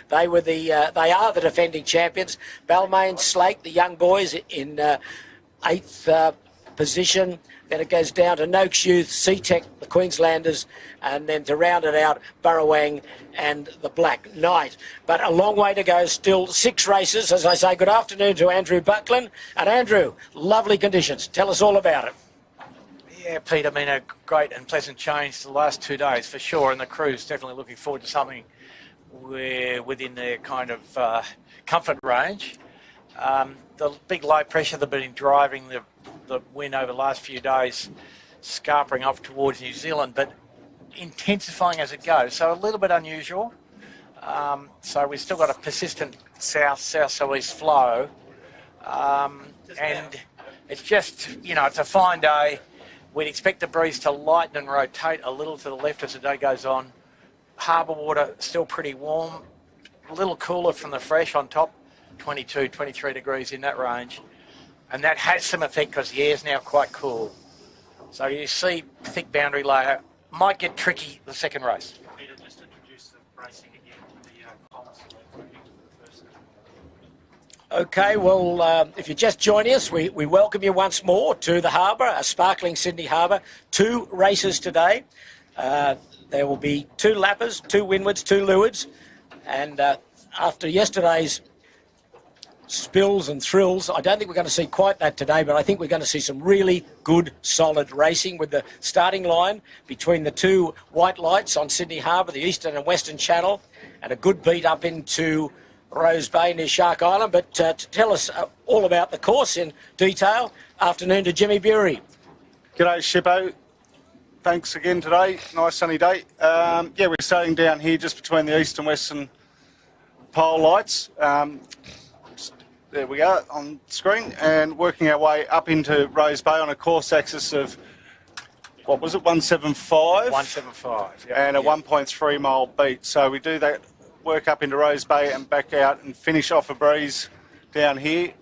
They are the defending champions. Balmain, Slake, the young boys in 8th position. Then it goes down to Noakes Youth, C-Tech, the Queenslanders, and then to round it out, Burrawang and the Black Knight. But a long way to go, still 6 races. As I say, good afternoon to Andrew Buckland. And Andrew, lovely conditions. Tell us all about it. Yeah, Pete, I mean, a great and pleasant change the last 2 days for sure, and the crew's definitely looking forward to something within their kind of comfort range. The big low pressure they've been driving the wind over the last few days, scarpering off towards New Zealand, but intensifying as it goes, so a little bit unusual. So we've still got a persistent south-south-southeast flow, and it's just, you know, it's a fine day. We'd expect the breeze to lighten and rotate a little to the left as the day goes on. Harbour water still pretty warm, a little cooler from the fresh on top, 22, 23 degrees in that range. And that has some effect because the air's now quite cool. So you see thick boundary layer. Might get tricky the second race. Peter, just introduce the racing again, the comps for the first. Okay, well, if you're just joining us, we welcome you once more to the harbour, a sparkling Sydney harbour. 2 races today. There will be 2 lappers, 2 windwards, 2 leewards. And after yesterday's spills and thrills, I don't think we're going to see quite that today, but I think we're going to see some really good, solid racing with the starting line between the 2 white lights on Sydney Harbour, the Eastern and Western Channel, and a good beat up into Rose Bay near Shark Island. But to tell us all about the course in detail, afternoon to Jimmy Bury. G'day, Shippo. Thanks again today. Nice sunny day. Yeah, we're starting down here just between the East and Western pole lights. There we are on screen, and working our way up into Rose Bay on a course axis of, what was it, 175? 175, yeah. And a 1.3 mile beat. So we do that, work up into Rose Bay and back out and finish off a breeze down here.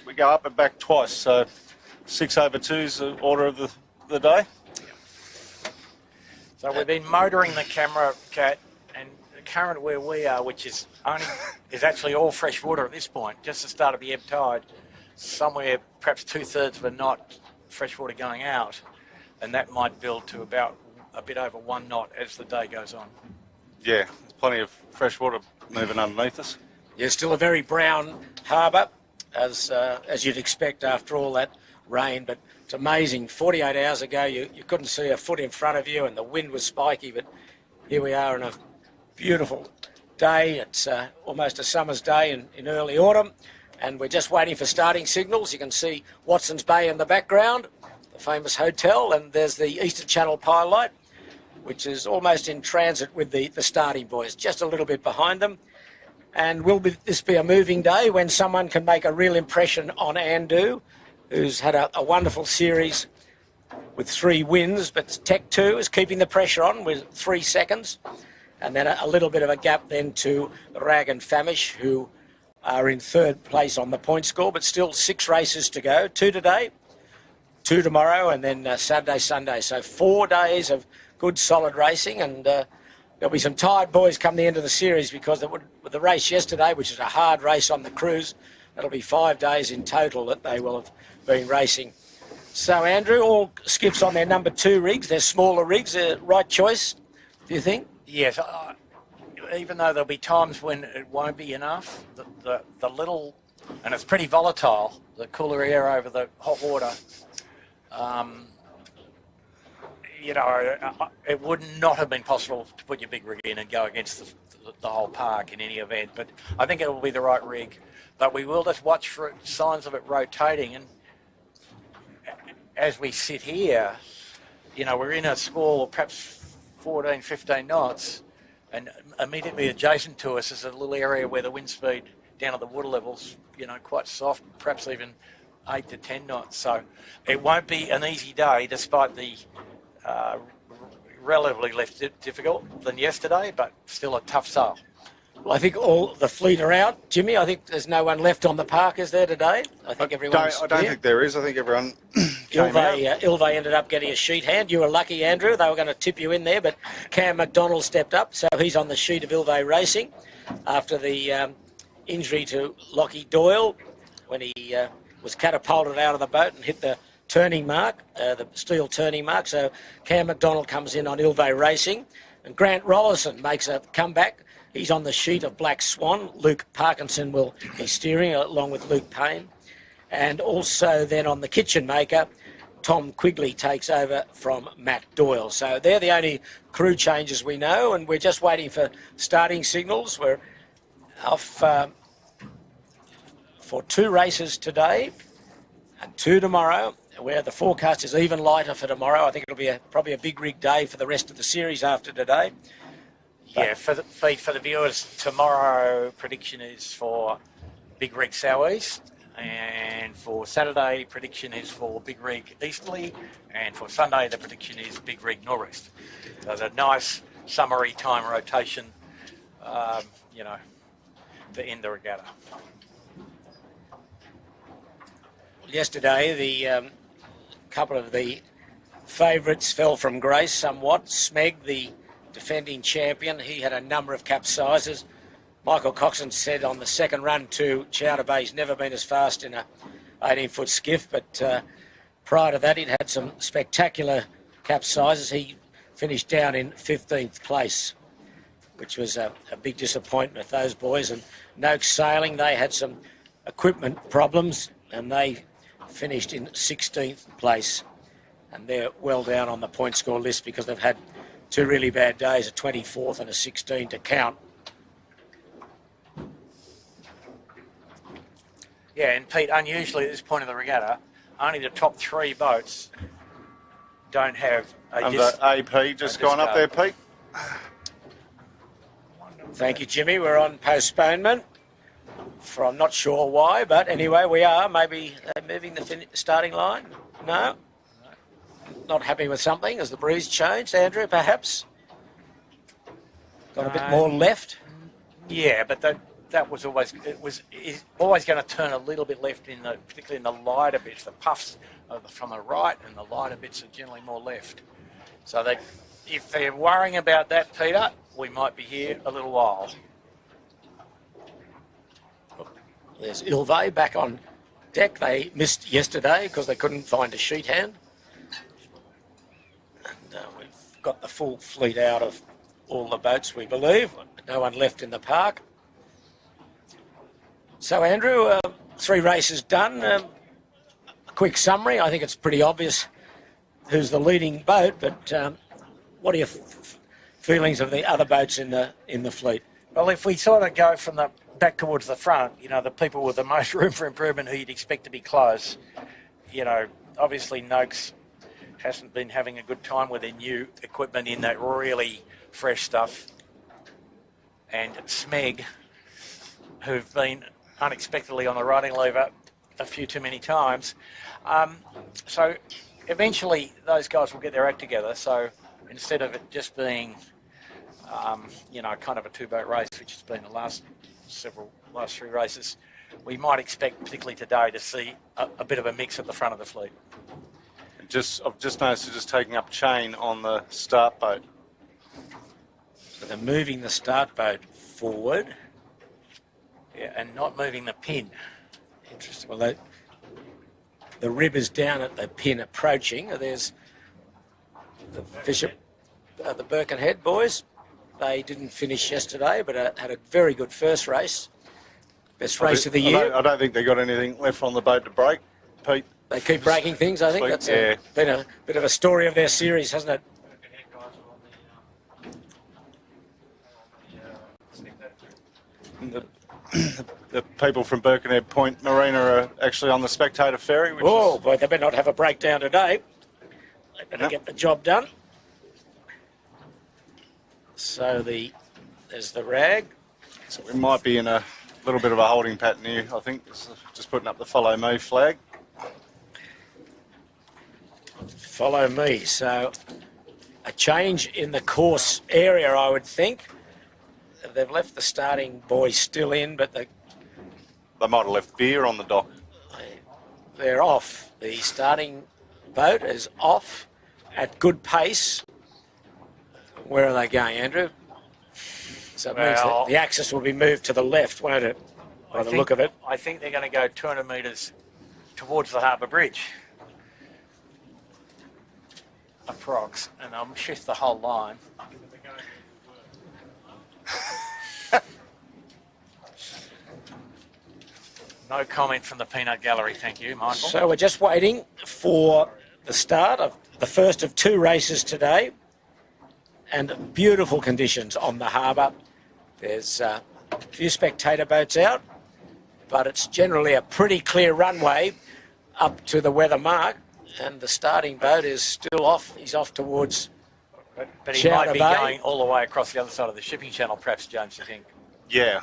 We go up and back twice, so 6 over 2 is the order of the day. So we've been motoring the camera, Kat, and the current where we are, which is actually all fresh water at this point, just the start of the ebb tide, somewhere perhaps 2/3 of a knot fresh water going out, and that might build to about a bit over 1 knot as the day goes on. Yeah, there's plenty of fresh water moving underneath us. Yeah, still a very brown harbour, as you'd expect after all that rain, but it's amazing. 48 hours ago, you couldn't see a foot in front of you and the wind was spiky, but here we are on a beautiful day. It's almost a summer's day in early autumn, and we're just waiting for starting signals. You can see Watson's Bay in the background, the famous hotel, and there's the Eastern Channel Pilot, which is almost in transit with the starting boys, just a little bit behind them. And will this be a moving day when someone can make a real impression on Andu, who's had a wonderful series with 3 wins, but Tech 2 is keeping the pressure on with 3 seconds. And then a little bit of a gap then to Rag and Famish, who are in 3rd place on the point score, but still 6 races to go. 2 today, 2 tomorrow, and then Saturday, Sunday. So 4 days of good, solid racing, and there'll be some tired boys come the end of the series, because with the race yesterday, which is a hard race on the cruise, that'll be 5 days in total that they will have been racing. So, Andrew, all skips on their number 2 rigs. They're smaller rigs. Right choice, do you think? Yes, even though there'll be times when it won't be enough, the little, and it's pretty volatile, the cooler air over the hot water, you know, it would not have been possible to put your big rig in and go against the whole park in any event, but I think it will be the right rig. But we will just watch for signs of it rotating, and as we sit here, you know, we're in a squall of perhaps 14, 15 knots, and immediately adjacent to us is a little area where the wind speed down at the water levels, you know, quite soft, perhaps even 8 to 10 knots. So it won't be an easy day, despite the relatively less difficult than yesterday, but still a tough sail. Well, I think all the fleet are out. Jimmy, I think there's no one left on the park, is there, today? I think everyone's I don't think there is. I think everyone came out. Ilvay ended up getting a sheet hand. You were lucky, Andrew. They were going to tip you in there, but Cam McDonald stepped up, so he's on the sheet of Ilvay Racing. after the injury to Lockie Doyle when he was catapulted out of the boat and hit the turning mark, the steel turning mark. So Cam McDonald comes in on Ilve Racing, and Grant Rollerson makes a comeback. He's on the sheet of Black Swan. Luke Parkinson will be steering along with Luke Payne. And also then on the Kitchen Maker, Tom Quigley takes over from Matt Doyle. So they're the only crew changes we know, and we're just waiting for starting signals. We're off for 2 races today and 2 tomorrow, where the forecast is even lighter for tomorrow. I think it'll be probably a big rig day for the rest of the series after today. Yeah, for the viewers, tomorrow prediction is for Big Rig Southeast, and for Saturday prediction is for Big Rig Easterly, and for Sunday the prediction is Big Rig Northeast. So there's a nice summary time rotation, to end the regatta. Yesterday, the couple of the favourites fell from grace somewhat. Smeg, the defending champion, he had a number of capsizes. Michael Coxon said on the second run to Chowder Bay he's never been as fast in a 18-foot skiff, but prior to that he'd had some spectacular capsizes. He finished down in 15th place, which was a big disappointment for those boys. And Noakes Sailing, they had some equipment problems and they finished in 16th place, and they're well down on the point score list because they've had 2 really bad days, a 24th and a 16 to count. Yeah, and Pete, unusually at this point of the regatta, only the top 3 boats don't have AP just gone up there, Pete. Thank you, Jimmy. We're on postponement. For I'm not sure why, but anyway, we are. Maybe they're moving the starting line? No? Not happy with something? Has the breeze changed, Andrew, perhaps? Got a bit more left? Yeah, but that was always, is always going to turn a little bit left, particularly in the lighter bits. The puffs are from the right and the lighter bits are generally more left. So if they're worrying about that, Peter, we might be here a little while. There's Ilve back on deck. They missed yesterday because they couldn't find a sheet hand. And we've got the full fleet out of all the boats, we believe. No one left in the park. So, Andrew, 3 races done. A quick summary. I think it's pretty obvious who's the leading boat, but what are your feelings of the other boats in the fleet? Well, if we sort of go from the back towards the front, the people with the most room for improvement who you'd expect to be close, obviously Noakes hasn't been having a good time with their new equipment in that really fresh stuff. And Smeg, who've been unexpectedly on the riding lever a few too many times. So eventually those guys will get their act together. So instead of it just being, kind of a 2-boat race, which has been the last 3 races, we might expect, particularly today, to see a bit of a mix at the front of the fleet. I've just noticed they're just taking up chain on the start boat. So they're moving the start boat forward. Yeah, and not moving the pin. Interesting. Well, the rib is down at the pin approaching. There's the Fisher, the Birkenhead boys. They didn't finish yesterday, but had a very good first race. Best race of the year. I don't think they got anything left on the boat to break, Pete. They keep breaking things, I think. That's been a bit of a story of their series, hasn't it? The people from Birkenhead Point Marina are actually on the spectator ferry. Boy, they better not have a breakdown today. They better get the job done. So there's the rag. So we might be in a little bit of a holding pattern here, I think. Just putting up the follow me flag. Follow me. So a change in the course area, I would think. They've left the starting boys still in, but they might have left beer on the dock. They're off. The starting boat is off at good pace. Where are they going, Andrew? So it means that the axis will be moved to the left, won't it? By the look of it. I think they're going to go 200 metres towards the harbour bridge. Approx. And I'll shift the whole line. No comment from the peanut gallery, thank you, Michael. So we're just waiting for the start of the first of 2 races today, and beautiful conditions on the harbour. There's a few spectator boats out, but it's generally a pretty clear runway up to the weather mark, and the starting boat is still off. He's off towards But he might be going all the way across the other side of the shipping channel, perhaps, James, you think? Yeah.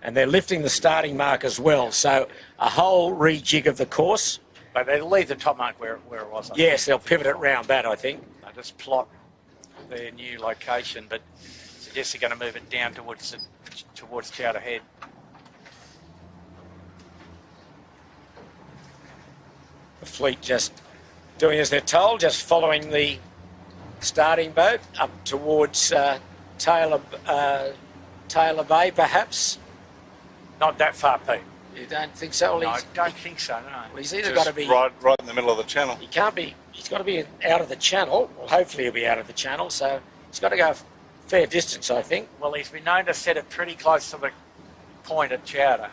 And they're lifting the starting mark as well, so a whole rejig of the course. But they'll leave the top mark where it was. Yes, they'll pivot it round that, I think. They'll just plot their new location, but suggest they're going to move it down towards Chowder Head. The fleet just doing as they're told, just following the starting boat up towards Taylor Bay, perhaps. Not that far, Pete. You don't think so? No, I don't think so, no. Well, he's either Just got to be right in the middle of the channel. He can't be. He's got to be out of the channel. Well, hopefully he'll be out of the channel. So he's got to go a fair distance, I think. Well, he's been known to set it pretty close to the point at Chowder.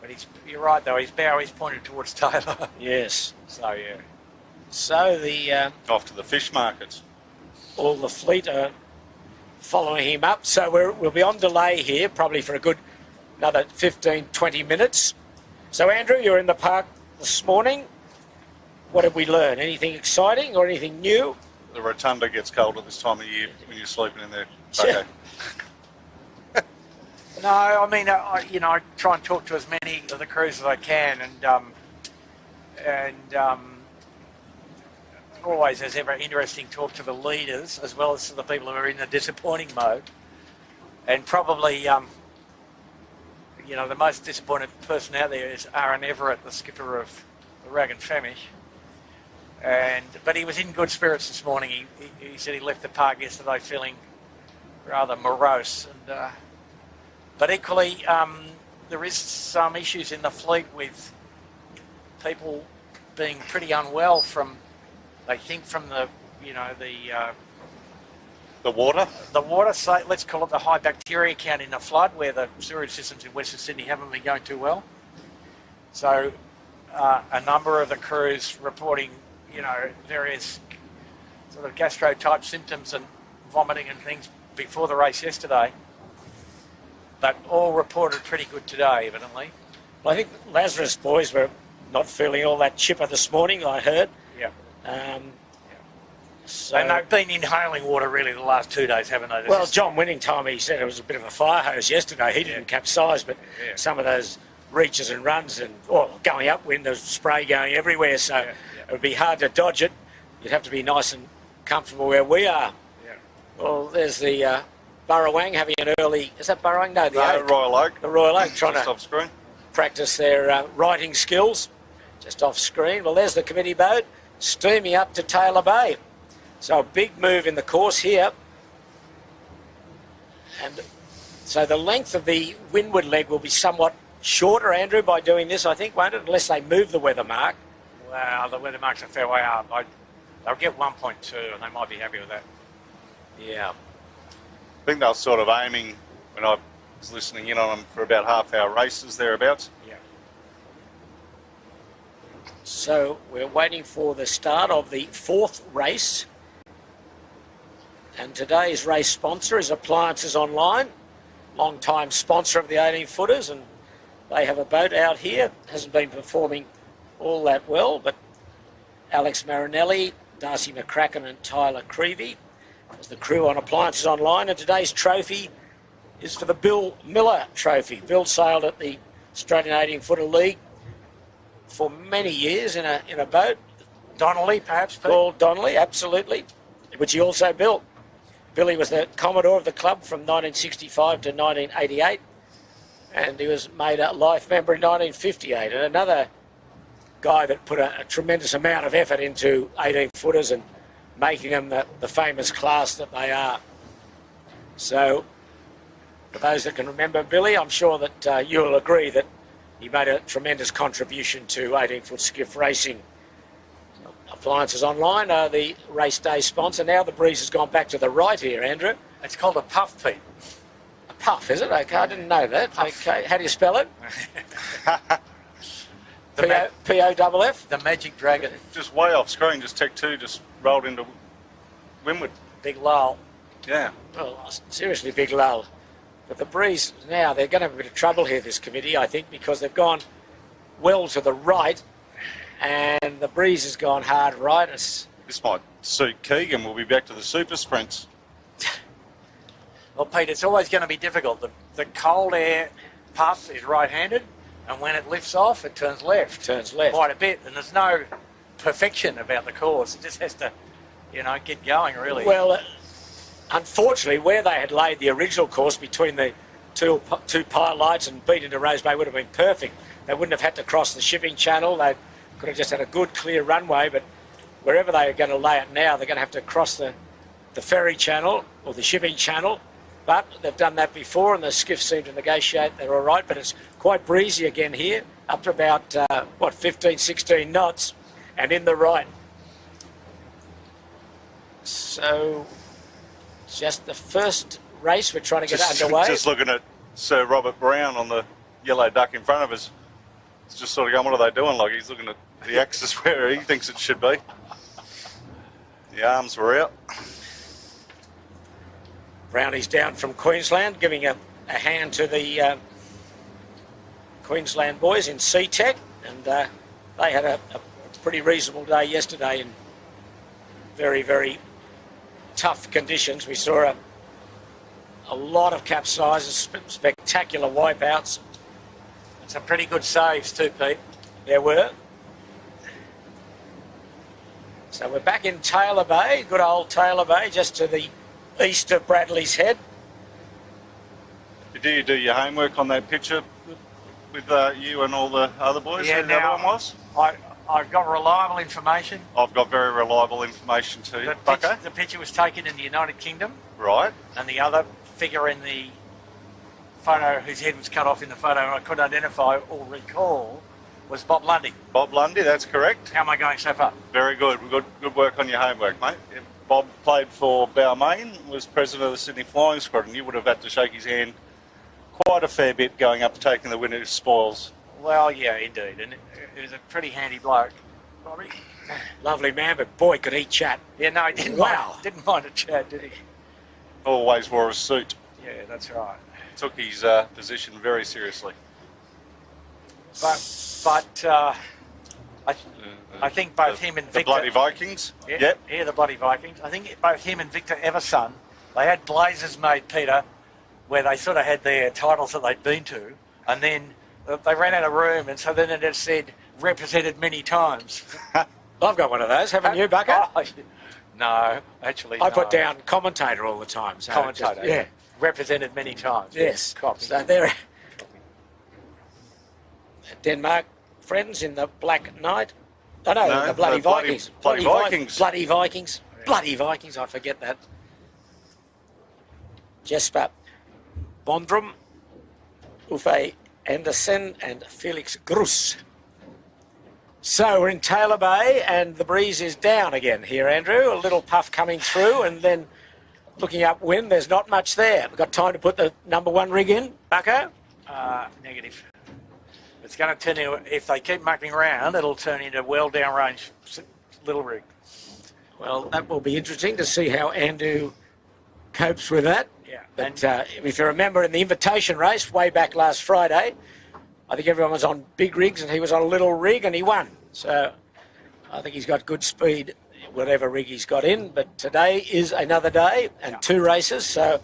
But you're right, though. His bow is pointed towards Taylor. Yes. So, yeah. So the Off to the fish markets. all the fleet are following him up. So we'll be on delay here, probably for a good another 15, 20 minutes. So, Andrew, you're in the park this morning. What did we learn? Anything exciting or anything new? The rotunda gets cold at this time of year when you're sleeping in there. Yeah. Okay. No, I mean, I try and talk to as many of the crews as I can, and always, as ever, interesting talk to the leaders as well as to the people who are in the disappointing mode. And probably, the most disappointed person out there is Aaron Everett, the skipper of the Rag and Famish. But he was in good spirits this morning. He said he left the park yesterday feeling rather morose. But equally, there is some issues in the fleet with people being pretty unwell from the water? The water, so let's call it the high bacteria count in the flood, where the sewerage systems in Western Sydney haven't been going too well. So a number of the crews reporting, various sort of gastro-type symptoms and vomiting and things before the race yesterday. But all reported pretty good today, evidently. Well, I think Lazarus boys were not feeling all that chipper this morning, I heard. Yeah. So, and they've been inhaling water really the last 2 days, haven't they? Well, John Winning he said it was a bit of a fire hose yesterday. He didn't capsize, but some of those reaches and runs going upwind, there's spray going everywhere, so it would be hard to dodge it. You'd have to be nice and comfortable where we are. Yeah. Well, there's the Burrawang having an early... Is that Burrawang? No, the Oak. Royal Oak. The Royal Oak trying Just to off screen. practice their writing skills. Just off screen. Well, there's the committee boat steaming up to Taylor Bay. So a big move in the course here. And so the length of the windward leg will be somewhat shorter, Andrew, by doing this, I think, won't it? Unless they move the weather mark. Well, the weather mark's a fair way up. They'll get 1.2 and they might be happy with that. Yeah. I think they were sort of aiming, when I was listening in on them, for about half-hour races thereabouts. Yeah. So we're waiting for the start of the 4th race. And today's race sponsor is Appliances Online, long-time sponsor of the 18-footers, and they have a boat out here. Hasn't been performing all that well, but Alex Marinelli, Darcy McCracken and Tyler Creevy as the crew on Appliances Online. And today's trophy is for the Bill Miller Trophy. Bill sailed at the Australian 18-footer League for many years in a boat. Donnelly, perhaps, Pete? Called Donnelly, absolutely, which he also built. Billy was the Commodore of the club from 1965 to 1988, and he was made a life member in 1958. And another guy that put a tremendous amount of effort into 18-footers and making them the famous class that they are. So, for those that can remember Billy, I'm sure that you'll agree that he made a tremendous contribution to 18-foot skiff racing. Appliances Online are the race day sponsor. Now the breeze has gone back to the right here, Andrew. It's called a puff, Pete. A puff, is it? Okay, I didn't know that. Puff. Okay, how do you spell it? P-O-F-F? The Magic Dragon. Just way off screen, just Tech 2 just rolled into windward. Big lull. Yeah. Well, seriously, big lull. But the breeze now, they're going to have a bit of trouble here, this committee, I think, because they've gone well to the right and the breeze has gone hard right. This might suit Keegan. We'll be back to the super sprints. Well, Pete, it's always going to be difficult. The cold air puff is right-handed, and when it lifts off, it turns left. Turns left. Quite a bit, and there's no perfection about the course. It just has to, get going, really. Well, unfortunately, where they had laid the original course between the two pilot lights and beat into Rose Bay would have been perfect. They wouldn't have had to cross the shipping channel. They could have just had a good, clear runway, but wherever they are going to lay it now, they're going to have to cross the ferry channel or the shipping channel. But they've done that before, and the skiffs seem to negotiate. They're all right, but it's quite breezy again here, up to about, 15, 16 knots, and in the right. So, just the first race we're trying to get underway. Just looking at Sir Robert Brown on the yellow duck in front of us. It's just sort of going, what are they doing? Like he's looking at the axis where he thinks it should be. The arms were out. Brownie's down from Queensland, giving a hand to the Queensland boys in C-Tech, and they had a pretty reasonable day yesterday in very, very tough conditions. We saw a lot of capsizes, spectacular wipeouts. Some pretty good saves too, Pete. There were. So we're back in Taylor Bay, good old Taylor Bay, just to the east of Bradley's Head. Did you do your homework on that picture with you and all the other boys? Yeah, Who the other one was? I've got reliable information. I've got very reliable information too. The picture was taken in the United Kingdom. Right. And the other figure in the photo, whose head was cut off in the photo, I couldn't identify or recall, was Bob Lundy. Bob Lundy, that's correct. How am I going so far? Very good. Good work on your homework, mate. Bob played for Balmain, was president of the Sydney Flying Squadron. You would have had to shake his hand quite a fair bit going up taking the winner's spoils. Well, yeah, indeed. And it was a pretty handy bloke, Bobby. Lovely man, but boy, could he chat. Yeah, no, he didn't didn't mind a chat, did he? Always wore a suit. Yeah, that's right. Took his position very seriously. But I think both him and Victor... The bloody Vikings? Yeah, Yep. Yeah, the bloody Vikings. I think both him and Victor Everson, they had blazers made, Peter, where they sort of had their titles that they'd been to, and then they ran out of room, and so then it just said, represented many times. I've got one of those, haven't you, Bucker? Oh, no, actually, I put down commentator all the time. So commentator, yeah. Represented many times. Yes. Copy. So there, Denmark friends in the Black Knight. Oh no, the bloody Vikings. Bloody Vikings. Bloody Vikings. Bloody Vikings. I forget that. Jesper Bondrum, Uffe Andersen, and Felix Gruss. So we're in Taylor Bay, and the breeze is down again here, Andrew. A little puff coming through, and then looking upwind, there's not much there. We've got time to put the number one rig in, Bucko? Negative. It's going to turn into, if they keep mucking around, it'll turn into well downrange little rig. Well, that will be interesting to see how Andrew copes with that. Yeah. But if you remember in the invitation race way back last Friday, I think everyone was on big rigs and he was on a little rig and he won. So I think he's got good speed, whatever rig he's got in. But today is another day and two races, so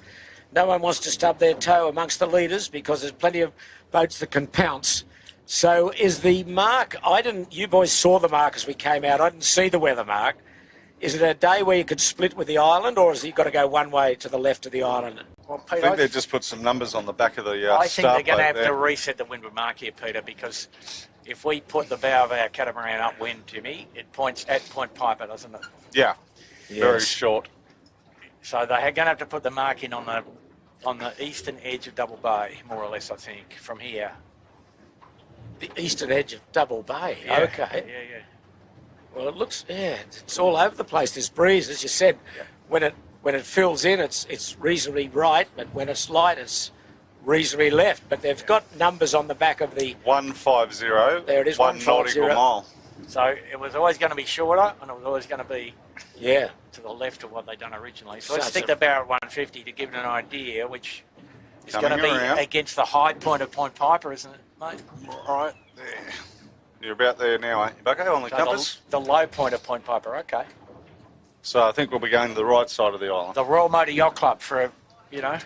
no one wants to stub their toe amongst the leaders because there's plenty of boats that can pounce. So is the mark, you boys saw the mark as we came out, I didn't see the weather mark. Is it a day where you could split with the island, or has he got to go one way to the left of the island? Well, Peter, I think they just put some numbers on the back of the I think they're going to have there. to reset the windward mark here, Peter, because if we put the bow of our catamaran upwind, Jimmy, it points at Point Piper, doesn't it? Yeah, Yes. very short. So they're going to have to put the mark in on the on the eastern edge of Double Bay, more or less, I think, from here. The eastern edge of Double Bay. Yeah. Okay. Yeah. Well, it looks, it's all over the place. This breeze, as you said, when it fills in, it's reasonably right, but when it's light, it's reasonably left. But they've got numbers on the back of the 150. There it is, 1 150. nautical mile. So it was always going to be shorter, and it was always going to be to the left of what they'd done originally. So let's stick the barrel at 150 to give it an idea, which is going to be against the high point of Point Piper, isn't it, mate? Right there. You're about there now, aren't you, Bucko, on the compass? The low point of Point Piper, okay. So I think we'll be going to the right side of the island. The Royal Motor Yacht Club for,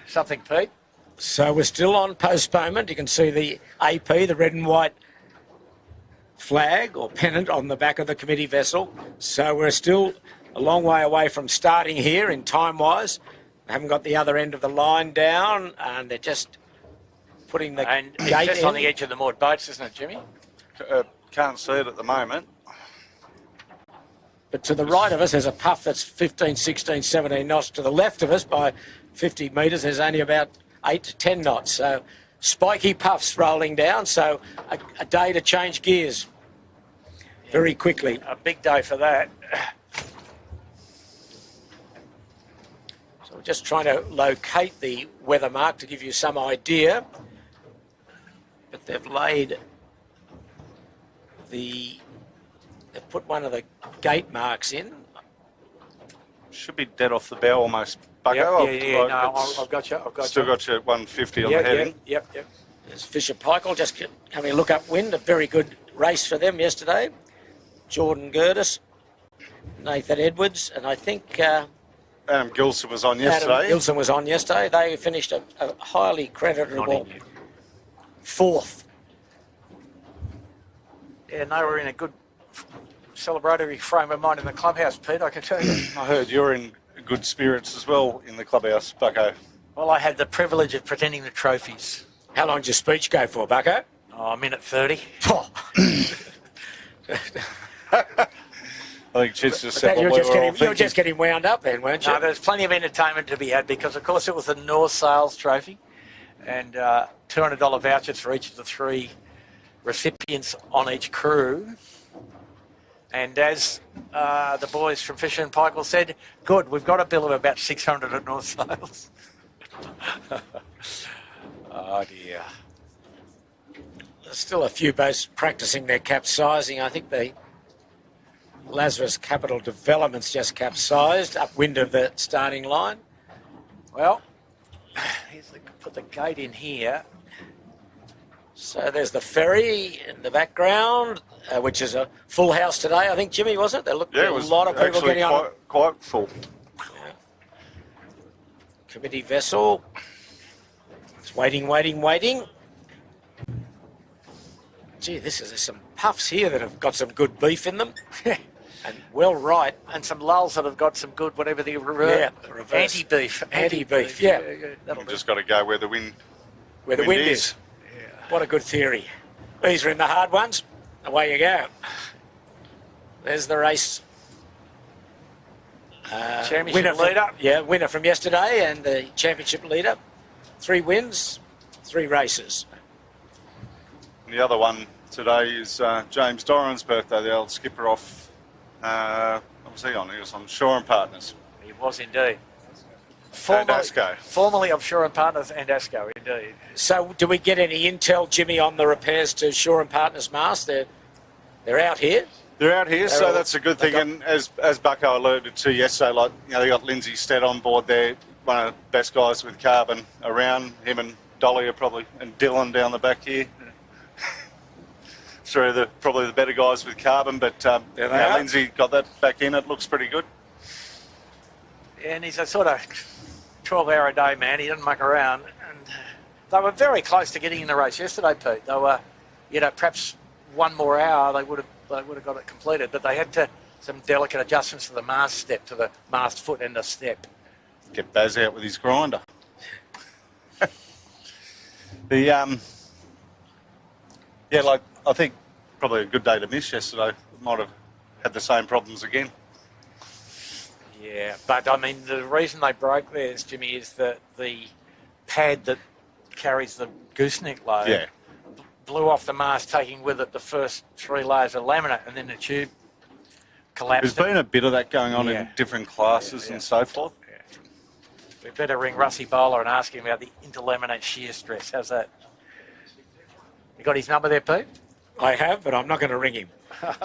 something, Pete. So we're still on postponement. You can see the AP, the red and white flag or pennant on the back of the committee vessel. So we're still a long way away from starting here in time-wise. They haven't got the other end of the line down, and they're just putting the gate just in. on the edge of the moored boats, isn't it, Jimmy? Can't see it at the moment. But to the right of us, there's a puff that's 15, 16, 17 knots. To the left of us, by 50 metres, there's only about 8 to 10 knots. So spiky puffs rolling down. So a day to change gears very quickly. A big day for that. So we're just trying to locate the weather mark to give you some idea. But they've laid they've put one of the gate marks in. Should be dead off the bow almost, Bucko. I've got you. Still got you at 150 on the heading. Yep. There's Fisher Paykel just having a look upwind. A very good race for them yesterday. Jordan Gertis, Nathan Edwards, and I think Adam Gilson was on yesterday. Adam Gilson was on yesterday. They finished a highly creditable fourth. Yeah, and they were in a good celebratory frame of mind in the clubhouse, Pete, I can tell you. I heard you're in good spirits as well in the clubhouse, Bucko. Well, I had the privilege of presenting the trophies. How long did your speech go for, Bucko? Oh, a minute 30. I think Chit's just said you were just getting wound up then, weren't you? No, there's plenty of entertainment to be had because, of course, it was the North Sales Trophy and $200 vouchers for each of the 3 recipients on each crew. And as the boys from Fisher and Paykel said, good, we've got a bill of about 600 at North Sales. Oh, dear. There's still a few boats practicing their capsizing. I think the Lazarus Capital Development's just capsized upwind of the starting line. Well, put the gate in here. So there's the ferry in the background, which is a full house today, I think, Jimmy, wasn't it? There looked a lot of people getting on. Quite full. Yeah. Committee vessel. It's waiting. Gee, there's some puffs here that have got some good beef in them. And well right. And some lulls that have got some good, whatever the reverse. Anti-beef. Anti-beef, yeah. We've just got to go where the wind is. What a good theory. These are in the hard ones. Away you go. There's the race. Championship leader. Winner from yesterday and the championship leader. 3 wins, 3 races. And the other one today is James Doran's birthday, the old skipper off. What was he on? He was on Shore and Partners. He was indeed. And Asco. Formerly of Shore and Partners and Asco, indeed. So, do we get any intel, Jimmy, on the repairs to Shore and Partners mast? They're out here. They're out here, so that's a good thing. And as Bucko alluded to yesterday, they got Lindsay Stead on board there, one of the best guys with carbon around. Him and Dolly are probably, and Dylan down the back here. Probably the better guys with carbon, but Lindsay got that back in. It looks pretty good. And he's a sort of 12-hour-a-day man. He doesn't muck around. And they were very close to getting in the race yesterday, Pete. They were, perhaps one more hour they would have got it completed, but they had some delicate adjustments to the mast step, to the mast foot and the step. Get Baz out with his grinder. I think probably a good day to miss yesterday. Might have had the same problems again. Yeah, but I mean, the reason they broke theirs, Jimmy, is that the pad that carries the gooseneck load. Yeah. Blew off the mast, taking with it the first 3 layers of laminate, and then the tube collapsed. There's been a bit of that going on Yeah. in different classes and so forth. We better ring Rusty Bowler and ask him about the interlaminate shear stress. How's that? You got his number there, Pete? I have, but I'm not going to ring him.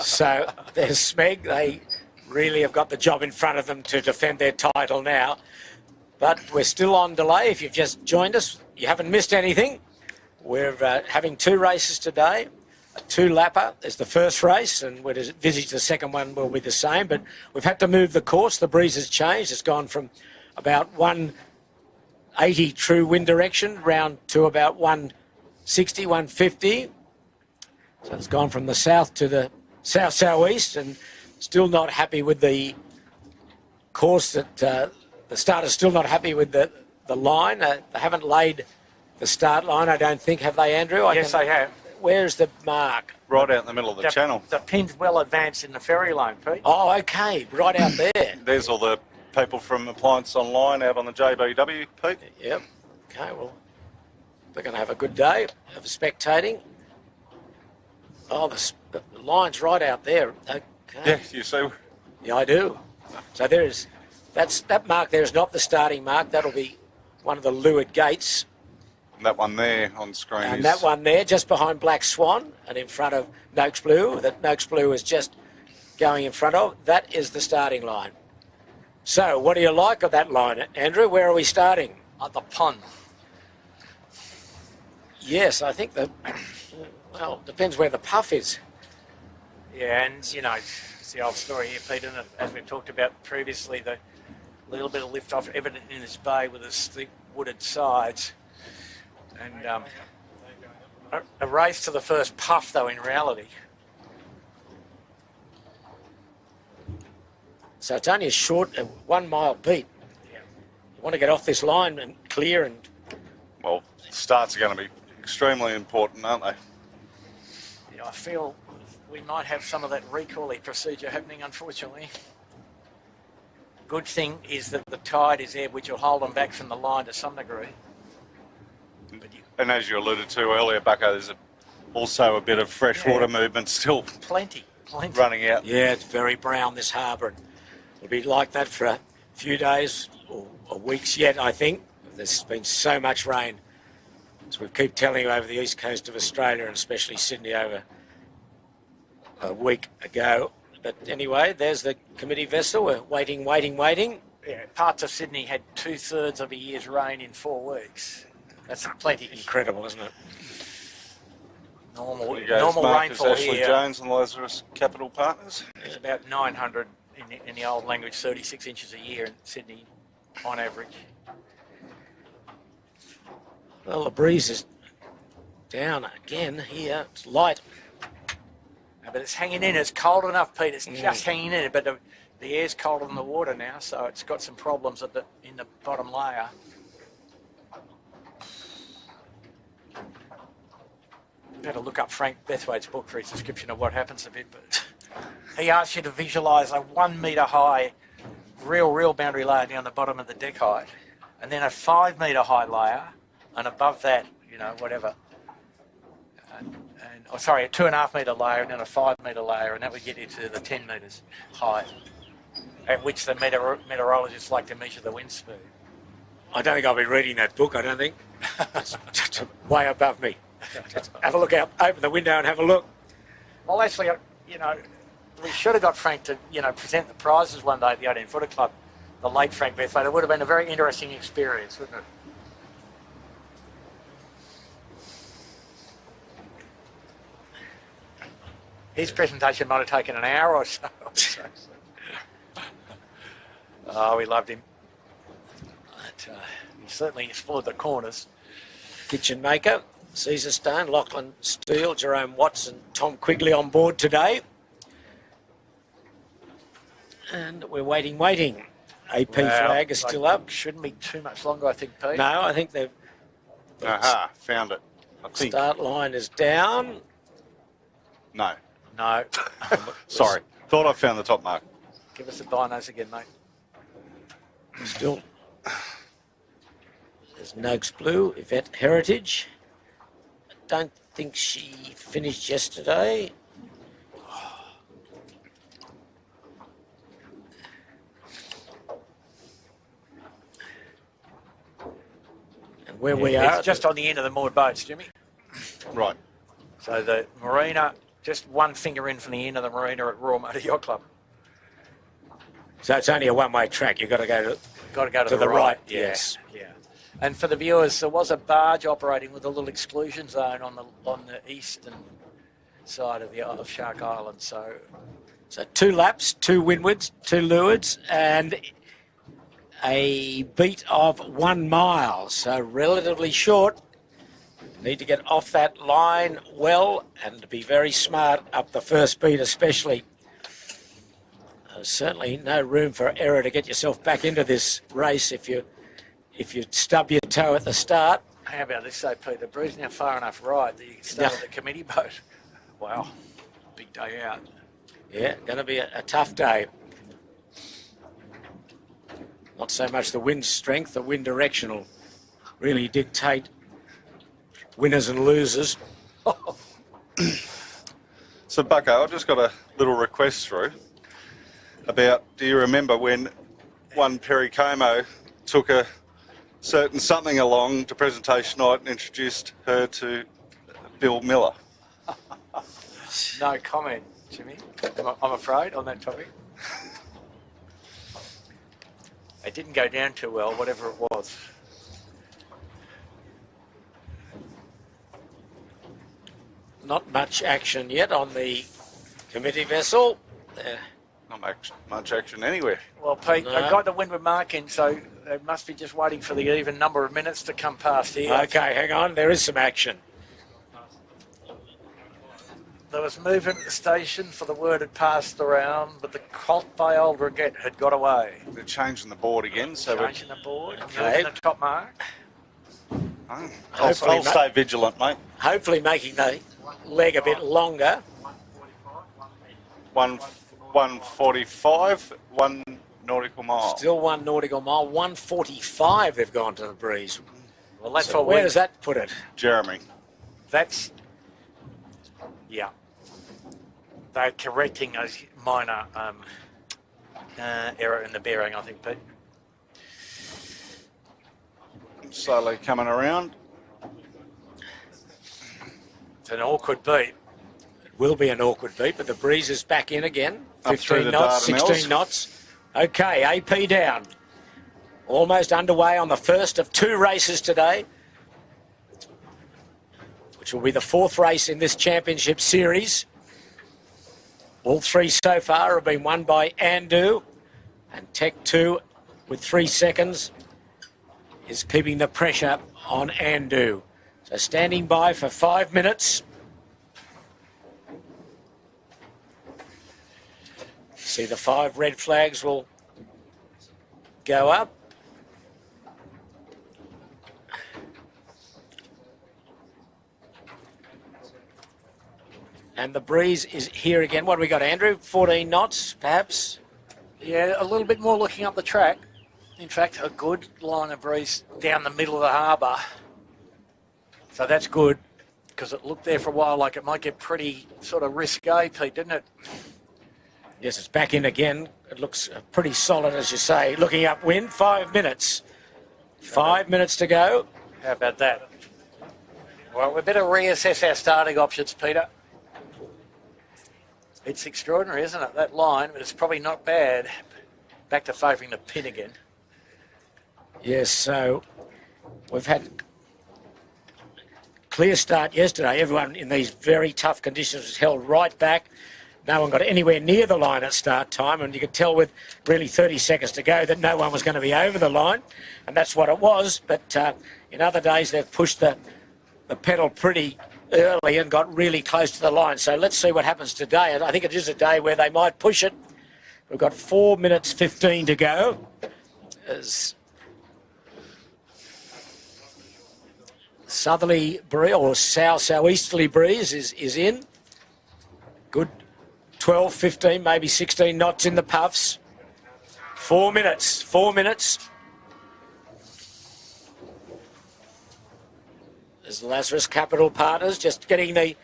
So there's Smeg. They really have got the job in front of them to defend their title now. But we're still on delay. If you've just joined us, you haven't missed anything. We're having 2 races today. A 2-lapper is the first race, and we'd envisage the second one will be the same. But we've had to move the course. The breeze has changed. It's gone from about 180 true wind direction round to about 160, 150. So it's gone from the south to the south-southeast, and still not happy with the course that the starter's still not happy with the line. They haven't laid the start line, I don't think, have they, Andrew? Yes, they have. Where's the mark? Right out in the middle of the channel. The pin's well advanced in the ferry lane, Pete. Oh, okay, right out there. There's all the people from Appliance Online out on the JBW, Pete. Yep. Okay, well, they're going to have a good day of spectating. Oh, the line's right out there. Okay. Yeah, you see. Yeah, I do. So that mark there is not the starting mark. That'll be one of the leeward gates. That one there on screen And is... that one there, just behind Black Swan and in front of Noakes Blue, that Noakes Blue is just going in front of, that is the starting line. So, what do you like of that line, Andrew? Where are we starting? At the pond. Yes, I think well, depends where the puff is. Yeah, and, you know, it's the old story here, Pete, and as we've talked about previously, the little bit of lift-off evident in this bay with the steep wooded sides. And a race to the first puff, though, in reality. So it's only a short 1 mile beat. Yeah. You want to get off this line and clear and... Well, starts are going to be extremely important, aren't they? Yeah, I feel we might have some of that recall procedure happening, unfortunately. Good thing is that the tide is there, which will hold them back from the line to some degree. And as you alluded to earlier, Bucko, there's also a bit of freshwater movement still Plenty. running out. Yeah, it's very brown, this harbour. And it'll be like that for a few days or weeks yet, I think. There's been so much rain. As we keep telling you, over the east coast of Australia, and especially Sydney over a week ago. But anyway, there's the committee vessel. We're waiting. Yeah, parts of Sydney had 2/3 of a year's rain in 4 weeks. That's plenty. Incredible, isn't it? Normal Marcus rainfall Ashley here. Jones and Lazarus Capital Partners. It's about 900 in the old language, 36 inches a year in Sydney on average. Well, the breeze is down again here. It's light. But it's hanging in. It's cold enough, Pete. It's just hanging in. But the air's colder than the water now, so it's got some problems in the bottom layer. Better look up Frank Bethwaite's book for his description of what happens a bit. But he asks you to visualise a 1 metre high, real boundary layer down the bottom of the deck height, and then a 5 metre high layer, and above that, you know, whatever. A 2.5 metre layer, and then a 5 metre layer, and that would get you to the 10 metres high, at which the meteorologists like to measure the wind speed. I don't think I'll be reading that book. I don't think. It's just way above me. Just have a look out. Open the window and have a look. Well, actually, you know, we should have got Frank to, you know, present the prizes one day at the 18 Footer Club, the late Frank Bethwaite. It would have been a very interesting experience, wouldn't it? His presentation might have taken an hour or so. Oh, we loved him. But, he certainly explored the corners. Kitchen maker, Caesar Stone, Lachlan Steele, Jerome Watson, Tom Quigley on board today. And we're waiting. AP flag is still up. Shouldn't be too much longer, I think, Pete. No, I think they've... Aha, found it. I think. Start line is down. No. No. Sorry. Thought I found the top mark. Give us the binos again, mate. Still There's Noakes Blue, Yvette Heritage. I don't think she finished yesterday. And where we are... It's just on the end of the moored boats, Jimmy. Right. So the marina, just one finger in from the end of the marina at Royal Motor Yacht Club. So it's only a one-way track. You've got to go to the right. Yes. Yeah. And for the viewers, there was a barge operating with a little exclusion zone on the eastern side of Shark Island. So 2 laps, 2 windwards, 2 leewards, and a beat of 1 mile. So relatively short. Need to get off that line well and to be very smart up the first beat especially. Certainly no room for error to get yourself back into this race if you stub your toe at the start. How about this, though, Peter? Breeze now far enough right that you can start at the committee boat. Wow, big day out. Yeah, going to be a tough day. Not so much the wind strength, the wind direction will really dictate winners and losers. So, Bucko, I've just got a little request through about, do you remember when one Perry Como took a certain something along to presentation night and introduced her to Bill Miller? No comment, Jimmy, I'm afraid, on that topic. It didn't go down too well, whatever it was. Not much action yet on the committee vessel. Not much action anywhere. Well, Pete, No. they've got the windward marking, so they must be just waiting for the even number of minutes to come past here. Okay, hang on. There is some action. There was movement at the station for the word had passed around, but the Colt by Old Regret had got away. They're changing the board again, so Changing the board, Okay. moving the top mark. I'll stay vigilant, mate. Hopefully making the leg a bit longer. 145, 1 nautical mile. Still 1 nautical mile. 145 they've gone to the breeze. Well, that's So what where does that put it? Jeremy. That's, yeah. They're correcting a minor error in the bearing, I think, Pete. Slowly coming around. It's an awkward beat. It will be an awkward beat, but the breeze is back in again. Up through 15 the knots, Dardanelles. 16 knots. Okay, AP down. Almost underway on the first of 2 races today, which will be the 4th race in this championship series. All 3 so far have been won by Andu, and Tech 2 with 3 seconds is keeping the pressure on Andu. So standing by for 5 minutes. See, the 5 red flags will go up. And the breeze is here again. What have we got, Andrew? 14 knots, perhaps? Yeah, a little bit more looking up the track. In fact, a good line of breeze down the middle of the harbour. So that's good, because it looked there for a while like it might get pretty sort of risque, Pete, didn't it? Yes, it's back in again. It looks pretty solid, as you say. Looking upwind, 5 minutes. 5 minutes to go. How about that? Well, we better reassess our starting options, Peter. It's extraordinary, isn't it, that line? But it's probably not bad. Back to favouring the pin again. Yes, so we've had clear start yesterday. Everyone in these very tough conditions was held right back. No one got anywhere near the line at start time, and you could tell with really 30 seconds to go that no one was going to be over the line, and that's what it was. But in other days, they've pushed the pedal pretty early and got really close to the line. So let's see what happens today. And I think it is a day where they might push it. We've got 4 minutes 15 to go. As southerly breeze or southeasterly breeze is in. Good 12, 15, maybe 16 knots in the puffs. 4 minutes, 4 minutes. There's Lazarus Capital Partners just getting the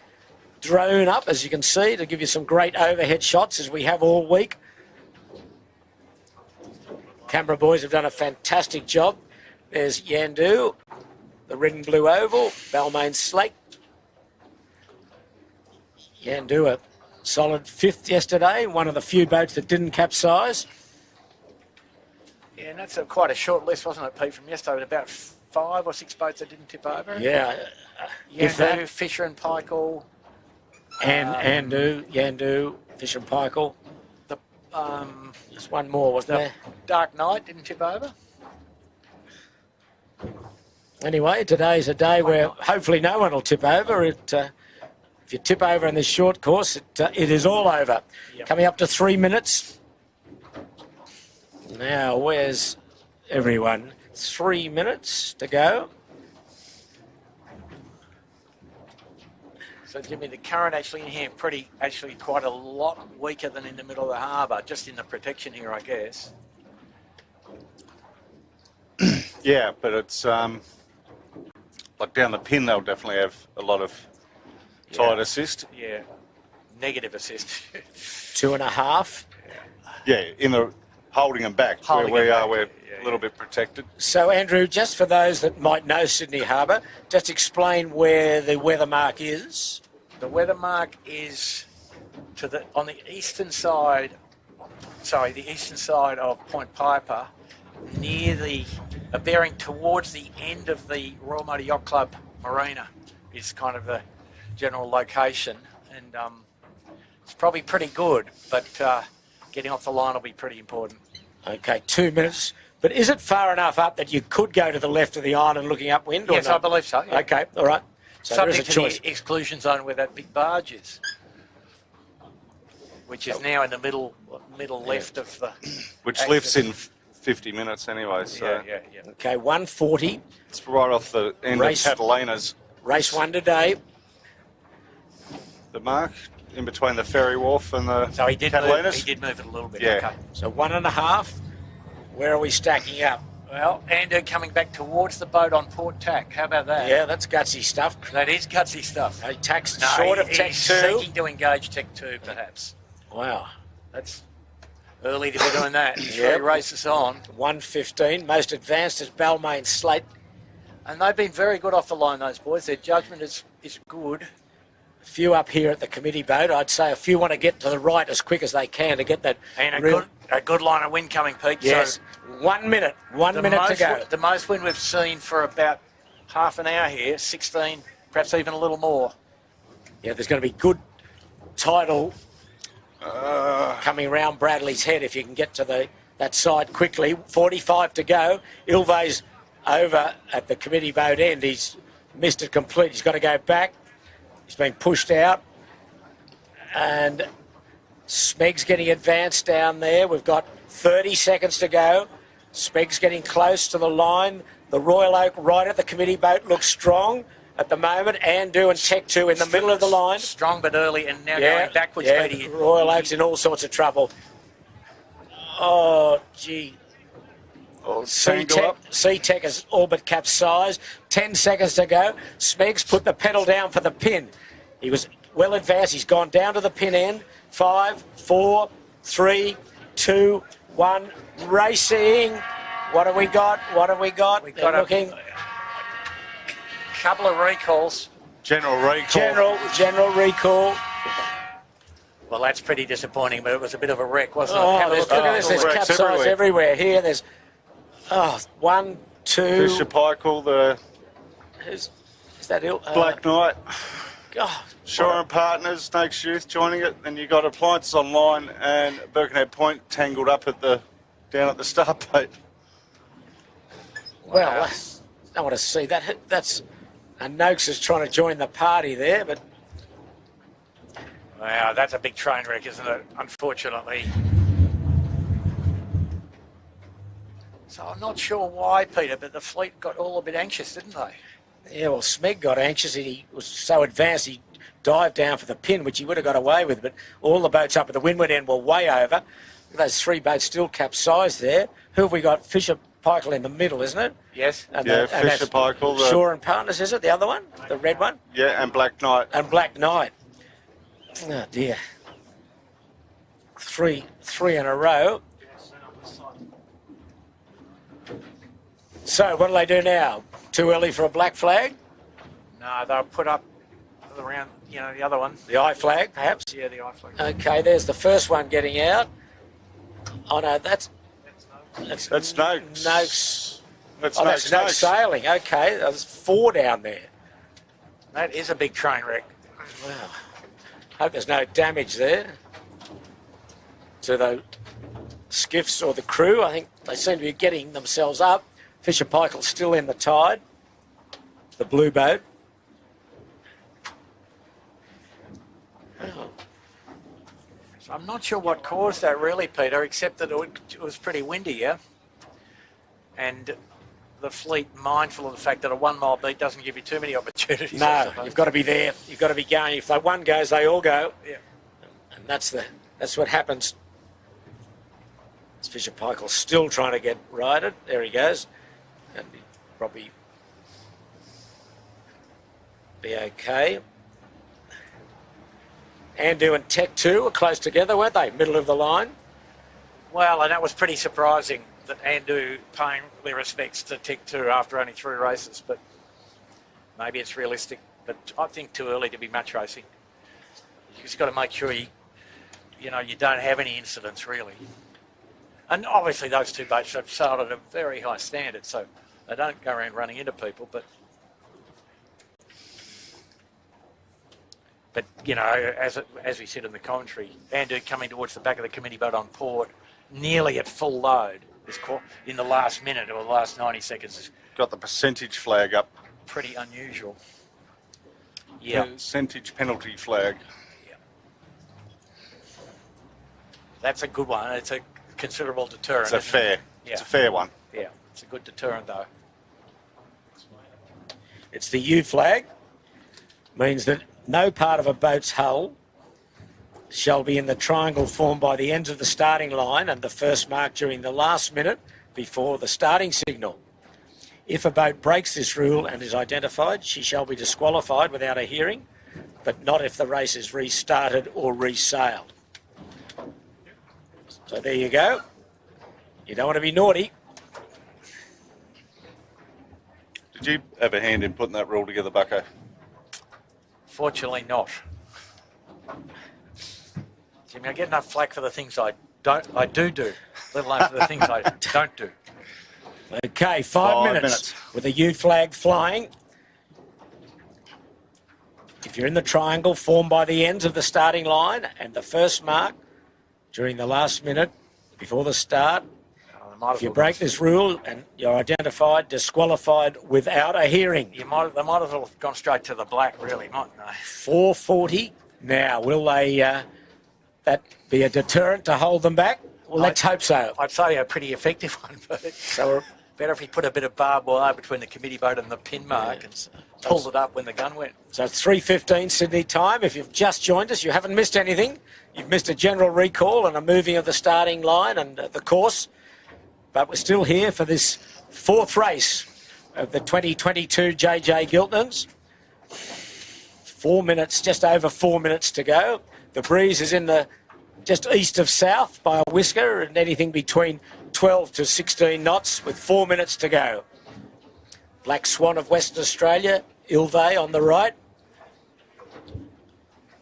drone up, as you can see, to give you some great overhead shots as we have all week. Camera boys have done a fantastic job. There's Yandu, the red and blue oval, Balmain Slate. Yandu a solid 5th yesterday, one of the few boats that didn't capsize. Yeah, and that's quite a short list, wasn't it, Pete, from yesterday? About 5 or 6 boats that didn't tip over. Yeah. If Yandu, that, Fisher and Pikeall. Yandu, Fisher and Pikeall. There's one more, wasn't there? Dark Knight didn't tip over. Anyway, today's a day where hopefully no one will tip over. If you tip over in this short course, it is all over. Yep. Coming up to 3 minutes. Now, where's everyone? 3 minutes to go. So, Jimmy, the current actually in here quite a lot weaker than in the middle of the harbour, just in the protection here, I guess. Yeah, but it's like down the pin, they'll definitely have a lot of tide assist. Yeah, negative assist. 2.5. Yeah, in the holding them back. Holding where we them are, back. we're a little bit protected. So, Andrew, just for those that might know Sydney Harbour, just explain where the weather mark is. The weather mark is on the eastern side. Sorry, the eastern side of Point Piper, near the bearing towards the end of the Royal Motor Yacht Club Marina, is kind of the general location, and it's probably pretty good, but getting off the line will be pretty important. Okay, 2 minutes. But is it far enough up that you could go to the left of the island looking upwind? Yes, or not? I believe so. Yeah. Okay, all right. So there is Subject a to choice. the exclusion zone where that big barge is, which is now in the middle left of the... Which access. lifts in 50 minutes anyway, so Yeah. Okay, 1:40. it's right off the end Race. of Catalina's. Race 1 today. The mark in between the ferry wharf and the So he did Catalinas. move it a little bit. Yeah. Okay. So 1.5. Where are we stacking up? Well, Andrew coming back towards the boat on port tack. How about that? Yeah, that's gutsy stuff. That is gutsy stuff. He tacks short of Tech he's 2. seeking to engage Tech 2, perhaps. Wow. That's early to be doing that. Yep. 3 races on. 1:15. Most advanced is Balmain Slate. And they've been very good off the line, those boys. Their judgment is good. A few up here at the committee boat. I'd say a few want to get to the right as quick as they can to get that. And real... a good line of wind coming, Pete. Yes. So 1 minute. 1 minute to go. The most wind we've seen for about half an hour here, 16, perhaps even a little more. Yeah, there's going to be good tidal coming around Bradley's Head if you can get to that side quickly. 45 to go. Ilve's over at the committee boat end. He's missed it complete. He's got to go back. He's been pushed out. And Smeg's getting advanced down there. We've got 30 seconds to go. Smeg's getting close to the line. The Royal Oak right at the committee boat looks strong at the moment. Andu and Tech 2 in the middle of the line. Strong but early and now going backwards. Yeah, Petey. Royal Oak's in all sorts of trouble. Oh, gee. C-Tech has all but capsized. 10 seconds to go. Smeg's put the pedal down for the pin. He was well advanced. He's gone down to the pin end. 5, 4, 3, 2, 1. Racing. What have we got? We've got a couple of recalls. General recall. General recall. Well, that's pretty disappointing, but it was a bit of a wreck, wasn't Oh, it? look at this. There's wrecks capsize everywhere. Here, there's 1, 2. Fisher Pikeall, the Is that ill? Black Knight. God, Shore and Partners, Snakes Youth joining it. Then you got Appliances Online and Birkenhead Point tangled up down at the start boat. well, I don't want to see that. That's Noakes is trying to join the party there, but Wow, that's a big train wreck, isn't it? Unfortunately. So I'm not sure why, Peter, but the fleet got all a bit anxious, didn't they? yeah, well, Smeg got anxious. He was so advanced, he dived down for the pin, which he would have got away with, but all the boats up at the windward end were way over. Those 3 boats still capsized there. Who have we got? Fisher Pike'll in the middle, isn't it? Yes. And Yeah, and that's Fisher Pike'll. Shaw and Partners, is it? The other one? The red one? Yeah, and Black Knight. And Black Knight. Oh, dear. Three in a row. So, what do they do now? Too early for a black flag? No, they'll put up around, you know, the other one. The eye flag, perhaps? Yeah, the eye flag. Okay, there's the first one getting out. Oh, no, that's That's Noakes. Noakes. That's Oh, Noakes. that's Noakes sailing. Okay, there's 4 down there. That is a big train wreck. Wow. Hope there's no damage there to the skiffs or the crew. I think they seem to be getting themselves up. Fisher Pike'll still in the tide. The blue boat. Oh. So I'm not sure what caused that really, Peter, except that it was pretty windy, yeah? And the fleet mindful of the fact that a 1 mile beat doesn't give you too many opportunities. No, you've got to be there. You've got to be going. If one goes, they all go. Yeah. And that's what happens. Fisher Pike'll still trying to get righted. There he goes. And he'll probably be okay. Andu and Tech 2 are close together, weren't they? Middle of the line. Well, and that was pretty surprising that Andu paying their respects to Tech 2 after only 3 races, but maybe it's realistic. But I think too early to be match racing. You've just got to make sure you don't have any incidents really. And obviously those 2 boats have sailed at a very high standard, so they don't go around running into people, but you know, as we said in the commentary, Andu coming towards the back of the committee boat on port, nearly at full load, in the last minute or the last 90 seconds is Got the percentage flag up. pretty unusual. Yeah. Percentage penalty flag. Yeah. That's a good one. It's a considerable deterrent. It's a isn't fair. it? Yeah. It's a fair one. Yeah, it's a good deterrent though. It's the U flag. Means that no part of a boat's hull shall be in the triangle formed by the ends of the starting line and the first mark during the last minute before the starting signal. If a boat breaks this rule and is identified, she shall be disqualified without a hearing, but not if the race is restarted or resailed. So there you go. You don't want to be naughty. Did you have a hand in putting that rule together, Bucko? Fortunately not. Jimmy, I get enough flack for the things I do, let alone for the things I don't do. Okay, 5 minutes with the U flag flying. If you're in the triangle formed by the ends of the starting line and the first mark during the last minute before the start, if you break this rule and you're identified, disqualified without a hearing. They might as well have gone straight to the black, really, mightn't they? 4:40. Now, will they that be a deterrent to hold them back? Well, let's hope so. I'd say a pretty effective one, but So better if he put a bit of barbed wire between the committee boat and the pin mark and pulled it up when the gun went. So it's 3:15 Sydney time. If you've just joined us, you haven't missed anything. You've missed a general recall and a moving of the starting line and the course. But we're still here for this 4th race of the 2022 JJ Giltinans. 4 minutes, just over 4 minutes to go. The breeze is in the just east of south by a whisker and anything between 12 to 16 knots with 4 minutes to go. Black Swan of Western Australia, Ilvay on the right.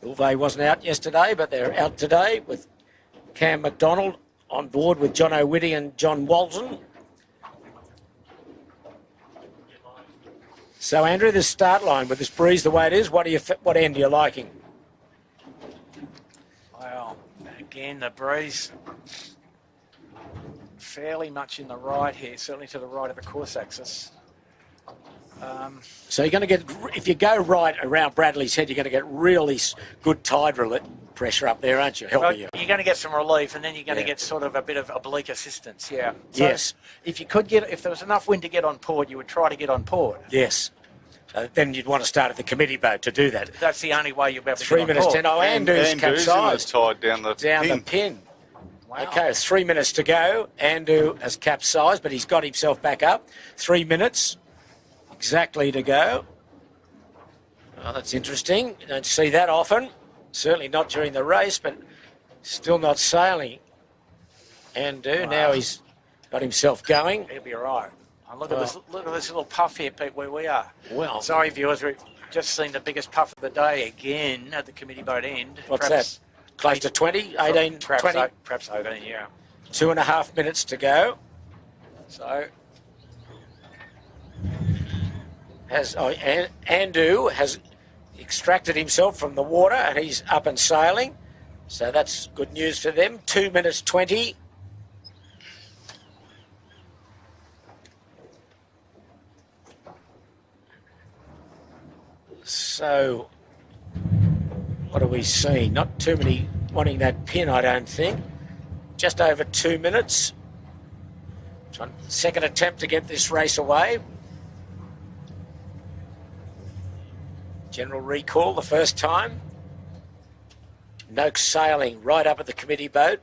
Ilvay wasn't out yesterday, but they're out today with Cam McDonald on board with John O'Witty and John Walton. So, Andrew, this start line with this breeze the way it is, what end are you liking? Well, again, the breeze fairly much in the right here, certainly to the right of the course axis. So you're going to get, if you go right around Bradley's Head, you're going to get really good tide pressure up there, aren't you? Helping you. You're going to get some relief, and then you're going to get sort of a bit of oblique assistance. Yeah. So Yes. If there was enough wind to get on port, you would try to get on port. Yes. Then you'd want to start at the committee boat to do that. That's the only way you'll be able to 3 get on minutes port. 10. Oh, Andu's Andu's in the capsized tide down the down pin. the pin. Wow. Okay, 3 minutes to go. Andu has capsized, but he's got himself back up. 3 minutes exactly to go. Oh, that's interesting. You don't see that often. Certainly not during the race, but still not sailing. Andu, Wow. now he's got himself going. He'll be all right. And look at this little puff here, Pete, where we are. Well, Sorry, viewers, we've just seen the biggest puff of the day again at the committee boat end. what's that? Close to 20, 18, perhaps 20? Perhaps 18, yeah. 2.5 minutes to go. So, Andu has extracted himself from the water and he's up and sailing. So that's good news for them. 2 minutes 20. So, what are we seeing? Not too many wanting that pin, I don't think. Just over 2 minutes. Second attempt to get this race away. General recall the first time. Noakes sailing right up at the committee boat.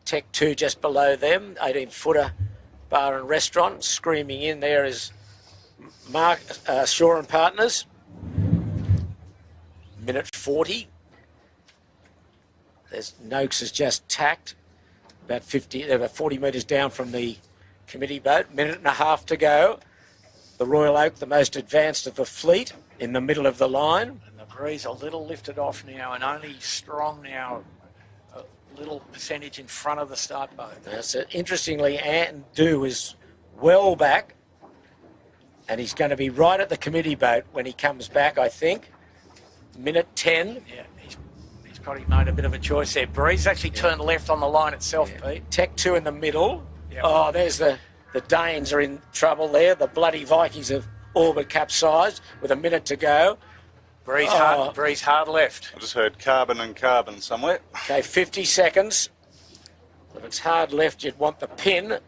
Tech 2 just below them. 18-footer bar and restaurant. Screaming in there is Mark Shaw and Partners. Minute 40. There's Noakes has just tacked. About 40 metres down from the committee boat. Minute and a half to go. The Royal Oak, the most advanced of the fleet, in the middle of the line. and the breeze a little lifted off now and only strong now, a little percentage in front of the start boat. So interestingly, Andu is well back, and he's going to be right at the committee boat when he comes back, I think. Minute 10. Yeah, he's probably made a bit of a choice there. Breeze actually turned left on the line itself, Pete. Tech 2 in the middle. Yep. Oh, there's the Danes are in trouble there. The bloody Vikings have all but capsized with a minute to go. Breeze hard left. I just heard carbon and carbon somewhere. Okay, 50 seconds. If it's hard left, you'd want the pin.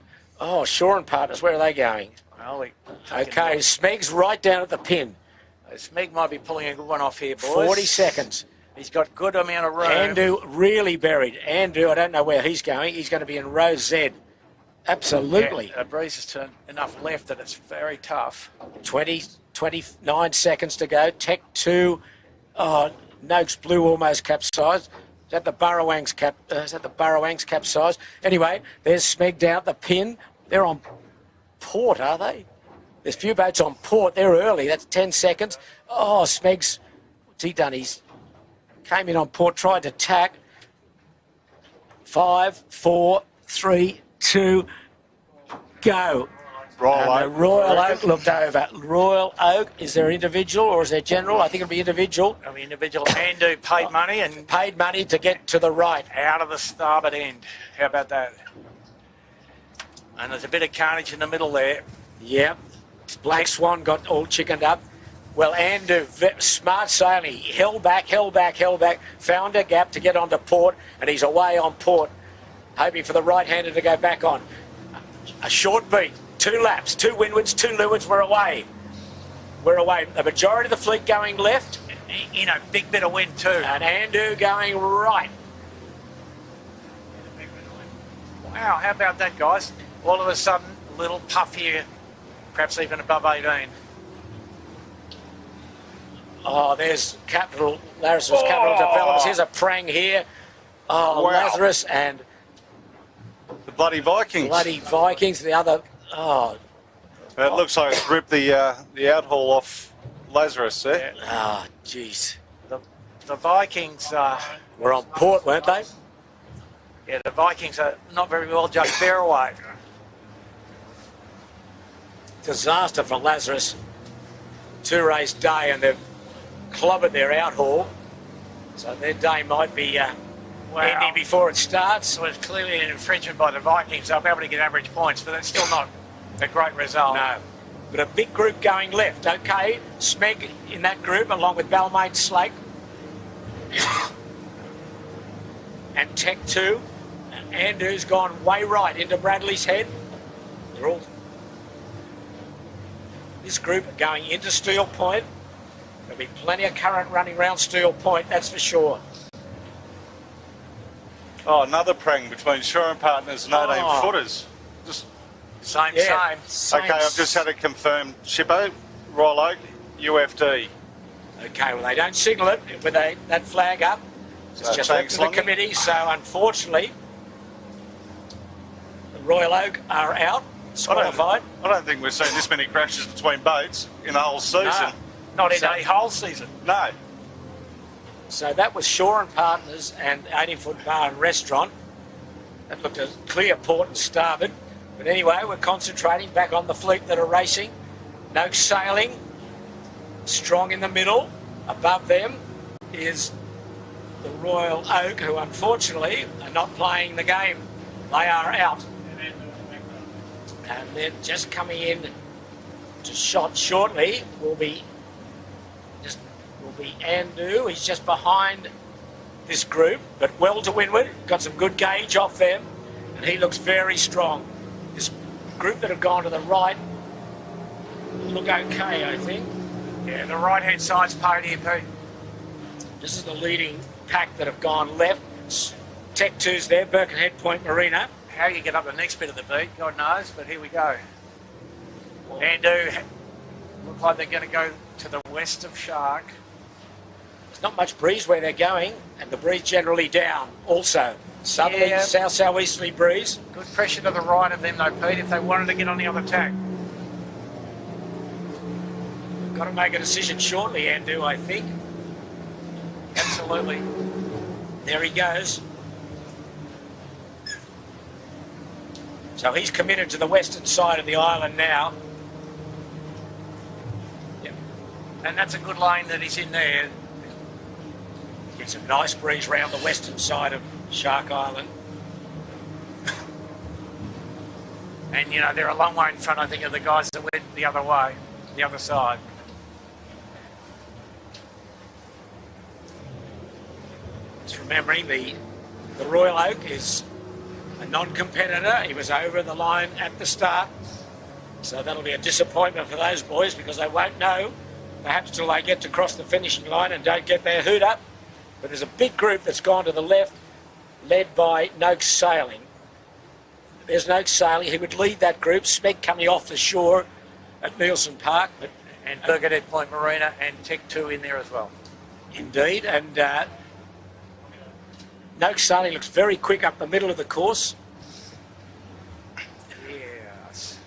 Oh, Shaw and Partners, where are they going? Well, Okay, Smeg's right down at the pin. Smeg might be pulling a good one off here, boys. 40 seconds. He's got good amount of room. Andu really buried. Andu, I don't know where he's going. He's going to be in row Z. Absolutely. Yeah, Breeze has turned enough left that it's very tough. 29 seconds to go. Tech 2. Oh, Noakes Blue almost capsized. Is that the Burrowang's capsized? Anyway, there's Smeg down at the pin. They're on port, are they? There's a few boats on port. They're early. That's 10 seconds. Oh, Smeg's... What's he done? He's came in on port, tried to tack. 5, 4, 3, 2, go. Royal Oak looked over. Royal Oak, is there individual or is there general? I think it'll be individual. I mean, individual Andu paid money and Paid money to get to the right. out of the starboard end. How about that? And there's a bit of carnage in the middle there. Yep. Black Swan got all chickened up. Well, Andu, smart sailing. He held back, found a gap to get onto port, and he's away on port, hoping for the right-hander to go back on. A short beat, 2 laps, 2 windwards, 2 leewards, we're away. We're away. The majority of the fleet going left. You know, big bit of wind too. And Andu going right. Wow, how about that, guys? All of a sudden, a little puff here, perhaps even above 18. Oh, there's Lazarus Capital Developments. Here's a prang here. Oh, Wow. Lazarus and The bloody Vikings. The other, oh, It looks like it's ripped the outhaul off Lazarus there. oh, jeez. The Vikings, We're on port, weren't they? yeah, the Vikings are not very well judged their away. Disaster for Lazarus. 2-race day, and they've clobbered their outhaul. So their day might be ending before it starts. So it's clearly an infringement by the Vikings. They'll be able to get average points, but that's still not a great result. No. But a big group going left. Okay, Smeg in that group, along with Balmain Slake. And Tech 2. And Andu's gone way right into Bradley's head. They're all... This group are going into Steel Point. There'll be plenty of current running around Steel Point, that's for sure. Oh, another prang between Shore and Partners and 18 footers. Just Same. okay. I've just had it confirmed. Shippo, Royal Oak, UFD. Okay, well, they don't signal it with that flag up. It's just left to the committee, so unfortunately, the Royal Oak are out, disqualified. I don't think we've seen this many crashes between boats in the whole season. No. Not in a whole season. No. So that was Shore and Partners and 18-foot bar and restaurant. That looked a clear port and starboard. But anyway, we're concentrating back on the fleet that are racing. Noakes sailing, strong in the middle. Above them is the Royal Oak, who unfortunately are not playing the game. They are out. And then just coming in to shot shortly will be Andu. He's just behind this group, but well to windward. Got some good gauge off them, and he looks very strong. This group that have gone to the right look okay, I think. Yeah, the right-hand side's paid here, Pete. This is the leading pack that have gone left. Tech 2's there, Birkenhead Point Marina. How you get up the next bit of the beat, God knows, but here we go. Andu look like they're going to go to the west of Shark. There's not much breeze where they're going, and the breeze generally down also. Southerly, south-southeasterly breeze. Good pressure to the right of them though, Pete, if they wanted to get on the other tack. Got to make a decision shortly, Andu, I think. Absolutely. There he goes. So he's committed to the western side of the island now. Yep. And that's a good lane that he's in there. Gets a nice breeze round the western side of Shark Island. And, you know, they're a long way in front, I think, of the guys that went the other way, the other side. Just remembering the Royal Oak is a non-competitor. He was over the line at the start. So that'll be a disappointment for those boys because they won't know, perhaps till they get to cross the finishing line and don't get their hoot up. But there's a big group that's gone to the left, led by Noakes Sailing. There's Noakes Sailing. He would lead that group. Smeg coming off the shore at Nielsen Park. And Birkenhead Point Marina and Tech 2 in there as well. Indeed. And Noakes Sailing looks very quick up the middle of the course. Yes.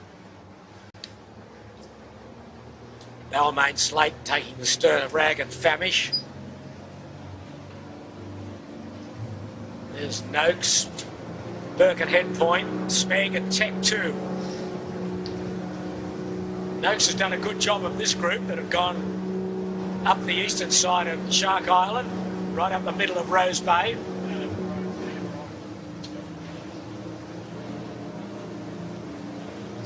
Balmain Slate taking the stern of Rag and Famish. There's Noakes, Birkenhead Point, Smeg and Tech 2. Noakes has done a good job of this group that have gone up the eastern side of Shark Island, right up the middle of Rose Bay.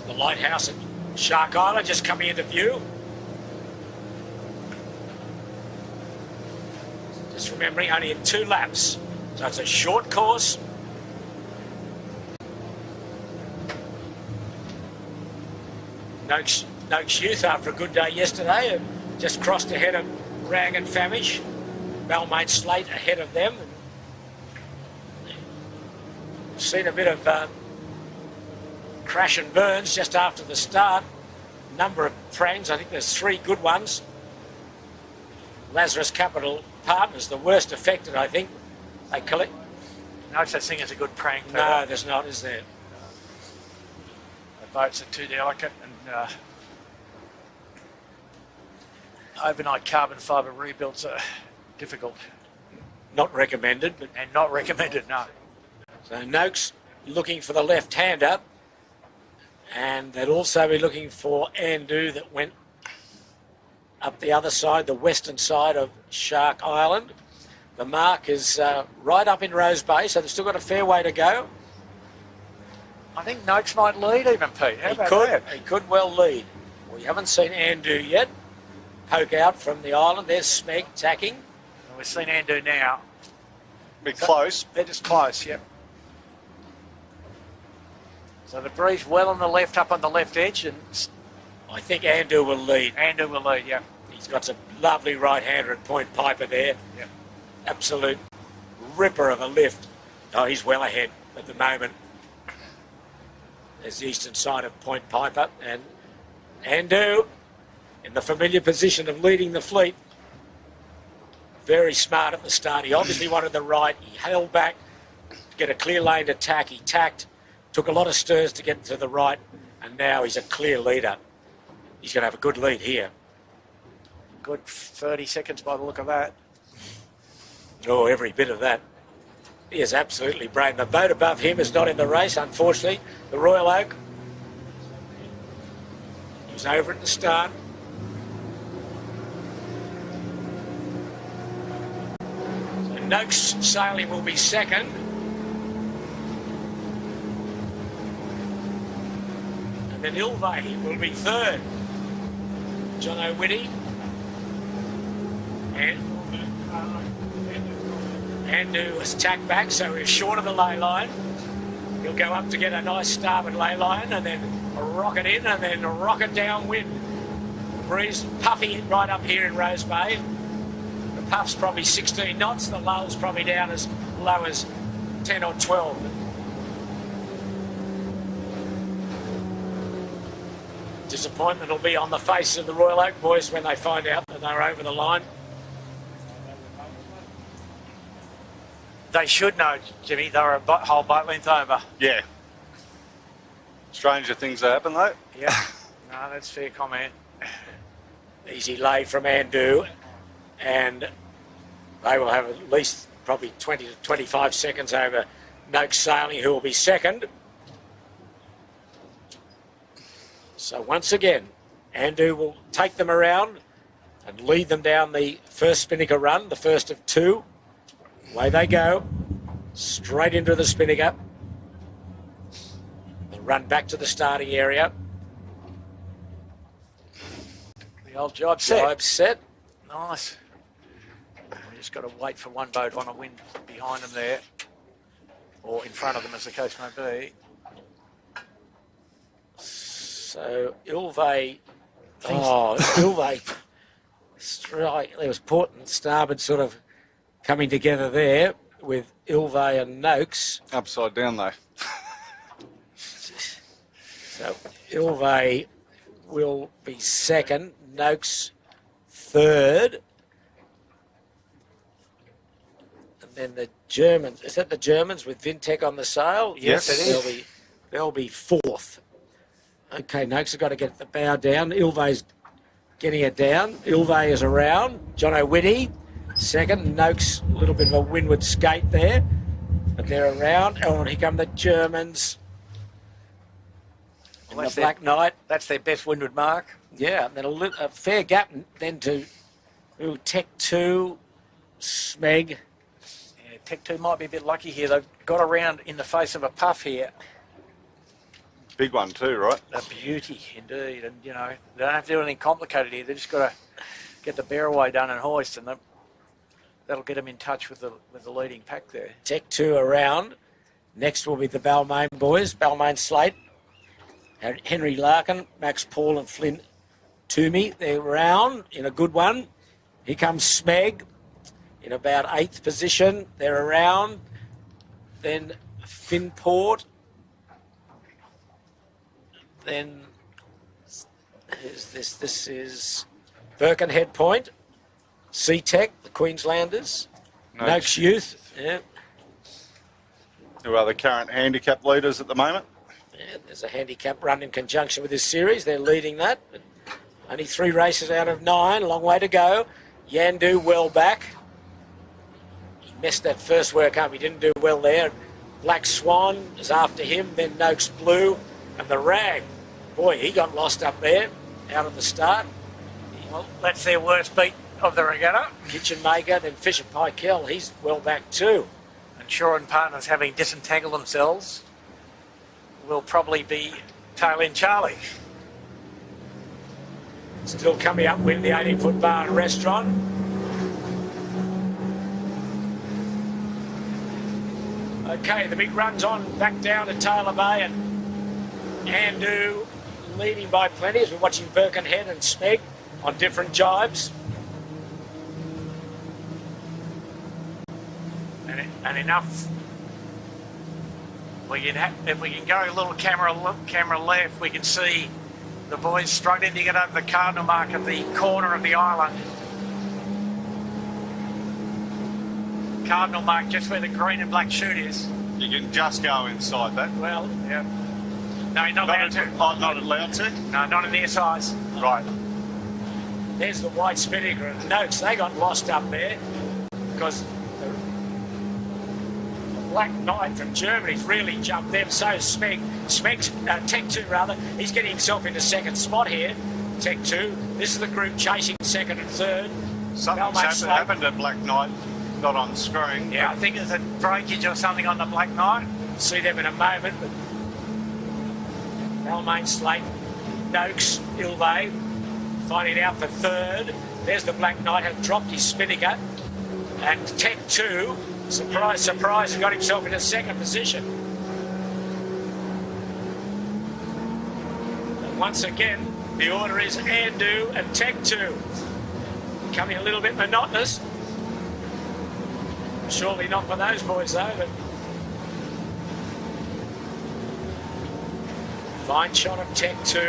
The lighthouse at Shark Island just coming into view. Just remembering only in 2 laps. So it's a short course. Noakes Youth, after a good day yesterday, have just crossed ahead of Rag and Famish. Balmain Slate ahead of them. We've seen a bit of crash and burns just after the start. Number of prangs, I think there's 3 good ones. Lazarus Capital Partners, the worst affected, I think. They collect. No such thing as a good prank. No, there's not, is there? The boats are too delicate and overnight carbon fibre rebuilds are difficult. Not recommended. And not recommended, no. So Noakes looking for the left-hander. And they'd also be looking for Andu that went up the other side, the western side of Shark Island. The mark is right up in Rose Bay, so they've still got a fair way to go. I think Noakes might lead even, Pete. How about that? He could well lead. We haven't seen Andu yet poke out from the island. There's Smeg tacking. And we've seen Andu now. Bit close. They're just close, yep. So the breeze well on the left, up on the left edge, and I think Andu will lead. Andu will lead, yeah. He's got some lovely right-hander at Point Piper there. Yep. Absolute ripper of a lift. Oh, he's well ahead at the moment. There's the eastern side of Point Piper, and Andu in the familiar position of leading the fleet. Very smart at the start. He obviously wanted the right. He held back to get a clear lane to tack. He tacked, took a lot of stirs to get to the right, and now he's a clear leader. He's going to have a good lead here. Good 30 seconds by the look of that. Oh, every bit of that. He is absolutely brave. The boat above him is not in the race, unfortunately. The Royal Oak. He was over at the start. So Noakes Sailing will be second. And then Ilvay will be third. John O'Witty. And Andu has tacked back, so he's short of the lay line. He'll go up to get a nice starboard lay line and then rocket in and then rocket downwind. The breeze puffy right up here in Rose Bay. The puff's probably 16 knots, the lull's probably down as low as 10 or 12. Disappointment will be on the face of the Royal Oak boys when they find out that they're over the line. They should know, Jimmy. They're a whole boat length over. Yeah. Stranger things happen, though. Yeah. No, that's fair comment. Easy lay from Andu, and they will have at least probably 20 to 25 seconds over Noakes Sailing, who will be second. So once again, Andu will take them around and lead them down the first spinnaker run, the first of two. Away they go, straight into the spinnaker. They'll run back to the starting area. The old jibe set. Jibe set. Nice. We just got to wait for one boat on a wind behind them there, or in front of them, as the case may be. So Ilvay, Ilvay strike. There was port and starboard sort of coming together there with Ilvay and Noakes. Upside down, though. So Ilvay will be second, Noakes third. And then the Germans, is that the Germans with Vintech on the sail? Yes, it is. They'll be fourth. Okay, Noakes has got to get the bow down. Ilvay's getting it down. Ilvay is around. John O'Witty second. Noakes, a little bit of a windward skate there. But they're around. Oh, and here come the Germans. Well, And the Black Knight. That's their best windward mark. Yeah, and then a fair gap then to Tech 2, Smeg. Yeah, Tech 2 might be a bit lucky here. They've got around in the face of a puff here. Big one too, right? A beauty, indeed. And, you know, they don't have to do anything complicated here. They've just got to get the bear away done and hoist, and that'll get them in touch with the leading pack there. Tech 2 around. Next will be the Balmain boys, Balmain Slate. Henry Larkin, Max Paul and Flynn Toomey. They're round in a good one. Here comes Smeg in about 8th position. They're around. Then Finport. Then this is Birkenhead Point. C-Tech, the Queenslanders. Noakes Youth. Yeah. Who are the current handicap leaders at the moment? Yeah, there's a handicap run in conjunction with this series. They're leading that. But only 3 races out of 9. Long way to go. Yandu well back. He messed that first work up. He didn't do well there. Black Swan is after him. Then Noakes Blue. And the Rag. Boy, he got lost up there out of the start. Well, that's their worst beat of the regatta. Kitchen Maker, then Fisher Pike-Kell. He's well back too. And Shaw and partners, having disentangled themselves, will probably be tail-in Charlie. Still coming up with the 18-foot bar and restaurant. Okay, the big run's on back down to Taylor Bay, and Andu leading by plenty as we're watching Birkenhead and Smeg on different jibes. And enough If we can go a little camera left, we can see the boys struggling to get over the cardinal mark at the corner of the island. Cardinal mark just where the green and black chute is. You can just go inside that. Well, yeah. No, you're not allowed to. Oh, not allowed to? No, not in their size. Right. There's the white spinnaker and Noakes. They got lost up there because the Black Knight from Germany's really jumped them. So Tech 2 rather. He's getting himself into second spot here. Tech 2. This is the group chasing second and third. Something's happened to Black Knight. Not on screen. Yeah, I think there's a breakage or something on the Black Knight. See them in a moment. But Balmain, Slate, Noakes, Ilvay finding out for third. There's the Black Knight, has dropped his spinnaker. And Tech 2, surprise, surprise, has got himself in a second position. And once again, the order is Andu and Tech 2. Becoming a little bit monotonous. Surely not for those boys though, but fine shot of Tech 2.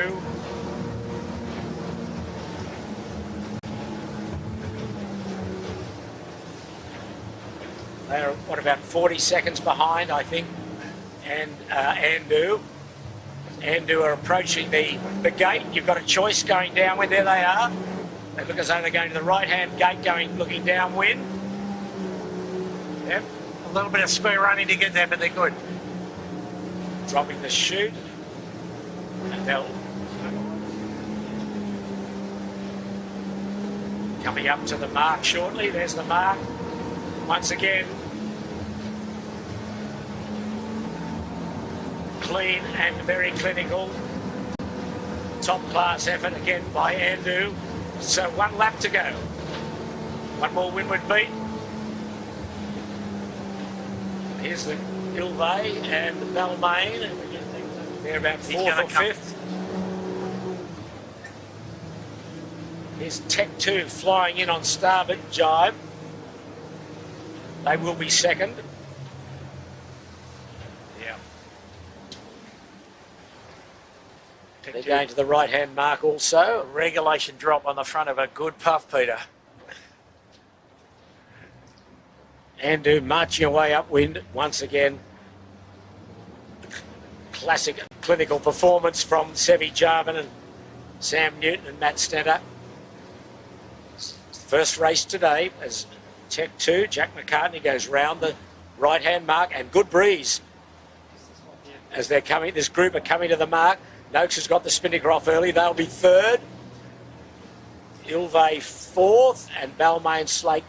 They're, what, about 40 seconds behind, I think, and Andu. Andu are approaching the gate. You've got a choice going downwind. There they are. They look as though they're going to the right-hand gate, looking downwind. Yep, a little bit of square running to get there, but they're good. Dropping the chute, and they'll coming up to the mark shortly. There's the mark. Once again, clean and very clinical. Top class effort again by Andu. So 1 lap to go. One more windward beat. Here's the Ilvay and the Balmain. They're about 4th or 5th. Here's Tech 2 flying in on starboard jibe. They will be second. Yeah. They're going to the right-hand mark also. Regulation drop on the front of a good puff, Peter. Andu marching away upwind once again. Classic clinical performance from Sevi Jarvin and Sam Newton and Matt Stenter. First race today as Tech 2, Jack McCartney goes round the right-hand mark, and good breeze as they're coming. This group are coming to the mark. Noakes has got the spinnaker off early. They'll be third. Ilvay 4th, and Balmain Slate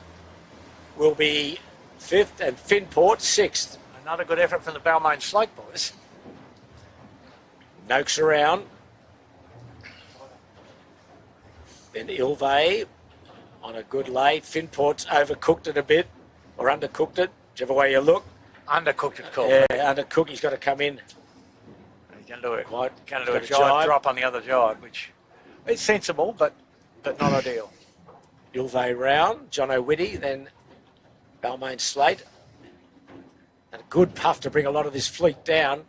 will be 5th, and Finport 6th. Another good effort from the Balmain Slate boys. Noakes around. Then Ilvay on a good lay. Finport's overcooked it a bit, or undercooked it, whichever way you look. Undercooked it, called. Yeah, undercooked. He's got to come in. He's going to do it. Quite, going to do a jibe drop on the other jibe, which is sensible, but not ideal. Ilvay round. John O'Witty, then Balmain Slate. And a good puff to bring a lot of this fleet down.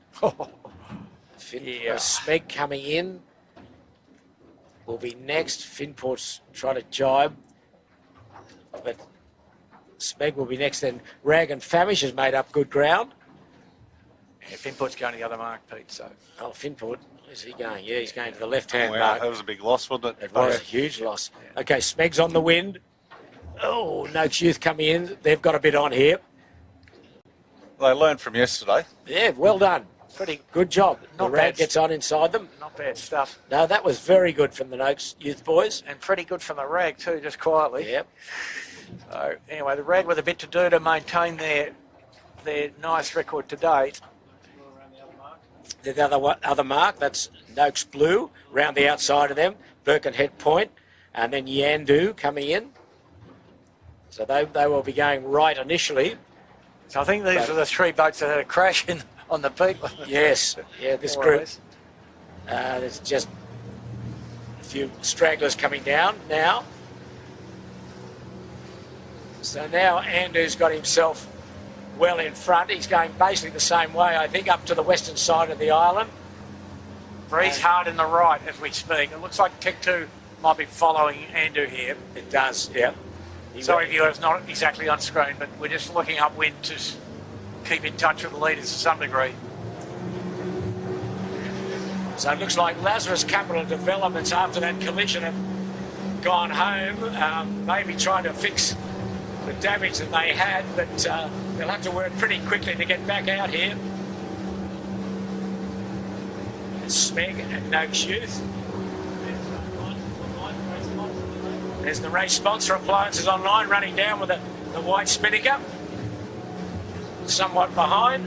Yeah. Smeg coming in will be next. Finport's trying to jibe, but Smeg will be next. Then Rag and Famish has made up good ground. Yeah, Finport's going to the other mark, Pete. So. Oh, Finport, where's he going? Yeah, he's going to the left-hand Wow, mark. that was a big loss, wasn't it? It was a huge loss. Yeah. Okay, Smeg's on the wind. Oh, Noakes Youth coming in. They've got a bit on here. They learned from yesterday. Yeah, well done. Pretty good job. The not Rag bad. gets on inside them. Not bad stuff. No, that was very good from the Noakes Youth boys. And pretty good from the Rag too, just quietly. Yep. So anyway, the Rag with a bit to do to maintain their nice record to date. The other mark, that's Noakes Blue, round the outside of them. Birkenhead Point, and then Yandu coming in. So they will be going right initially. So I think these are the 3 boats that had a crash on the peak. Yes, yeah, this group. There's just a few stragglers coming down now. So now Andu's got himself well in front. He's going basically the same way, I think, up to the western side of the island. Breeze hard in the right as we speak. It looks like Tech 2 might be following Andu here. It does, yeah. Sorry, viewers, not exactly on screen, but we're just looking upwind to keep in touch with the leaders to some degree. So it looks like Lazarus Capital Developments, after that collision, have gone home, maybe trying to fix the damage that they had, but they'll have to work pretty quickly to get back out here. It's Smeg and Noakes Youth. There's the race sponsor appliances online running down with the white Spinnaker. Somewhat behind.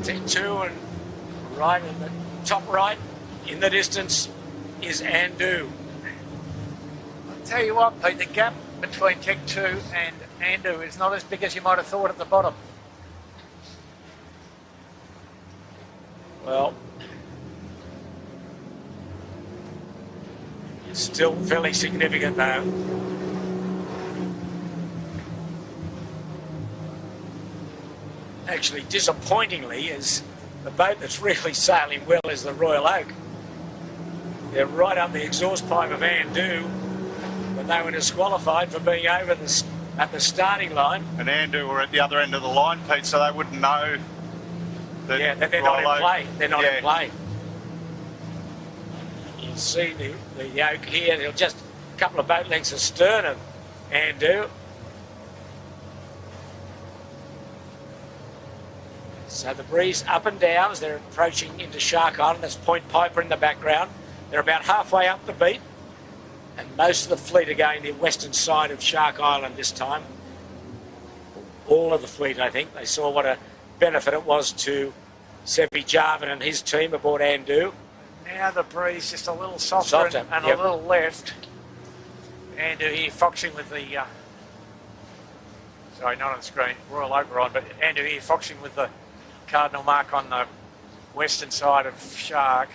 Tech 2 and right in the top right in the distance is Andu. I'll tell you what, Pete, the gap between Tech 2 and Andu is not as big as you might have thought at the bottom. Well, it's still fairly significant though. Actually, disappointingly, is the boat that's really sailing well is the Royal Oak. They're right up the exhaust pipe of Andu, but they were disqualified for being over at the starting line. And Andu were at the other end of the line, Pete, so they wouldn't know that. Yeah, that they're not in play. They're not in play. You see the yoke here. They're just a couple of boat lengths astern of Andu. So the breeze up and down as they're approaching into Shark Island. There's Point Piper in the background. They're about halfway up the beat, and most of the fleet are going the western side of Shark Island this time. All of the fleet, I think. They saw what a benefit it was to Sevi Jarvin and his team aboard Andu. Now the breeze just a little softer and yep. a little left. Andu here foxing with the... sorry, not on the screen. Royal Oak are on, but Andu here foxing with the cardinal mark on the western side of Shark.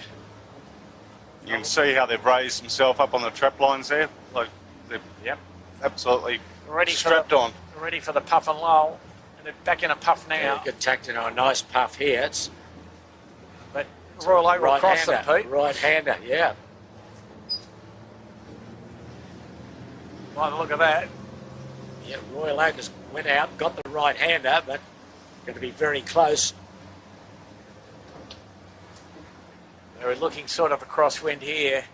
You can see how they've raised themselves up on the trap lines there. Like they're absolutely strapped on. Ready for the puff and lull. And they're back in a puff now. Yeah, get tacked into a nice puff here. It's but Royal Oak will cross them, Pete. Right-hander, yeah. By the look of that. Yeah, Royal Oak has went out, got the right-hander, but going to be very close. They were looking sort of a crosswind here.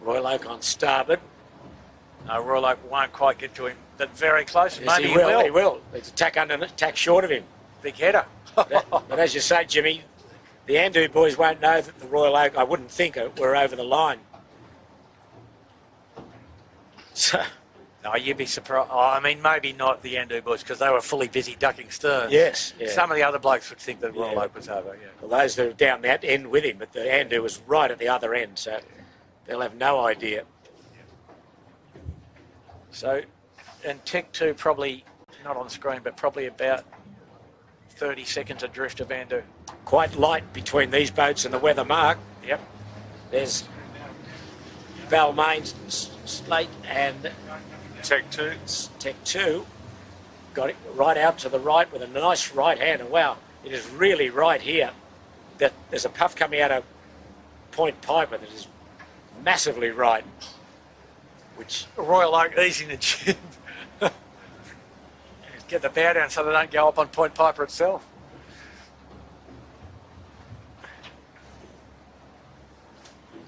Royal Oak on starboard. No, Royal Oak won't quite get to him, but very close. Yes, Maybe he will. He will. It's a tack under, tack short of him. Big header. But as you say, Jimmy, the Andu boys won't know that the Royal Oak, I wouldn't think, were over the line. So, no, you'd be surprised. Oh, I mean, maybe not the Andu boys because they were fully busy ducking stern. yes. Yeah. Some of the other blokes would think that Royal Oak was over, yeah. Well, those that are down that end with him, but the Andu was right at the other end, so they'll have no idea. So, and Tech 2 probably, not on screen, but probably about 30 seconds adrift of Andu. Quite light between these boats and the weather mark. Yep. There's Balmain, Slate and Tech 2. Tech 2. Got it right out to the right with a nice right hander. Wow, it is really right here. That there's a puff coming out of Point Piper that is massively right. Which Royal Oak easing the jib. Get the bow down so they don't go up on Point Piper itself.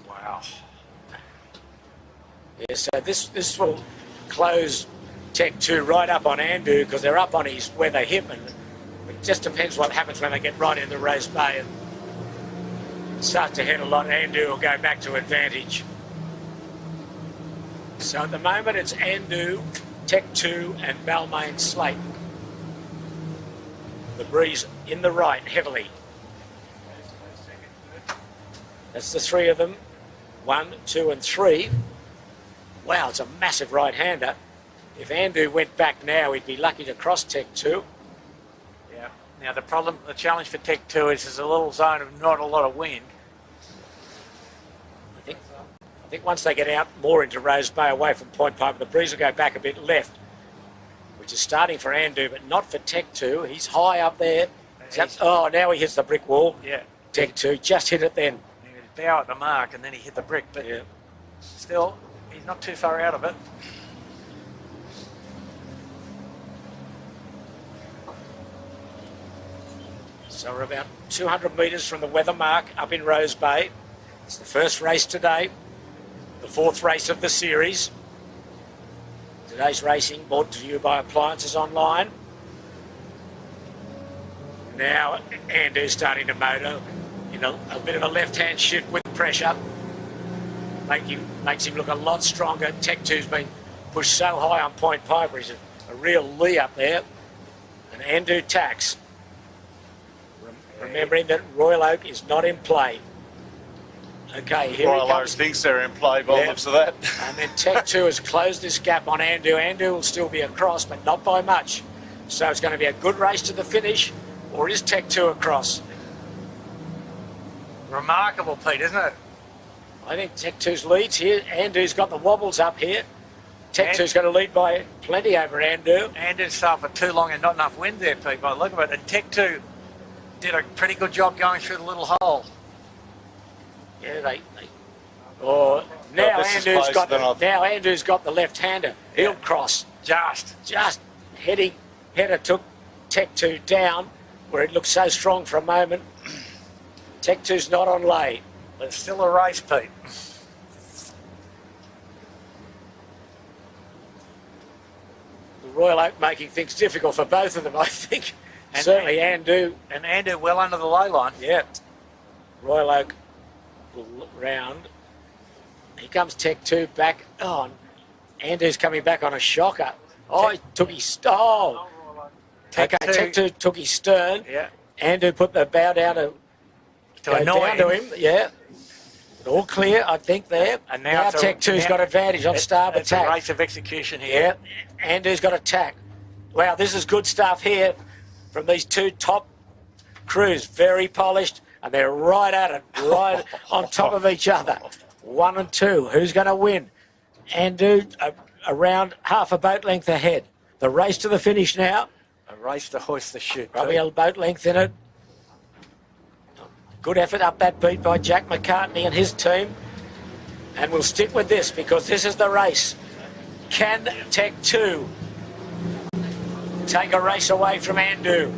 Wow. Yeah, so this will close Tech 2 right up on Andu because they're up on his weather hip, and it just depends what happens when they get right into Rose Bay and start to head a lot. Andu will go back to advantage. So at the moment it's Andu, Tech 2 and Balmain Slate. The breeze in the right heavily. That's the three of them. 1, 2 and 3. Wow, it's a massive right-hander. If Andu went back now, he'd be lucky to cross Tech 2. Yeah. Now the challenge for Tech 2 is there's a little zone of not a lot of wind. I think once they get out more into Rose Bay away from Point Piper, the breeze will go back a bit left, which is starting for Andu, but not for Tech 2. He's high up there. Oh, now he hits the brick wall. Yeah. Tech 2 just hit it then. He was bow at the mark and then he hit the brick, but yeah. Still, he's not too far out of it. So we're about 200 metres from the weather mark up in Rose Bay. It's the first race today, the fourth race of the series. Today's racing brought to you by Appliances Online. Now Andu's starting to motor, a bit of a left-hand shift with pressure. Makes him look a lot stronger. Tech 2's been pushed so high on Point Piper. He's a real Lee up there. And Andu tacks. Remembering that Royal Oak is not in play. Okay, here Royal he comes. Oak thinks they're in play by the looks of that. And then Tech 2 has closed this gap on Andu. Andu will still be across, but not by much. So it's going to be a good race to the finish, or is Tech 2 across? Remarkable, Pete, isn't it? I think Tech 2's leads here. Andu's got the wobbles up here. Tech 2's going to lead by plenty over Andu. Andu suffered too long and not enough wind there, Pete, by the look of it. And Tech 2 did a pretty good job going through the little hole. Yeah, now Andu's got the left-hander. He'll cross. Just Header took Tech 2 down, where it looked so strong for a moment. Tech 2's not on lay. There's still a race, Pete. The Royal Oak making things difficult for both of them, I think. And certainly Andu. And Andu well under the lay line. Yeah. Royal Oak will look round. Here comes Tech 2 back on. Andu's coming back on a shocker. Oh, he took his stone. Tech 2 took his stern. Yeah. Andu put the bow down to annoy him. Yeah. All clear, I think, there. And now Tech 2's got advantage on starboard It's tack. a race of execution here. Yeah. Andu's got attack. Wow, this is good stuff here from these two top crews. Very polished, and they're right at it, right on top of each other. 1 and 2. Who's going to win? Andu around half a boat length ahead. The race to the finish now. A race to hoist the chute. Probably a boat length in it. Good effort up that beat by Jack McCartney and his team. And we'll stick with this because this is the race. Can Tech 2 take a race away from Andu?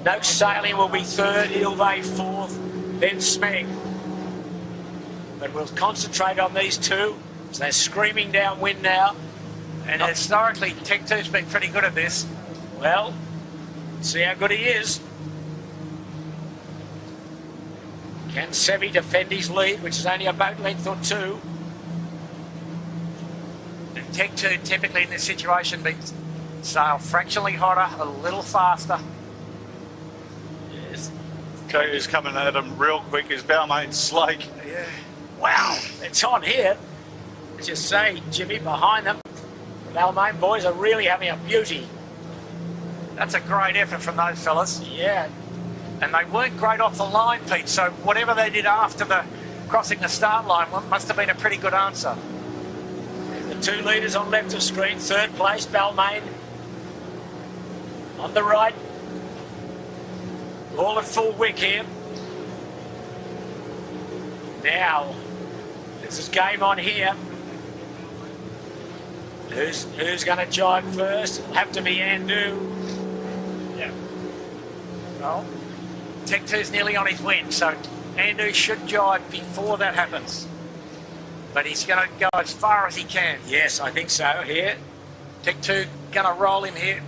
No Sailing will be third, Ilvay fourth, then Smeg. But we'll concentrate on these two. So they're screaming downwind now. And historically, Tech 2's been pretty good at this. Well, see how good he is. Can Sevi defend his lead, which is only a boat length or two? And Tech 2 typically in this situation sail fractionally hotter, a little faster. Yes. Cody's coming at him real quick. His bowmate's Slake. Yeah. Wow, it's on here. As you say, Jimmy, behind them, the Balmain boys are really having a beauty. That's a great effort from those fellas. Yeah. And they weren't great off the line, Pete, so whatever they did after the crossing the start line must have been a pretty good answer. The two leaders on left of screen, third place, Balmain. On the right, all at full wick here. Now, this is game on here. Who's going to jibe first? It'll have to be Andu. Yeah. Well, Tech 2's nearly on his win, so Andu should jibe before that happens. But he's going to go as far as he can. Yes, I think so here. Tech 2 going to roll him here.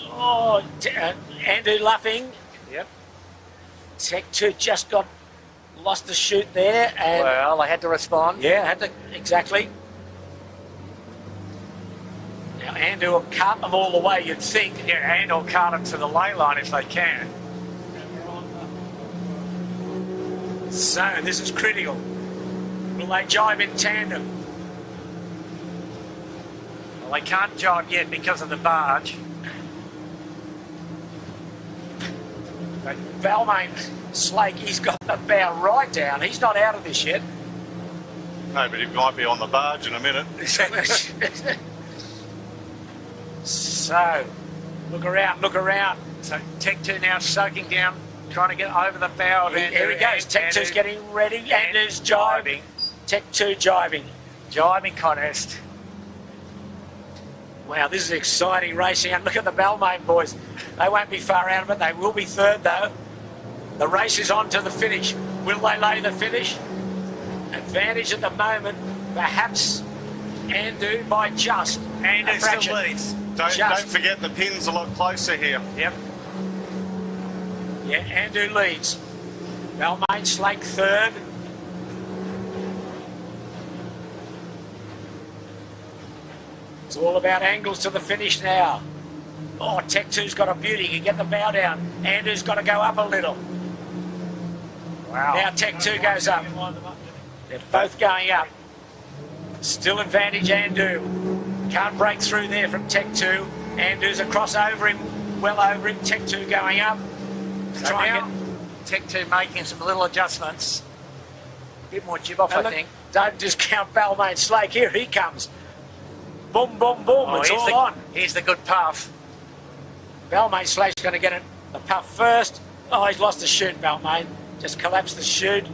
Andu luffing. Yep. Tech 2 just lost the chute there. And Well, they had to respond. yeah, exactly. Now Andu will cart them all the way, you'd think. Yeah, and will cart him to the lay line if they can. So this is critical. Will they jibe in tandem? Well, they can't jibe yet because of the barge. Balmain Slake, he's got the bow right down. He's not out of this yet. No, but he might be on the barge in a minute. So, look around, look around. So Tech 2 now soaking down, trying to get over the bow of Andrew. Here he goes. Tech 2's getting ready. Andrew's jibing. Tech 2 jibing. Jibing contest. Wow, this is exciting racing. And look at the Balmain boys. They won't be far out of it. They will be third, though. The race is on to the finish. Will they lay the finish? Advantage at the moment, perhaps Andrew by just Andrew a fraction. still leads. Don't forget the pin's a lot closer here. Yep. Yeah, Andrew leads. Balmain Slake third. It's all about angles to the finish now. Oh, Tech 2's got a beauty. He can get the bow down. Andrew's got to go up a little. Wow. Now Tech 2 goes up. They're both going up. Still advantage Andrew. Can't break through there from Tech 2. Andrew's across over him, well over him. Tech 2 going up. So now, Tech 2 making some little adjustments. A bit more jib off, I think. Don't discount Balmain Slake. Here he comes. Boom, boom, boom. It's all on. Here's the good puff. Balmain Slake's going to get the puff first. Oh, he's lost the chute, Balmain. Just collapsed the chute.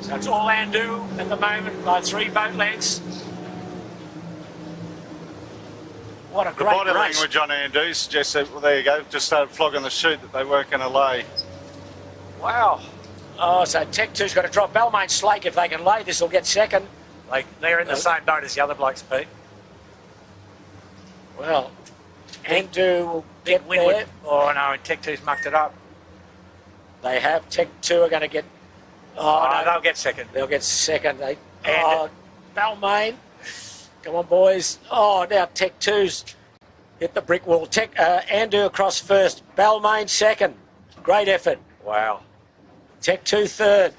So it's all Andrew at the moment by 3 boat lengths. What a The great body race. language on Andrew suggests that, well, there you go, just started flogging the chute that they weren't going to lay. Wow. Oh, so Tech 2's got to drop Balmain Slake. If they can lay this, will get second. Like they're in the same boat as the other blokes, Pete. Well, Andrew will get there. Oh no, Tech 2's mucked it up. They have. Tech 2 are going to get... Oh, no, they'll get second. They'll get second. They, And Balmain. Come on, boys. Oh, now Tech 2's hit the brick wall. Andrew across first. Balmain second. Great effort. Wow. Tech 2 third.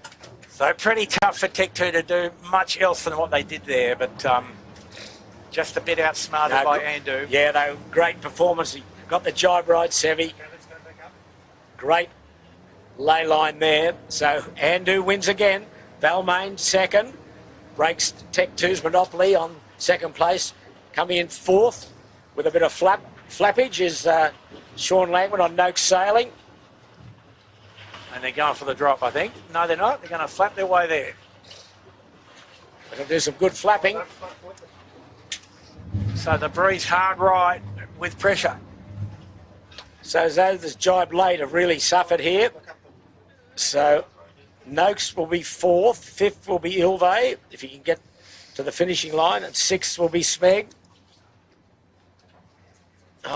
So pretty tough for Tech 2 to do much else than what they did there, but just a bit outsmarted by Andrew. Yeah, they great performance. He got the jibe right, Sevy. Great lay line there. So Andrew wins again. Balmain second. Breaks Tech 2's monopoly on second place. Coming in fourth with a bit of flappage is Sean Langman on Noakes Sailing. And they're going for the drop, I think. No, they're not. They're going to flap their way there. They're going to do some good flapping. So the breeze hard right with pressure. So those jibe late have really suffered here. So Noakes will be fourth. Fifth will be Ilve, if he can get to the finishing line. And sixth will be Smeg.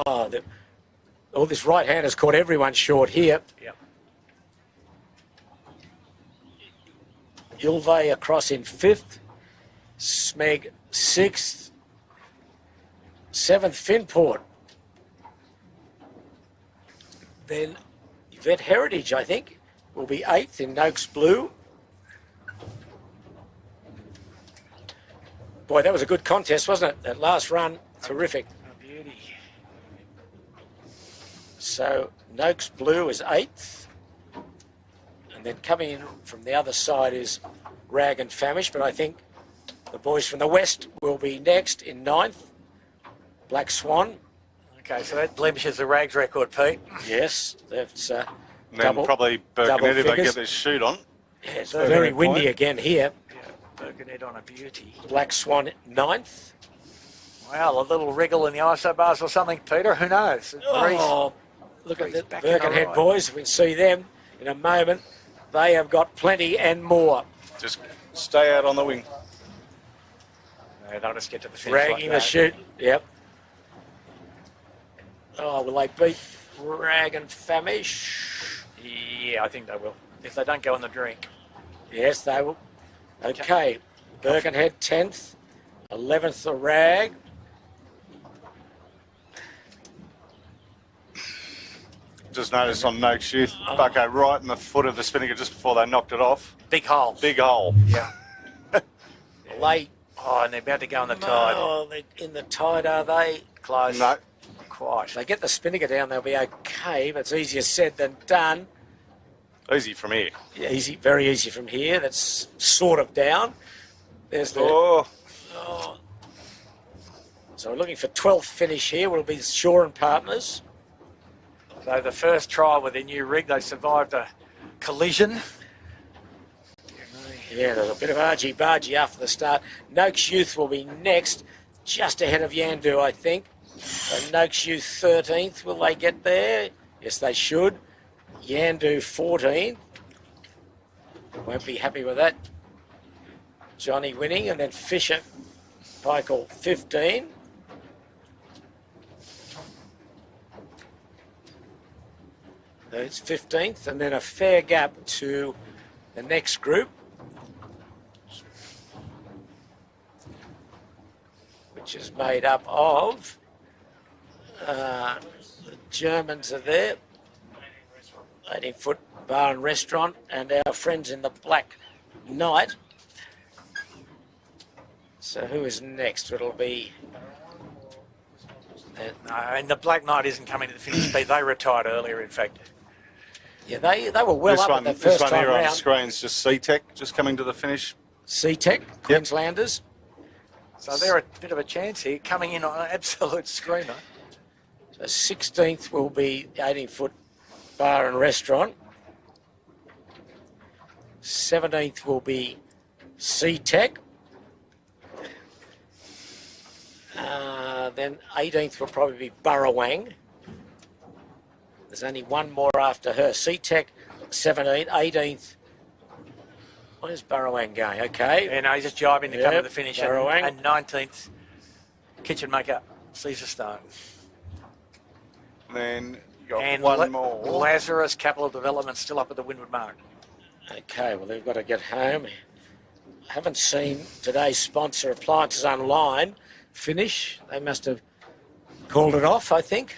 Oh, this right hand has caught everyone short here. Yep. Ilve across in fifth. Smeg sixth. Seventh, Finport. Then Vet Heritage, I think, will be eighth in Noakes Blue. Boy, that was a good contest, wasn't it? That last run, terrific. A beauty. So Noakes Blue is eighth. And then coming in from the other side is Rag and Famish, but I think the boys from the west will be next in ninth. Black Swan. Okay, so that blemishes the Rags record, Pete. Yes, that's And then probably Birkenhead if they get their chute on. Yeah, it's very windy point. again here. Yeah, Birkenhead on a beauty. Black Swan ninth. Well, a little wriggle in the ISO bars or something, Peter. Who knows? Oh, look at the back in the Birkenhead right. boys. If we can see them in a moment, they have got plenty and more. Just stay out on the wing. No, they'll just get to the finish. Ragging the chute. Yep. Oh, will they beat Rag and Famish? Yeah, I think they will. If they don't go on the drink. Yes, they will. Okay. Birkenhead 10th. 11th the Rag. Just noticed on Noakes Youth, Bucko right in the foot of the spinnaker just before they knocked it off. Big hole. Big hole. Yeah. Late. Oh, and they're about to go on the tide. Oh, they're in the tide, are they? Close. No. quite. If they get the Spinnaker down, they'll be okay, but it's easier said than done. Easy from here. Yeah, easy, very easy from here. That's sort of down. There's the... Oh, Oh. So we're looking for 12th finish here. Will be Shaw and Partners. So the first trial with their new rig, they survived a collision. Yeah, there's a bit of argy-bargy after the start. Noakes Youth will be next, just ahead of Yandu, I think. So Noakes Youth 13th. Will they get there? Yes, they should. Yandu 14th. Won't be happy with that. Johnny winning, and then Fisher, Michael 15. It's 15th, and then a fair gap to the next group, which is made up of the Germans are there, 18-foot bar and restaurant, and our friends in the Black Knight. So who is next? It'll be... No, and the Black Knight isn't coming to the finish speed. They retired earlier, in fact. Yeah, they were well this up one, at the first this one time here on the round. screen's just C-Tech, just coming to the finish. C-Tech, Queenslanders. So they're a bit of a chance here, coming in on an absolute screamer. So 16th will be the 18-foot bar and restaurant. 17th will be C-Tech. Then 18th will probably be Burrawang. There's only one more after her. C-Tech, 17th, 18th. Where's Burrawang going? Okay. And he's just jibing to come to the finish. Burrawang. And 19th, Kitchen Maker, Caesar Stone. Then you got And one more. Lazarus Capital Development still up at the Windward Mark. Okay, well, they've got to get home. I haven't seen today's sponsor, Appliances Online, finish. They must have called it off, I think.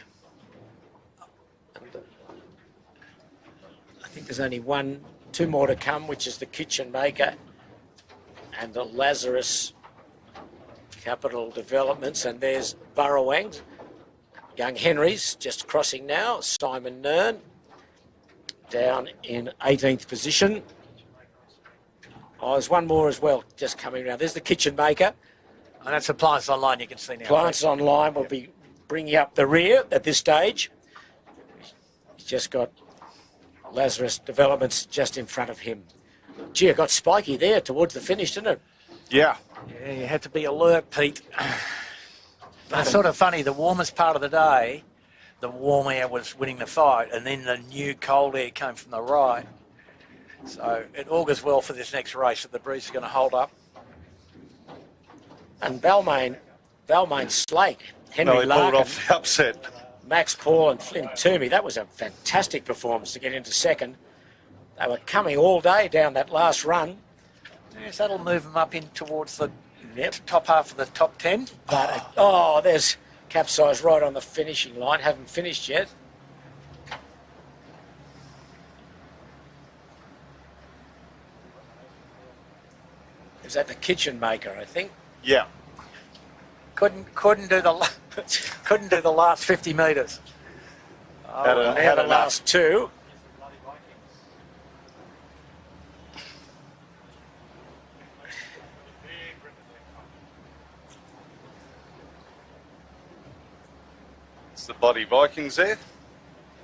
And, I think there's only two more to come, which is the Kitchen Maker and the Lazarus Capital Developments. And there's Burrawang, Young Henry's just crossing now. Simon Nern down in 18th position. Oh, there's one more as well, just coming around. There's the Kitchen Maker. And that's Appliances Online, you can see now. Appliances Online will be bringing up the rear at this stage. He's just got Lazarus Developments just in front of him. Gee, it got spiky there towards the finish, didn't it? Yeah. Yeah, you had to be alert, Pete. It's sort of funny, the warmest part of the day, the warm air was winning the fight, and then the new cold air came from the right. So it augurs well for this next race that the breeze is going to hold up. And Balmain Slate, Henry No, they pulled Larkin, off the upset. Max Paul and Flynn Toomey. That was a fantastic performance to get into second. They were coming all day down that last run. Yes, that'll move them up in towards the top half of the top 10. But, there's Capsize right on the finishing line. Haven't finished yet. Is that the Kitchen Maker, I think? Yeah. Couldn't do the last 50 metres. Had The enough. last two. It's the Bloody Vikings there,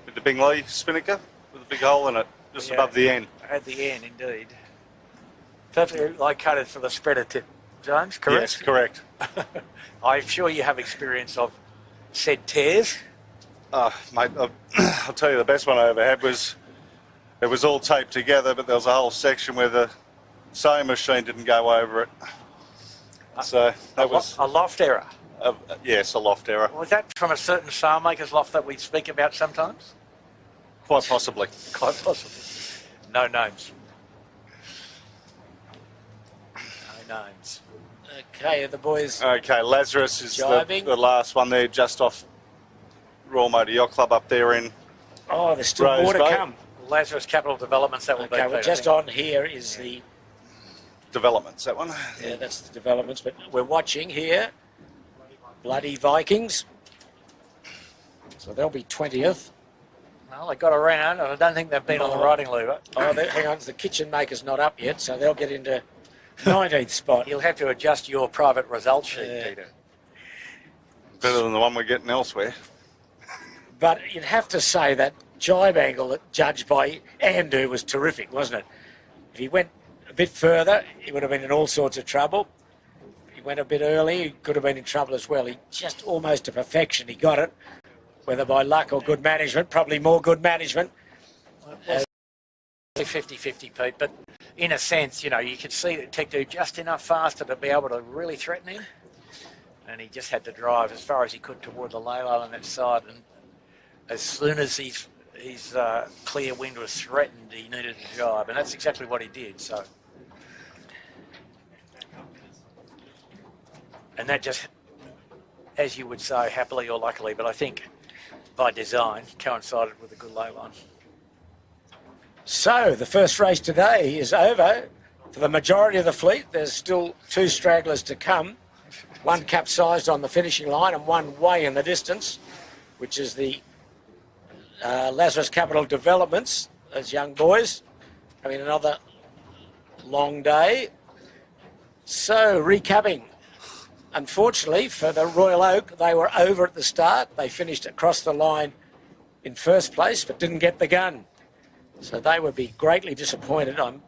with the Bingley Spinnaker, with a big hole in it, just Yeah. above the end. At the end, indeed. Perfectly located for the spreader tip, James, correct? Yes, correct. I'm sure you have experience of said tears. Mate, I'll tell you the best one I ever had was, it was all taped together, but there was a whole section where the sewing machine didn't go over it. So that was, A loft error. yes, a loft error, Was that from a certain sailmaker's loft that we speak about sometimes? quite possibly. Quite possibly. No names. No names. Okay, the boys. Okay, Lazarus is Jibing. the last one there, just off Royal Motor Yacht Club up there in. Oh, there's still Rose more to Bay. come. Lazarus Capital Developments, that will be. Okay, well, Peter, just on here is the... Developments, that one. Yeah, that's the developments, but we're watching here. Bloody Vikings. So they'll be 20th. Well, they got around, and I don't think they've been on the riding lever. Oh, hang on, the kitchen maker's not up yet, so they'll get into 19th spot. You'll have to adjust your private result sheet, Peter. Better than the one we're getting elsewhere. But you'd have to say that jibe angle that judged by Andu was terrific, wasn't it? If he went a bit further, he would have been in all sorts of trouble. If he went a bit early, he could have been in trouble as well. He just almost to perfection, he got it. Whether by luck or good management, probably more good management. 50-50, Pete, but in a sense, you know, you could see that Tekdu just enough faster to be able to really threaten him. And he just had to drive as far as he could toward the lay line on that side. And as soon as his clear wind was threatened, he needed to jibe. And that's exactly what he did. So, and that just, as you would say, happily or luckily, but I think by design, coincided with a good lay line. So the first race today is over. For the majority of the fleet, there's still 2 stragglers to come. One capsized on the finishing line and one way in the distance, which is the Lazarus Capital Developments, those young boys, having another long day. So recapping, unfortunately for the Royal Oak, they were over at the start. They finished across the line in first place, but didn't get the gun. So they would be greatly disappointed. I'm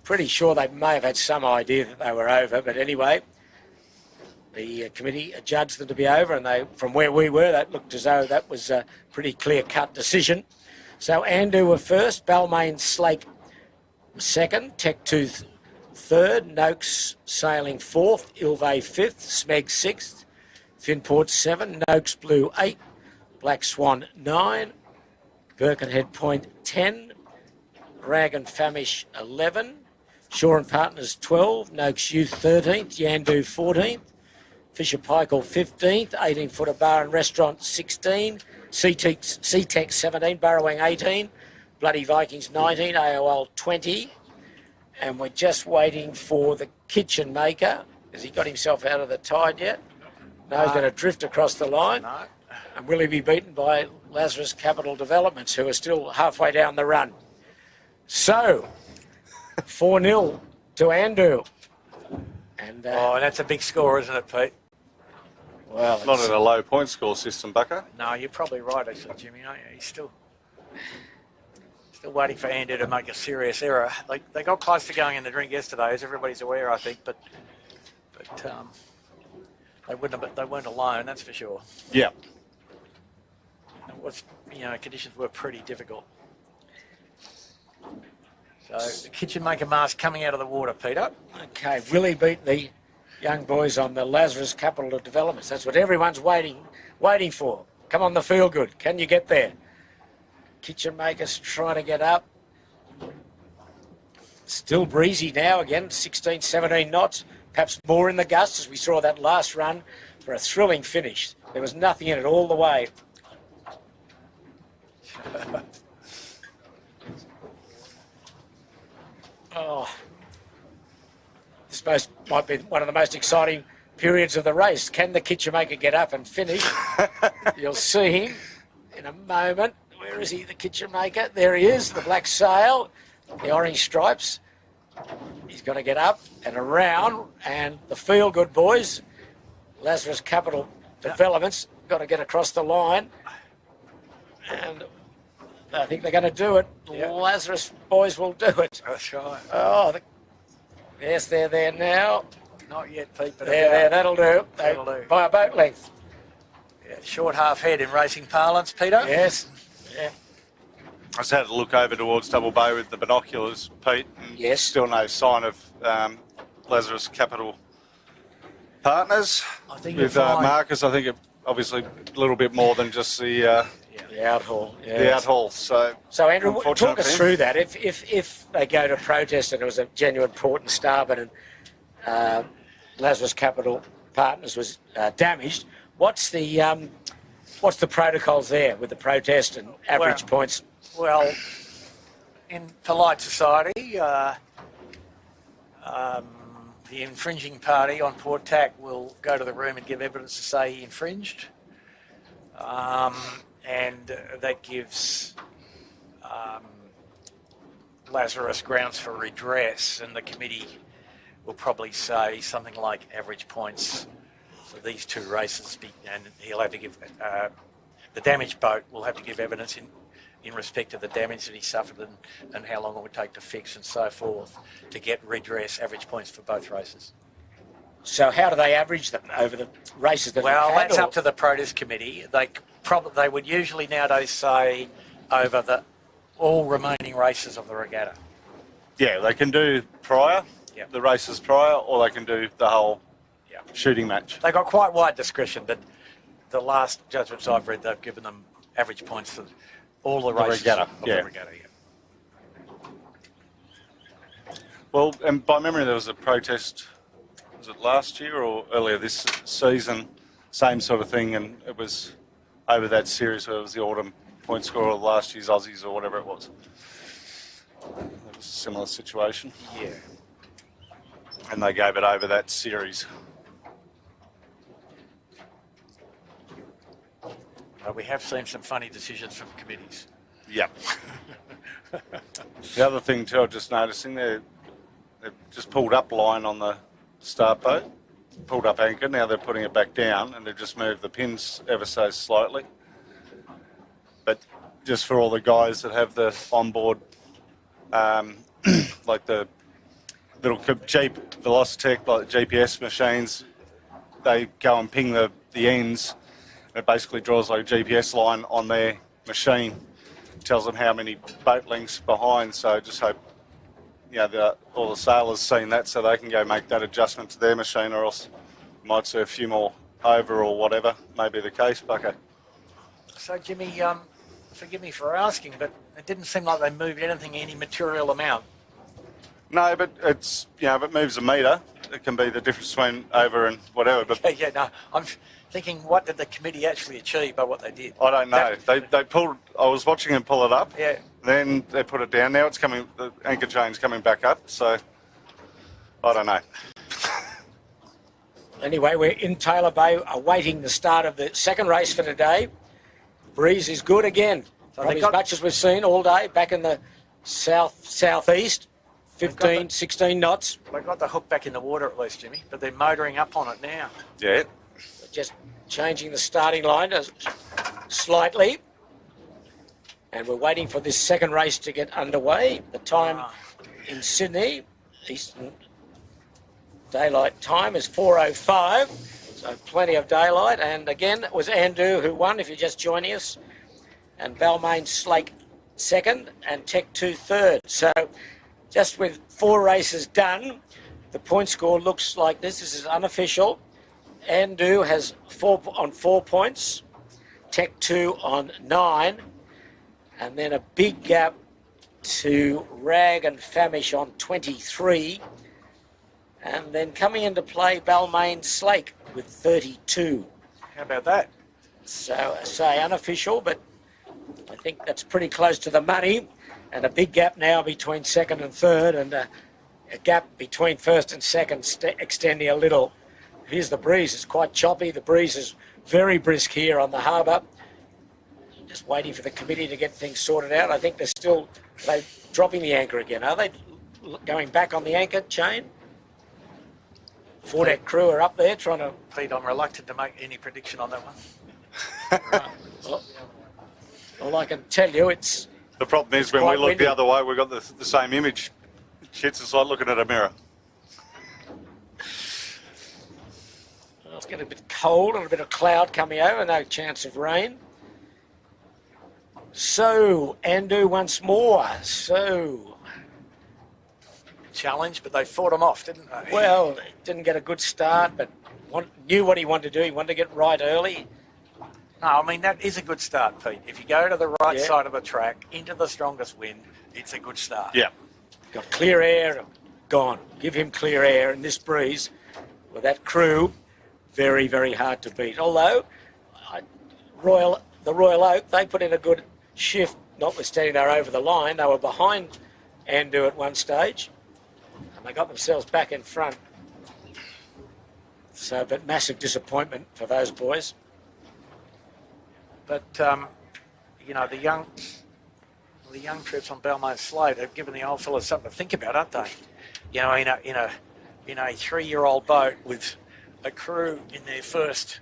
pretty sure they may have had some idea that they were over, but anyway, the committee judged them to be over, and they, from where we were, that looked as though that was a pretty clear-cut decision. So Andu were first, Balmain Slake second, Tech Tooth third, Noakes Sailing fourth, Ilvay fifth, Smeg sixth, Finport 7, Noakes Blue 8, Black Swan 9, Birkenhead Point 10, Rag and Famish 11, Shaw and Partners 12, Noakes Youth 13th, Yandu 14th, Fisher Paykel 15th, 18-footer Bar and Restaurant 16, C-Tech 17, Burrowing 18, Bloody Vikings 19, AOL 20, and we're just waiting for the kitchen maker. Has he got himself out of the tide yet? No, he's going to drift across the line. No. And will he be beaten by Lazarus Capital Developments, who are still halfway down the run? So, 4-0 to Andu. And that's a big score, isn't it, Pete? well, Not in a low point score system, Bucko. No, you're probably right, actually, Jimmy. Aren't you? He's still waiting for Andu to make a serious error. They got close to going in the drink yesterday, as everybody's aware, I think, but they weren't alone, that's for sure. Yeah. It was, conditions were pretty difficult. So the kitchen maker mask coming out of the water, Peter. okay, will he beat the young boys on the Lazarus Capital of Developments? That's what everyone's waiting for. Come on, the feel good. Can you get there? Kitchen maker's trying to get up. Still breezy now again, 16, 17 knots. Perhaps more in the gusts as we saw that last run for a thrilling finish. There was nothing in it all the way. Oh, this might be one of the most exciting periods of the race. Can the kitchen maker get up and finish? You'll see him in a moment. Where is he, the kitchen maker? There he is, the black sail, the orange stripes. He's going to get up and around, and the feel good boys, Lazarus Capital Developments, got to get across the line. And I think they're going to do it. Yeah. Lazarus boys will do it. That's right. Oh, yes, they're there now. Not yet, Pete, but There, that'll do. That'll do. By a boat length. Yeah, short half head in racing parlance, Peter. Yes. Yeah. I just had to look over towards Double Bay with the binoculars, Pete. And Yes. Still no sign of Lazarus Capital Partners. I think With you'll find- Marcus, I think obviously a little bit more than just the The out haul. the out haul. So So Andrew, unfortunate talk us for him. through that. If they go to protest and it was a genuine port and starboard and Lazarus Capital Partners was damaged, what's the protocols there with the protest and average Well- points? Well, in polite society, the infringing party on Port Tack will go to the room and give evidence to say he infringed. and that gives Lazarus grounds for redress, and the committee will probably say something like average points for these two races, and he'll have to give the damaged boat will have to give evidence in respect to the damage that he suffered and how long it would take to fix and so forth to get redress, average points for both races. So how do they average them over the races that Well, they've had, that's or- up to the protest committee. They would usually nowadays say over all remaining races of the regatta. Yeah, they can do prior, Yep. the races prior, or they can do the whole Yep. shooting match. They've got quite wide discretion, but the last judgments I've read, they've given them average points for all the races regatta, of yeah. the regatta. Yeah. Well, and by memory, there was a protest, was it last year or earlier this season, same sort of thing, and it was over that series where it was the autumn point score of last year's Aussies or whatever it was. It was a similar situation, Yeah. and they gave it over that series. We have seen some funny decisions from committees. Yep. The other thing too, I'm just noticing they've just pulled up line on the start boat, pulled up anchor. Now they're putting it back down, and they've just moved the pins ever so slightly. But just for all the guys that have the onboard, like the little Jeep Velocitech, like the GPS machines, they go and ping the ends. It basically draws like a GPS line on their machine, tells them how many boat lengths behind. So just hope, all the sailors seen that so they can go make that adjustment to their machine, or else might see a few more over or whatever may be the case, Bucko. So, Jimmy, forgive me for asking, but it didn't seem like they moved anything any material amount. No, but it's, if it moves a metre, it can be the difference between over and whatever. But Yeah, no, I'm thinking, what did the committee actually achieve by what they did? I don't know. They pulled. I was watching them pull it up. Yeah. Then they put it down. Now it's coming. The anchor chain's coming back up. So I don't know. Anyway, we're in Taylor Bay awaiting the start of the second race for today. Breeze is good again. So Probably as much as we've seen all day back in the southeast. 15, 16 knots. They got the hook back in the water at least, Jimmy, but they're motoring up on it now. Yeah. Just changing the starting line slightly. And we're waiting for this second race to get underway. The time in Sydney, Eastern Daylight Time, is 4:05. So plenty of daylight. And again, it was Andu who won, if you're just joining us. And Balmain Slake second and Tech 2 third. So just with 4 races done, the point score looks like this. This is unofficial. Andu has 4 points, Tech 2 on 9, and then a big gap to Rag and Famish on 23, and then coming into play Balmain Slake with 32. How about that? So I say unofficial, but I think that's pretty close to the money. And a big gap now between second and third, and a gap between first and second extending a little. Here's the breeze. It's quite choppy. The breeze is very brisk here on the harbour. Just waiting for the committee to get things sorted out. I think they're dropping the anchor again. Are they going back on the anchor chain? Foredeck crew are up there trying to... Pete, I'm reluctant to make any prediction on that one. All I can tell you, it's... The problem is when we quite look windy. the other way, we've got the same image. It's like looking at a mirror. It's getting a bit cold and a bit of cloud coming over, no chance of rain. So, Andu once more. So, Challenge, but they fought them off, didn't they? well, didn't get a good start, but knew what he wanted to do. He wanted to get right early. No, I mean, that is a good start, Pete. If you go to the right Yeah. side of the track, into the strongest wind, it's a good start. Yeah. Got clear air, gone. Give him clear air in this breeze with that crew. Very, very hard to beat. Although, the Royal Oak, they put in a good shift, notwithstanding they're over the line. They were behind Andu at one stage, and they got themselves back in front. So, but massive disappointment for those boys. But you know, the young troops on Balmain Slate have given the old fellas something to think about, aren't they? You know, in a 3-year-old boat with a crew in their first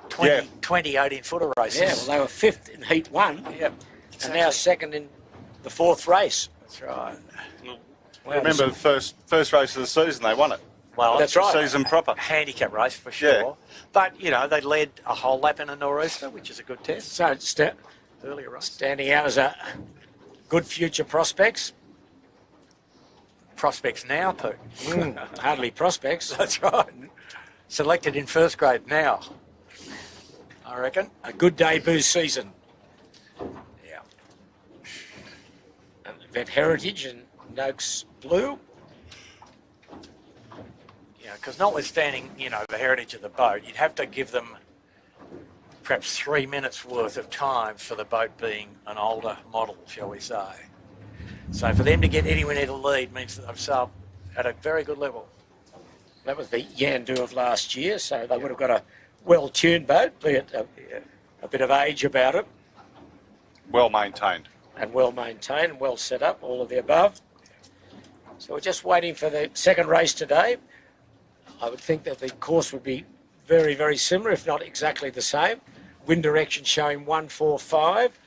20 18-footer races. Yeah, well, they were fifth in Heat 1. Yep. And now second in the fourth race. That's right. Well, remember the first race of the season, they won it. Well, that's right. Season proper. Handicap race for sure. Yeah. But, you know, they led a whole lap in a nor'easter, which is a good test. So Earlier race. standing out as a good future prospects. Prospects now, Pete. Hardly prospects. That's right. Selected in first grade now, I reckon. A good debut season. Yeah. And Vet Heritage and Noakes Blue. Yeah, because notwithstanding, you know, the heritage of the boat, you'd have to give them perhaps 3 minutes worth of time for the boat being an older model, shall we say. So for them to get anywhere near the lead means that they've sailed at a very good level. That was the Yandu of last year, so they would have got a well-tuned boat, be it a bit of age about it. Well maintained. And well maintained, well set up, all of the above. So we're just waiting for the second race today. I would think that the course would be very, very similar, if not exactly the same. Wind direction showing 145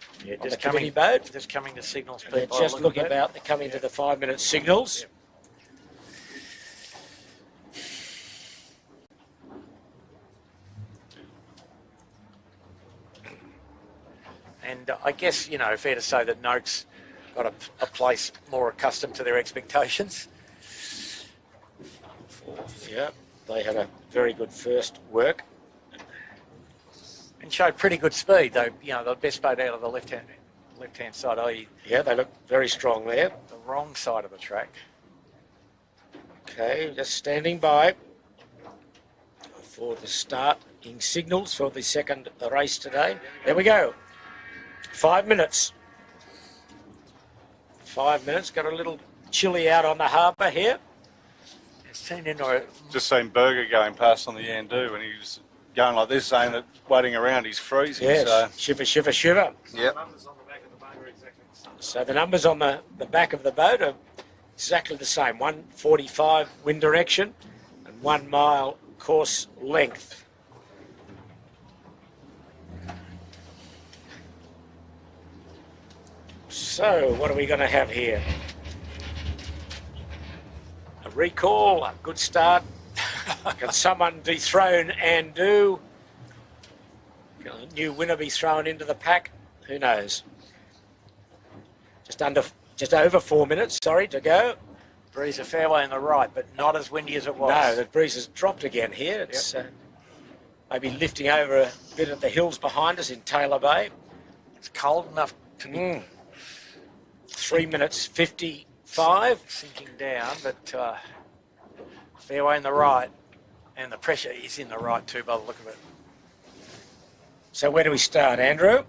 on the committee boat. Just coming to signals. They're just looking about, they're coming to the 5-minute signals. Yep. And I guess, you know, fair to say that Noakes got a place more accustomed to their expectations. Yeah, they had a very good first work. And showed pretty good speed, though. You know, the best boat out of the left-hand side, i.e. Yeah, they look very strong there. the wrong side of the track. Okay, just standing by for the starting signals for the second race today. There we go. 5 minutes. 5 minutes. Got a little chilly out on the harbour here. It's turned into a... Just seen Berger going past on the Yandu and he was going like this, saying that waiting around he's freezing. Yes, So. shiver, shiver, shiver. Yep. Numbers on the back of the boat are exactly the same. So the numbers on the back of the boat are exactly the same. 145 wind direction and 1 mile course length. So what are we going to have here? A recall, a good start. Can someone dethrone Andu? Can a new winner be thrown into the pack? Who knows? Just over 4 minutes, sorry, to go. Breeze a fairway in the right, but not as windy as it was. No, the breeze has dropped again here. It's maybe lifting over a bit of the hills behind us in Taylor Bay. It's cold enough to be 3 minutes 55. sinking down, but fairway in the right, and the pressure is in the right too by the look of it. So where do we start, Andrew?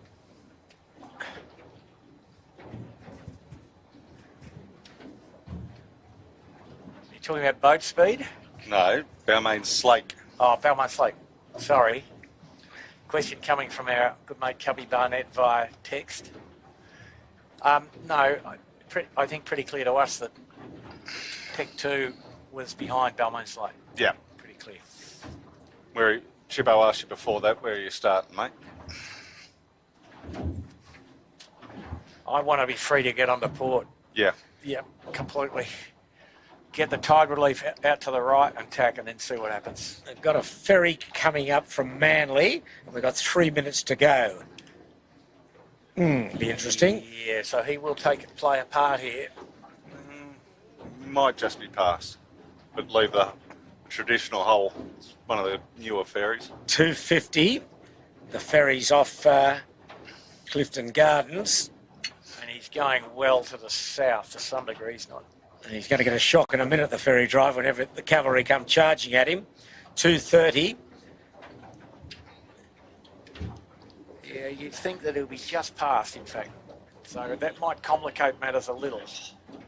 You're talking about boat speed? No, Balmain Slate. Oh, Balmain Slate. Sorry. Question coming from our good mate Cubby Barnett via text. No, I think pretty clear to us that Tech 2 was behind Balmain Slate. Yeah. Pretty clear. Where Chibbo asked you before that, where are you starting, mate? I want to be free to get onto port. Yeah. Yeah, completely. Get the tide relief out to the right and tack and then see what happens. They've got a ferry coming up from Manly, and we've got 3 minutes to go. Be interesting. Yeah, so he will play a part here. Might just be past, but leave the traditional hole. It's one of the newer ferries. 2:50. The ferry's off Clifton Gardens. And he's going well to the south to some degree. He's not. And he's going to get a shock in a minute, the ferry drive, whenever the cavalry come charging at him. 2:30. Yeah, you'd think that he'll be just past, in fact. So that might complicate matters a little.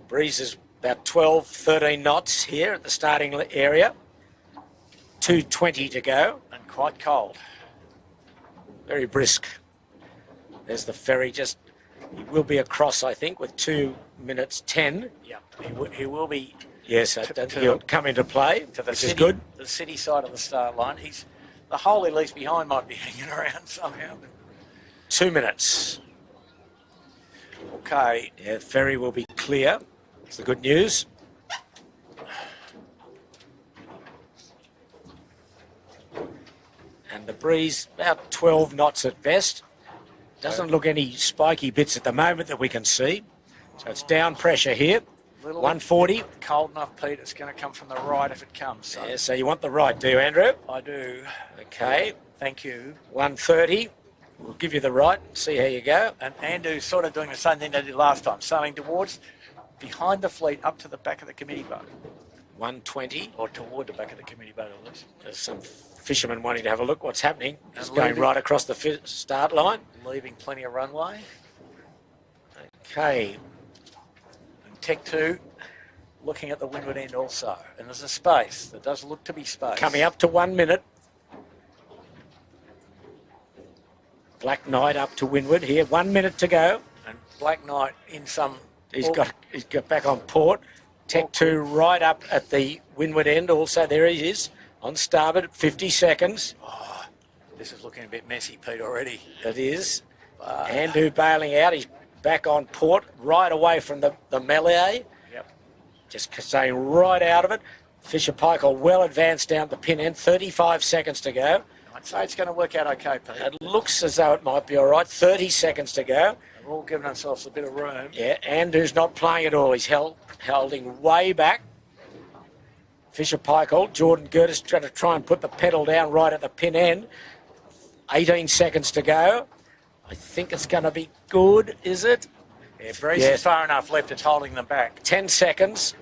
Breeze is about 12, 13 knots here at the starting area. 2:20 to go. And quite cold. Very brisk. There's the Ferry just, he will be across, I think, with 2 minutes 10. Yeah, he will be. Yes, he'll come into play, To the which city, is good. the city side of the start line. The hole he leaves behind might be hanging around somehow. 2 minutes. Okay. Yeah, Ferry will be clear. It's the good news. And the breeze, about 12 knots at best. Doesn't look any spiky bits at the moment that we can see. So it's down pressure here. 140. Cold enough, Pete. It's going to come from the right if it comes. So. Yeah, so you want the right, do you, Andrew? I do. Okay. Thank you. 130. We'll give you the right. See how you go. And Andrew's sort of doing the same thing they did last time, sailing towards behind the fleet up to the back of the committee boat. 120. Or toward the back of the committee boat, at least. There's some fishermen wanting to have a look what's happening. It's And going leaving- right across the start line. Leaving plenty of runway. Okay. And Tech 2 looking at the windward end also. And there's a space. There does look to be space. Coming up to 1 minute. Black Knight up to windward here. 1 minute to go. And Black Knight in some... He's got back on port. Tech 2 right up at the windward end also. There he is on starboard. 50 seconds. Oh, this is looking a bit messy, Pete, already. It is. Andrew bailing out. He's back on port right away from the melee. Yep. Just staying right out of it. Fisher Paykel well advanced down the pin end. 35 seconds to go. I'd say it's going to work out okay, Pete. It looks as though it might be all right. 30 seconds to go. We're all giving ourselves a bit of room. Yeah, Andrew's not playing at all. He's holding way back. Fisher Paykel, Jordan Gertis trying to try and put the pedal down right at the pin end. 18 seconds to go. I think it's going to be good, is it? Yeah, Breeze Yeah. is far enough left, it's holding them back. 10 seconds.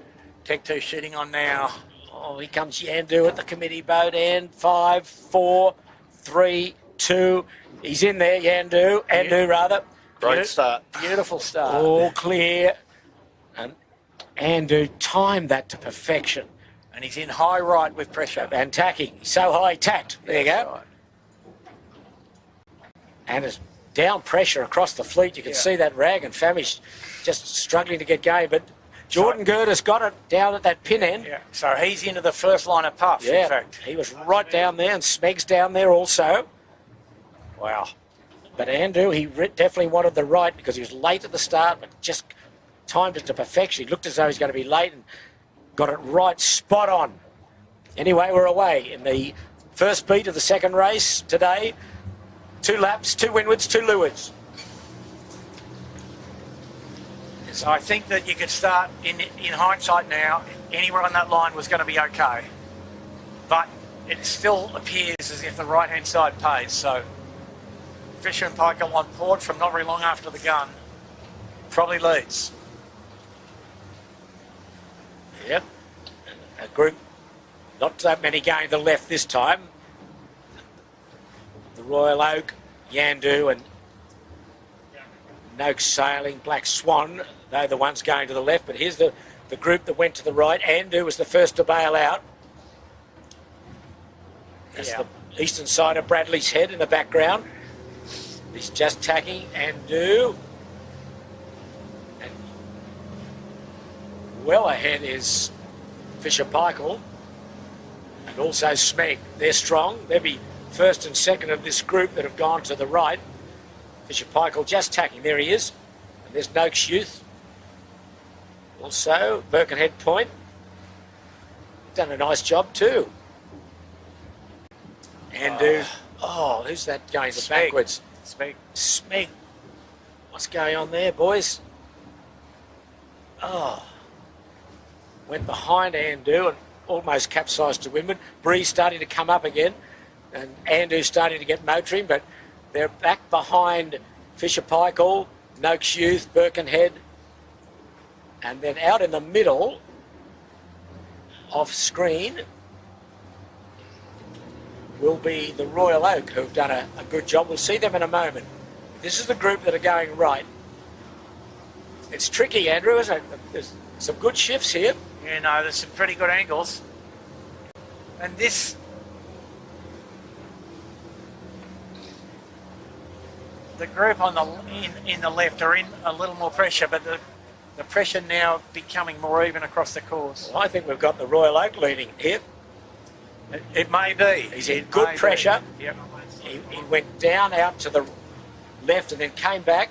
Tech 2 shooting on now. Oh, here comes Yandu at the committee boat end. 5, 4, 3, 2. He's in there, Yandu rather. Great start. Beautiful start. All clear. And Andu timed that to perfection. And he's in high right with pressure. And tacking. So high tacked. There you go. That's right. And it's down pressure across the fleet. You can see that Rag and Famish just struggling to get going. But Jordan Gertis got it down at that pin end. Yeah. So he's into the first line of puff, in fact. He was right down there, and Smeg's down there also. Wow. But Andrew, he definitely wanted the right because he was late at the start, but just timed it to perfection. He looked as though he was going to be late and got it right, spot on. Anyway, we're away in the first beat of the second race today. 2 laps, 2 windwards, 2 leewards. So I think that you could start, in hindsight now, anywhere on that line was going to be okay. But it still appears as if the right-hand side pays. So Fisher and Paykel on port from not very long after the gun. Probably leads. Yep. A group, not that many going to the left this time. The Royal Oak, Yandu and Noakes Sailing, Black Swan, they're the ones going to the left. But here's the group that went to the right. Andu was the first to bail out. That's the eastern side of Bradley's Head in the background. He's just tacking Andu. And well ahead is Fisher Paykel and also Smeg. They're strong. They'll be first and second of this group that have gone to the right. Fisher Paykel just tacking. There he is. And there's Noakes Youth. Also, Birkenhead Point. Done a nice job too. Andu. Oh, who's that going Smeg. backwards? Smeg. What's going on there, boys? Oh. Went behind Andu and almost capsized to windward. Breeze starting to come up again. And Andu starting to get motoring, but they're back behind Fisher Paykel, Noakes Youth, Birkenhead. And then out in the middle, off screen, will be the Royal Oak, who've done a good job. We'll see them in a moment. This is the group that are going right. It's tricky, Andrew, isn't it? There's some good shifts here. You know, there's some pretty good angles. And this... the group on the in the left are in a little more pressure, but the pressure now becoming more even across the course. Well, I think we've got the Royal Oak leading here. It may be. He's in good pressure. Yep. He went down out to the left and then came back.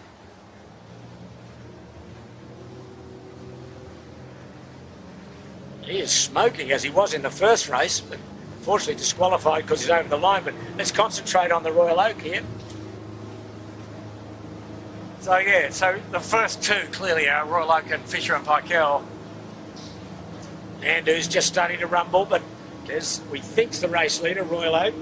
He is smoking as he was in the first race, but unfortunately disqualified because he's over the line. But let's concentrate on the Royal Oak here. So yeah, so the first two clearly are Royal Oak and Fisher and Pykell. Nandu's just starting to rumble, but there's, we think's the race leader, Royal Oak.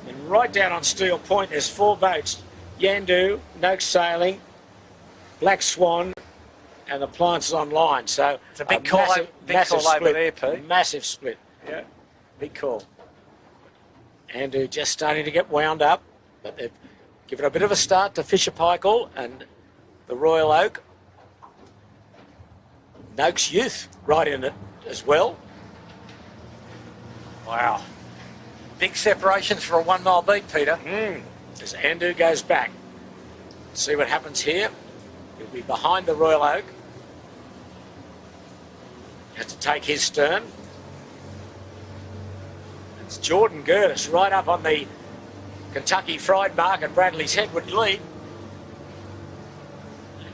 And right down on Steel Point, there's 4 boats. Yandu, Noakes Sailing, Black Swan, and the Appliances Online. So it's a big call, massive over split, there, Pete. Massive split. Yeah, big call. Yandu just starting to get wound up, but they've given a bit of a start to Fisher Paykel and the Royal Oak. Noakes Youth right in it as well. Wow. Big separations for a 1 mile beat, Peter. As Andu goes back. See what happens here. He'll be behind the Royal Oak. Has to take his stern. It's Jordan Gertis right up on the Kentucky Fried Market. Bradley's Head would lead.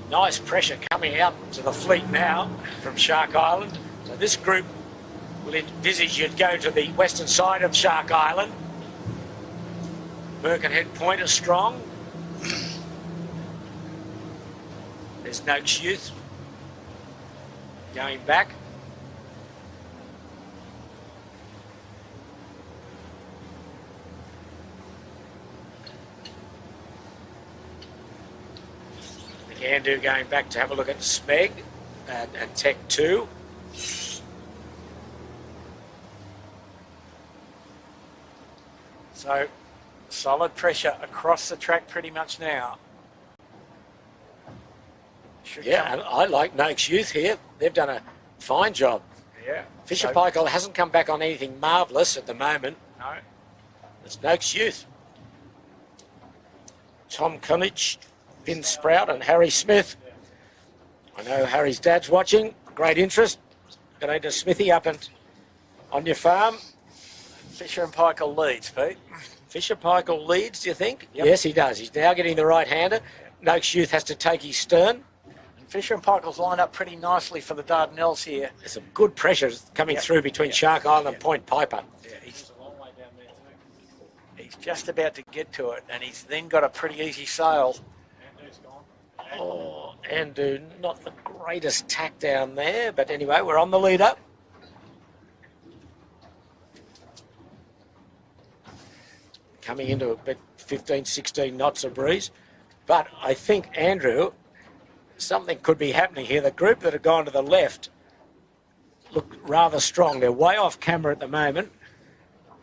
Nice pressure coming out to the fleet now from Shark Island. So this group will envisage you'd go to the western side of Shark Island. Birkenhead Point is strong. There's Noakes Youth going back. Andu going back to have a look at Smeg and Tech 2. So solid pressure across the track pretty much now. Yeah, and I like Noakes Youth here. They've done a fine job. Yeah. Fisher Paykel hasn't come back on anything marvellous at the moment. No. It's Noakes Youth. Tom Cunnich, Finn Sprout and Harry Smith. I know Harry's dad's watching. Great interest. Going to Smithy up and on your farm. Fisher and Paykel leads, Pete. Fisher Paykel leads, do you think? Yep. Yes, he does. He's now getting the right-hander. Noakes Youth has to take his stern. And Fisher and Paykel's lined up pretty nicely for the Dardanelles here. There's some good pressure coming through between Shark Island and Point Piper. Yeah, he's just about to get to it, and he's then got a pretty easy sail. Oh, Andu, not the greatest tack down there, but anyway, we're on the leader. Coming into a bit 15, 16 knots of breeze. But I think, Andrew, something could be happening here. The group that have gone to the left look rather strong. They're way off camera at the moment.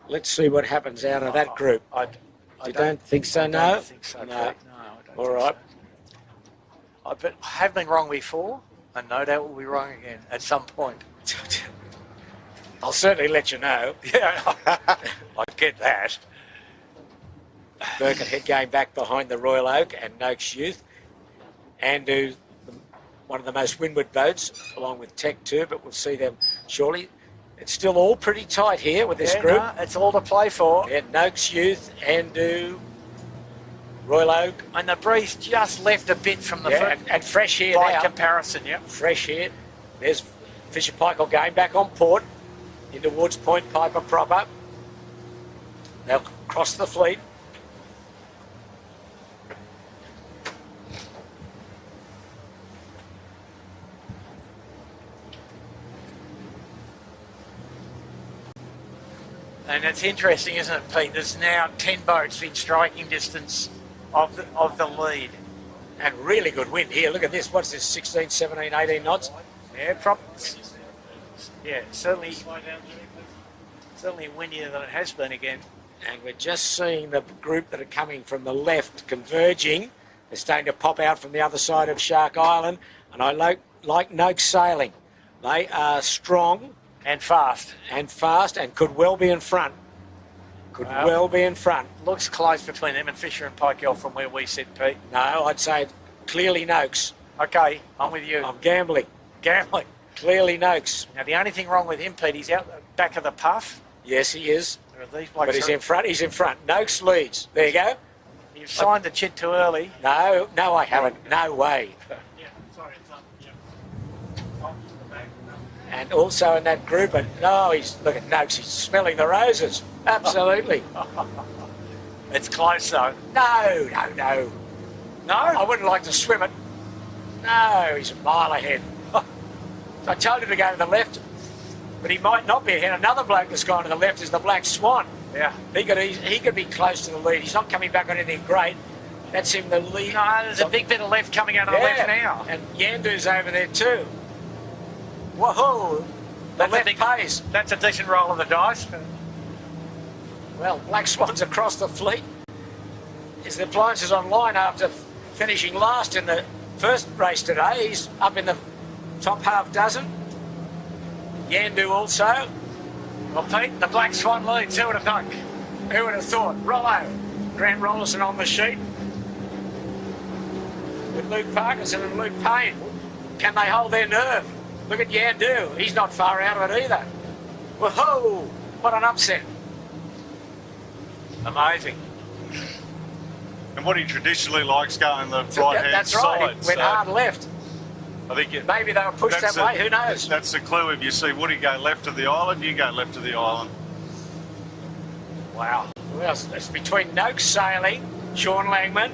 Let's see what happens out of that group. You don't think so, no? I don't think so, No. Pete. No, I don't All think right. so. I have been wrong before, and no doubt will be wrong again at some point. I'll certainly let you know. Yeah, I get that. Birkenhead going back behind the Royal Oak and Noakes Youth. Andu, one of the most windward boats, along with Tech 2, but we'll see them shortly. It's still all pretty tight here with this group. No, it's all to play for. Yeah, Noakes Youth, Andu, Royal Oak. And the breeze just left a bit from the and fresh here by now. comparison, yeah. Fresh here. There's Fisher Paykel going back on port into Woods Point, Piper proper. They'll cross the fleet. And it's interesting, isn't it, Pete? There's now 10 boats in striking distance of the lead. And really good wind here. Look at this. What's this? 16, 17, 18 knots? Yeah, certainly windier than it has been again. And we're just seeing the group that are coming from the left converging. They're starting to pop out from the other side of Shark Island. And I like Noakes Sailing. They are strong And fast. and could well be in front. Could well be in front. Looks close between them and Fisher and Pikell from where we sit, Pete. No, I'd say clearly Noakes. Okay, I'm with you. I'm gambling. Gambling. Clearly Noakes. Now, the only thing wrong with him, Pete, he's out the back of the puff. Yes, he is. There are these blokes But he's in front. He's in front. Noakes leads. There you go. You've signed the chit too early. No, I haven't. No way. Yeah, sorry, it's up. Yeah. Off to the back. And also in that group, look at Noakes. He's smelling the roses. Absolutely. It's close, though. No. No? I wouldn't like to swim it. No, he's a mile ahead. I told him to go to the left, but he might not be ahead. Another bloke that's gone to the left is the Black Swan. Yeah. He could be close to the lead. He's not coming back on anything great. That's him, the lead. No, there's a big bit of left coming out of the left now. And Yandu's over there too. Whoa! The left pays. That's a decent roll of the dice. Well, Black Swan's across the fleet. His appliances online after finishing last in the first race today. He's up in the top half dozen. Yandu also. Well, Pete, the Black Swan leads. Who would have thunk? Who would have thought? Rollo. Grant Rollerson on the sheet. With Luke Parkinson and Luke Payne. Can they hold their nerve? Look at Yandu. He's not far out of it either. Whoa! What an upset. Amazing. And what he traditionally likes going the right-hand That's side. right. He went hard left. I think Maybe they were pushed that way. Who knows? That's the clue. If you see Woody go left of the island, you go left of the island. Wow. Well, it's between Noakes sailing, Sean Langman,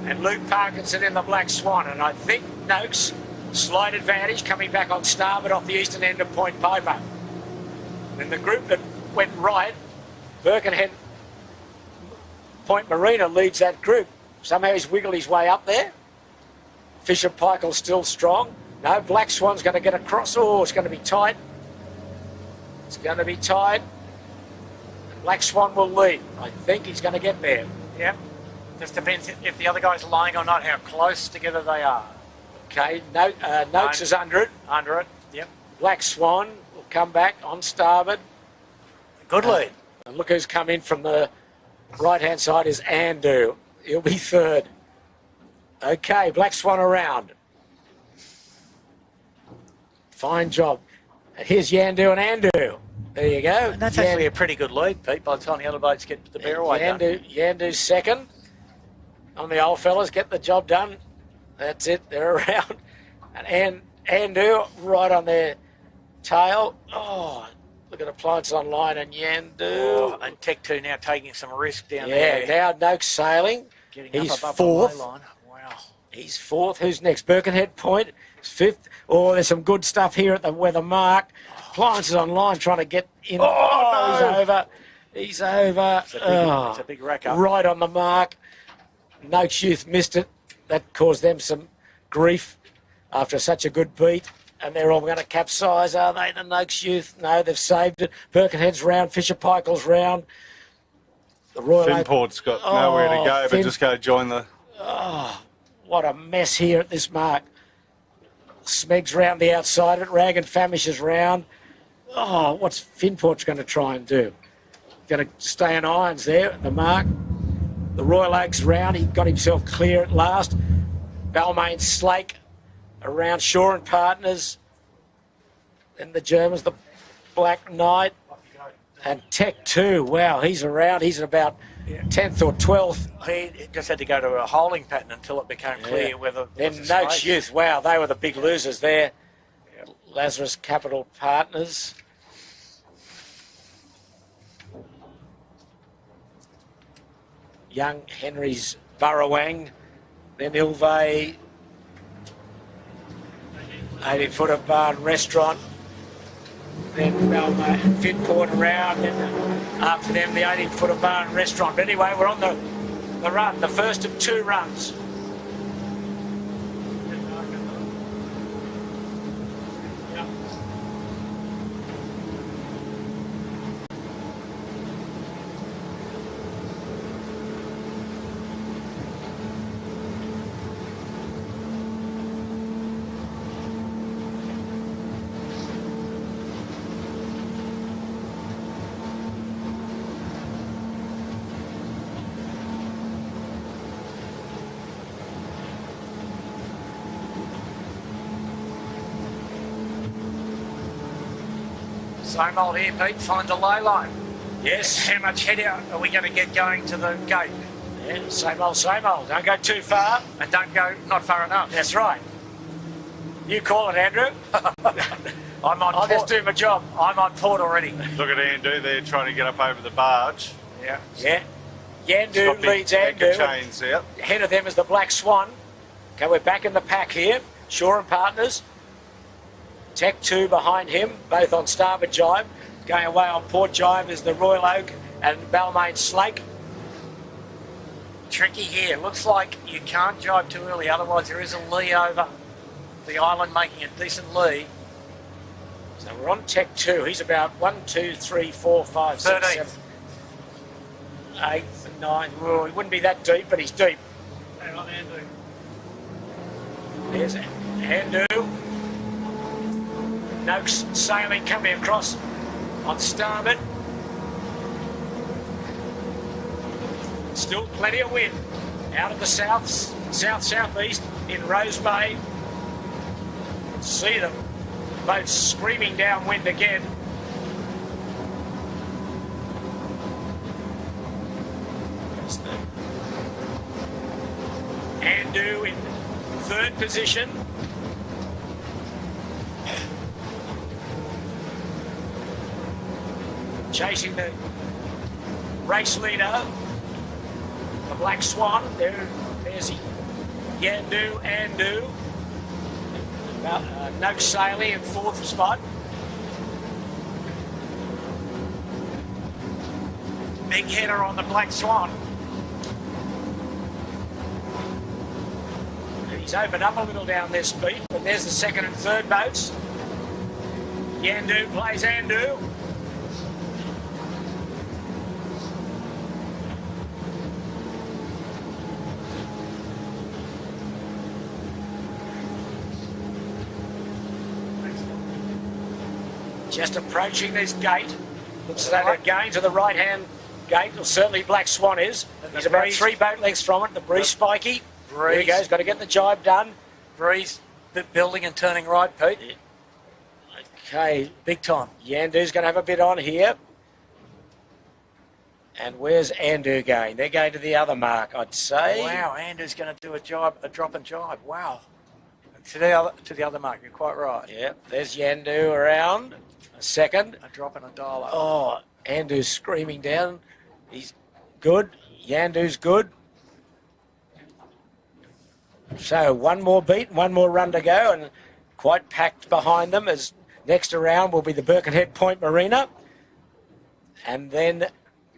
and Luke Parkinson in the Black Swan. And I think Noakes, slight advantage, coming back on starboard off the eastern end of Point Piper. Then the group that went right, Birkenhead, Point Marina leads that group. Somehow he's wiggled his way up there. Fisher Pikell's still strong. No, Black Swan's going to get across. Oh, it's going to be tight. It's going to be tight. Black Swan will lead. I think he's going to get there. Yep. Just depends if the other guy's lying or not, how close together they are. Okay, Noakes is under it. Under it, yep. Black Swan will come back on starboard. Good lead. And look who's come in from the right-hand side is Andu. He'll be third. Okay, Black Swan around. Fine job. And here's Yandu and Andu. There you go. And that's actually a pretty good lead, Pete, by the time the other boats get the Barroway done. Yandu's second. On the old fellas, get the job done. That's it, they're around. And Andu right on their tail. Oh, look at Appliance Online and Yandu. Oh, and Tech 2 now taking some risk down there. Yeah, now Noakes sailing. Getting He's up fourth. the line. Wow. He's fourth. Who's next? Birkenhead Point is fifth. Oh, there's some good stuff here at the weather mark. Appliances Online trying to get in. Oh, He's no. over. He's over. It's a big rack up. Right on the mark. Noakes Youth missed it. That caused them some grief after such a good beat. And they're all going to capsize, are they, the Noakes Youth? No, they've saved it. Birkenhead's round. Fisher Pikell's round. The Royal Finport's got nowhere to go, but Fin- just go join the... What a mess here at this mark. Smeg's round the outside of it. Rag and Famish is round. Oh, what's Finport's going to try and do? Going to stay in irons there at the mark. The Royal Oak's round. He got himself clear at last. Balmain Slake around Shaw and Partners. Then the Germans, the Black Knight. And Tech 2. Wow, he's around. He's at about 10th or 12th. He just had to go to a holding pattern until it became clear whether... Then Noakes Youth, wow, they were the big losers there. Lazarus Capital Partners. Young Henry's Burrowang. Then Ilvay. 80-footer Barn Restaurant. Then Finport around. And after them, the 18-footer Barn Restaurant. But anyway, we're on the run, the first of two runs. Same old here, Pete. Find a ley line. Yes. How much head out are we going to get going to the gate? Yeah, same old, same old. Don't go too far. And don't go not far enough. That's right. You call it, Andrew. I'm on I'll port. just do my job. I'm on port already. Look at Andu there trying to get up over the barge. Yeah. Yeah. He's Yandu got big leads anchor Andu. chains out. Ahead of them is the Black Swan. Okay, we're back in the pack here. Shaw and Partners. Tech 2 behind him, both on starboard jibe. Going away on port jibe is the Royal Oak and Balmain Slake. Tricky here. Looks like you can't jibe too early, otherwise there is a lee over the island making a decent lee. So we're on Tech 2. He's about 1, 2, 3, 4, 5, 6, 13th. 7, 8, 9. Well, he wouldn't be that deep, but he's deep. Hang on, Andrew. There's Andu. Noakes sailing coming across on starboard. Still plenty of wind out of the south-southeast in Rose Bay. See them boats screaming downwind again. There's the Andu in third position. Chasing the race leader, the Black Swan. There's Yandu, Andu. Noakes sailing in fourth spot. Big header on the Black Swan. He's opened up a little down this beat, but there's the second and third boats. Yandu plays Andu. Just approaching this gate. Looks as though they're going to the right-hand gate. Well, certainly Black Swan is. He's about 3 boat lengths from it. The breeze spiky. There he goes. Got to get the jibe done. Breeze building and turning right, Pete. Yeah. Okay. Big time. Yandu's going to have a bit on here. And where's Andu going? They're going to the other mark, I'd say. Wow, Andrew's going to do a drop and jibe. Wow. To the other mark, you're quite right. Yeah, there's Yandu around. A second. A drop and a dial up. Oh, Andu's screaming down. He's good. Yandu's good. So one more beat, one more run to go, and quite packed behind them as next around will be the Birkenhead Point Marina. And then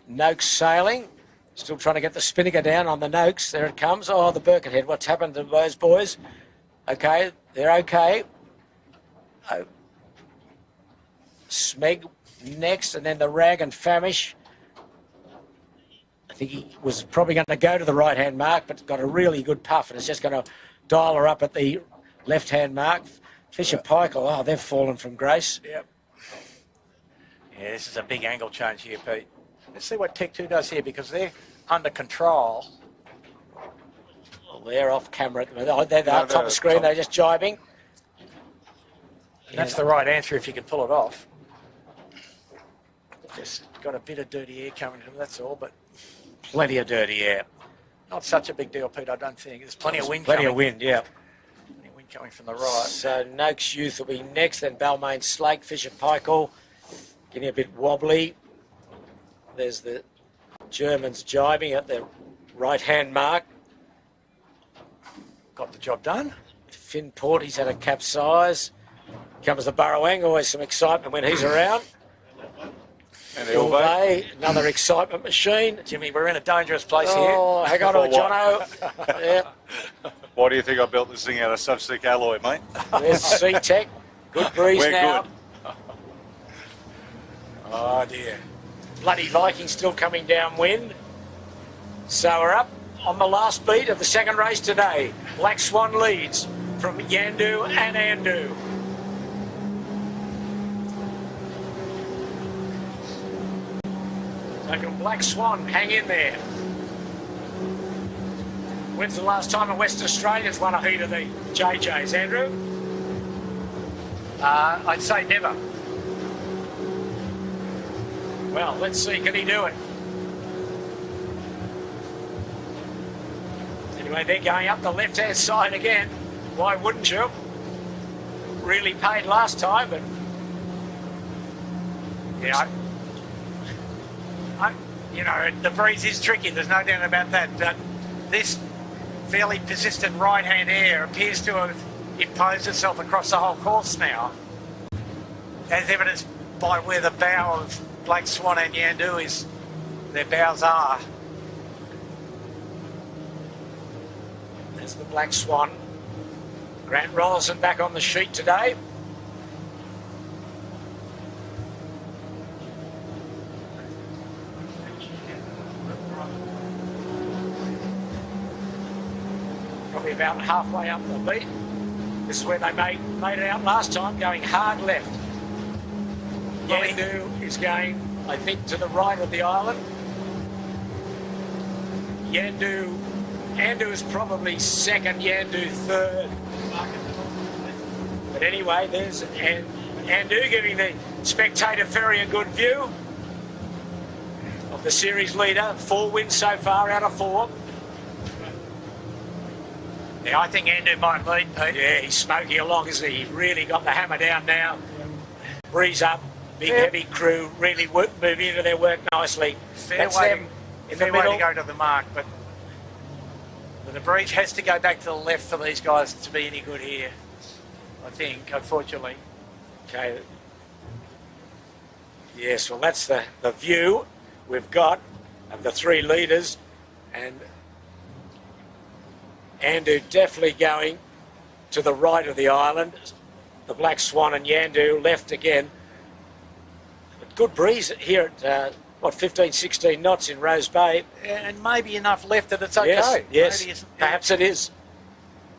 Noakes sailing. Still trying to get the spinnaker down on the Noakes. There it comes. Oh, the Birkenhead. What's happened to those boys? Okay, they're okay. Oh. Smeg next, and then the Rag and Famish. I think he was probably going to go to the right-hand mark, but got a really good puff, and it's just going to dial her up at the left-hand mark. Fisher Paykel, oh, they've fallen from grace. Yep. Yeah, this is a big angle change here, Pete. Let's see what Tech 2 does here, because they're under control. Well, they're off camera. They're top of the screen. They're just jibing. And that's the right answer if you can pull it off. Just got a bit of dirty air coming to them, that's all, but Plenty of dirty air. not such a big deal, Pete, I don't think. There's plenty of wind Plenty coming. of wind, yeah. Plenty of wind coming from the right. So Noakes Youth will be next, then Balmain Slake, Fisher Paykel, getting a bit wobbly. There's the Germans jibing at the right-hand mark. Got the job done. Finn Port, he's had a capsize. Comes the Burrowang, always some excitement when he's around. And the All Bay. Another excitement machine. Jimmy, we're in a dangerous place Oh, hang on to it, Jono. Yeah. Why do you think I built this thing out of such thick alloy, mate? There's C-Tech. Good breeze We're now. good. here. Oh, dear. Bloody Vikings still coming downwind. So we're up on the last beat of the second race today. Black Swan leads from Yandu and Andu. So can Black Swan hang in there? When's the last time a West Australians won a heat of the JJs, Andrew? I'd say never. Well, let's see, can he do it? Anyway, they're going up the left-hand side again. Why wouldn't you? Really paid last time, but... Yeah, you know, the breeze is tricky, there's no doubt about that. This fairly persistent right-hand air appears to have imposed itself across the whole course now, as evidenced by where the bow of Black Swan and Yandu is, their bows are. There's the Black Swan. Grant Rollinson back on the sheet today. Probably about halfway up the beat. This is where they made it out last time, going hard left. Yandu is going, I think, to the right of the island. Yandu is probably second, Yandu third. But anyway, there's Yandu giving the spectator ferry a good view of the series leader. 4 wins so far out of 4. Yeah, I think Yandu might lead, Pete. Yeah, he's smoking along, isn't he? He really got the hammer down now. Breeze up, big heavy crew, really moving into their work nicely. That's them in the middle. To go to the mark, but the breeze has to go back to the left for these guys to be any good here, I think, unfortunately. Okay. Yes, well, that's the view we've got of the 3 leaders, and Yandu definitely going to the right of the island. The Black Swan and Yandu left again. But good breeze here at, 15, 16 knots in Rose Bay. And maybe enough left that it's okay. Yes, perhaps it is.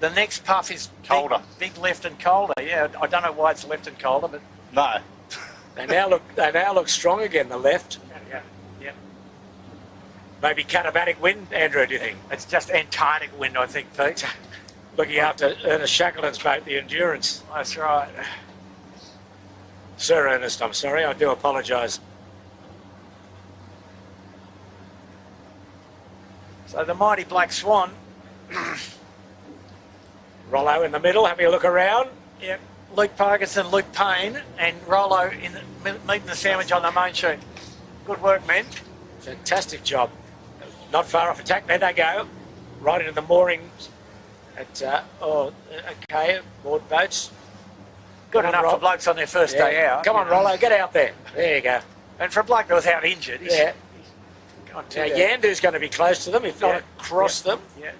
The next puff is Colder. Big left and colder. Yeah, I don't know why it's left and colder, but... No. They now look strong again, the left. Yeah. Maybe Katabatic wind, Andrew, do you think? It's just Antarctic wind, I think, Pete. Looking after Ernest Shackleton's boat, the Endurance. That's right. Sir Ernest, I'm sorry, I do apologise. So the mighty Black Swan. Rollo in the middle, having a look around. Yep. Luke Parkinson, Luke Payne, and Rollo meeting the sandwich on the main sheet. Good work, men. Fantastic job. Not far off attack. There they go. Right into the moorings. Okay, moored boats. Good enough for blokes on their first day out. Come on, Rollo, get out there. There you go. And for a bloke that was out injured, he's Now, Yandu's going to be close to them, if not across them. Yeah.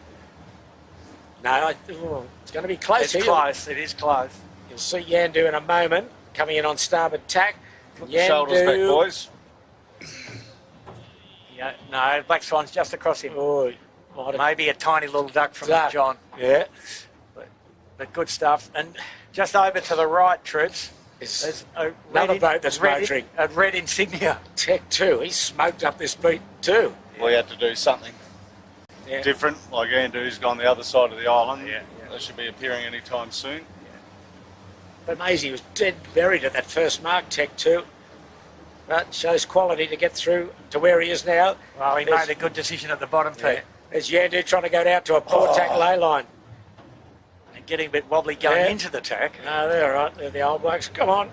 No, it's going to be close. It's close. It is close. You'll see Yandu in a moment, coming in on starboard tack. Put the shoulders back, boys. Yeah, no, Black Swan's just across him. Oh, maybe a tiny little duck from John. Yeah. But good stuff. And just over to the right, Troops, there's another boat that's motoring. A red insignia. Tech 2. He smoked up this beat too. We had to do something different. Like Yandu's gone the other side of the island. Yeah. They should be appearing anytime soon. But Maisie was dead buried at that first mark, Tech 2. But shows quality to get through to where he is now. Well, he made a good decision at the bottom, Pete. There's Yandu trying to go down to a port tack ley line. And getting a bit wobbly going into the tack. No, they're all right. They're the old blokes. Come on.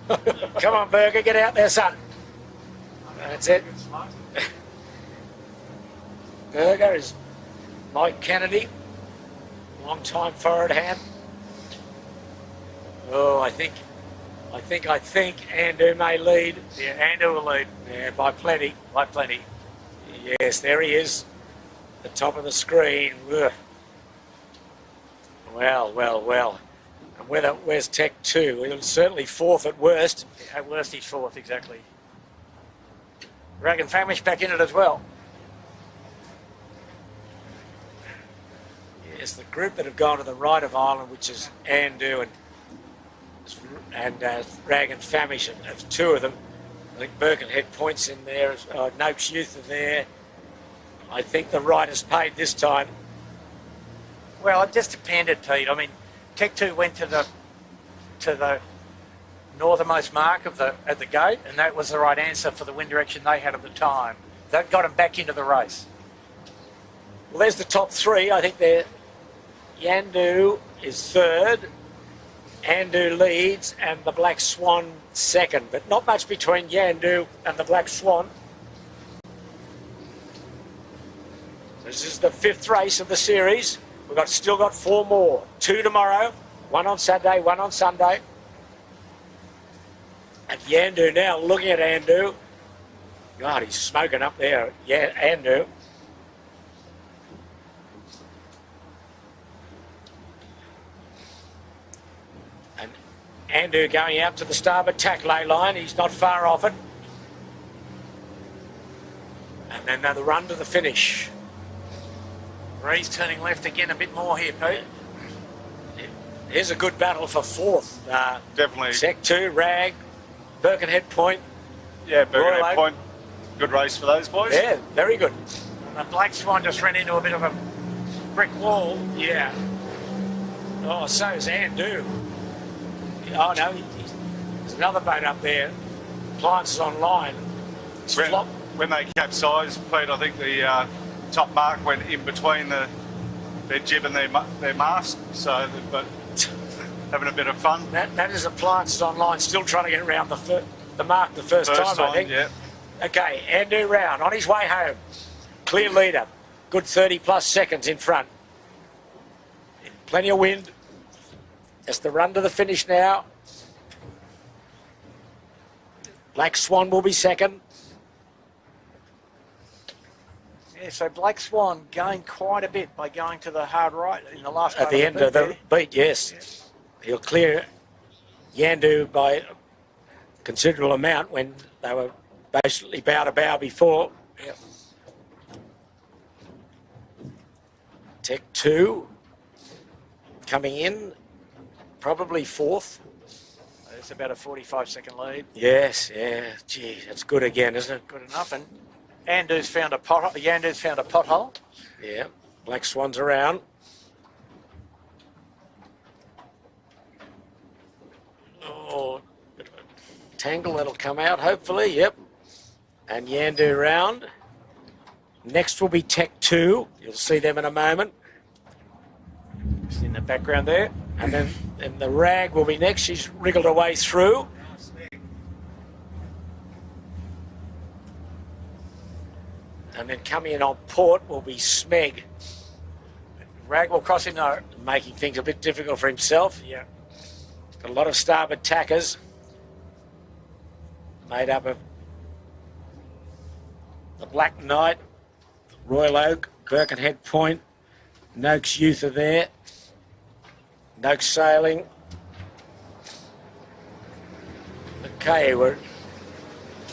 Come on, Berger. Get out there, son. That's it. Berger is Mike Kennedy. Long time forward hand. Oh, I think Yandu may lead. Yeah, Yandu will lead. Yeah, by plenty. By plenty. Yes, there he is. The top of the screen. Ugh. Well. And where's Tech 2? He was certainly fourth at worst. Yeah, at worst he's fourth, exactly. Dragon Famish back in it as well. Yes, the group that have gone to the right of Ireland, which is Yandu and Dragon Famish, of 2 of them. I think Birkenhead Point's in there. Noakes Youth are there. I think the right is paid this time. Well, it just depended, Pete. I mean, Tech 2 went to the northernmost mark of at the gate, and that was the right answer for the wind direction they had at the time. That got them back into the race. Well, there's the top three. I think they're Yandu is third, Andu leads, and the Black Swan second, but not much between Yandu and the Black Swan. This is the fifth race of the series. We've still got 4 more. 2 tomorrow, 1 on Saturday, 1 on Sunday. And Yandu now looking at Andu. God, he's smoking up there. Yeah, Andu. And Andu going out to the starboard tack lay line. He's not far off it. And then another run to the finish. Ree's turning left again a bit more here, Pete. Here's a good battle for fourth. Definitely. Sec 2, Rag, Birkenhead Point. Yeah, Birkenhead Royal Point. Good race for those boys. Yeah, very good. And the Black Swan just ran into a bit of a brick wall. Yeah. Oh, so is Andu. Oh, no, there's another boat up there. Appliances online. It's flop. When they capsized, Pete, I think the top mark went in between their jib and their mast, so but having a bit of fun. That is Appliances online, still trying to get around the mark the first time, I think. Yeah. Okay, Andu round, on his way home. Clear leader, good 30 plus seconds in front. Plenty of wind. Just the run to the finish now. Black Swan will be second. Yeah, so Black Swan gained quite a bit by going to the hard right in the last At the end of the beat, yes. He'll clear Yandu by a considerable amount when they were basically bow to bow before. Yep. Tech 2 coming in, probably fourth. It's about a 45-second lead. Yes, yeah. Gee, that's good again, isn't it? Good enough. And Yandu's found a pothole. Yeah. Black Swan's around. Oh, bit of a tangle that'll come out, hopefully. Yep. And Yandu round. Next will be Tech 2. You'll see them in a moment. Just in the background there. And then the Rag will be next. She's wriggled her way through. And then coming in on port will be Smeg. Rag will cross him though. Making things a bit difficult for himself. Yeah. Got a lot of starboard tackers. Made up of the Black Knight, Royal Oak, Birkenhead Point, Noakes Youth are there. Noakes Sailing. Okay,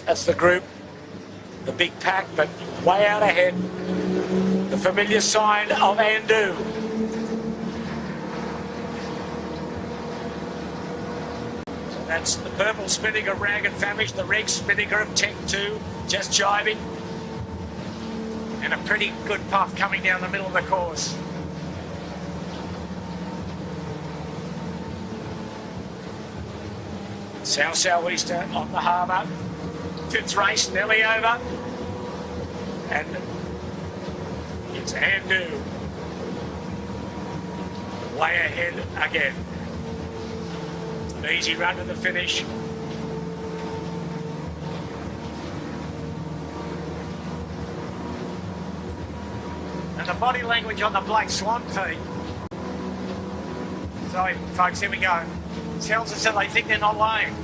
that's the group. The big pack, but way out ahead. The familiar sign of Andu. So that's the purple spinnaker of Rag and Famish, the red spinnaker of Tech 2, just jibing. And a pretty good puff coming down the middle of the course. South-southeaster on the harbour. Fifth race nearly over. And it's Andu. Way ahead again. An easy run to the finish. And the body language on the Black Swan team. Sorry, folks, here we go. Tells us that they think they're not laying.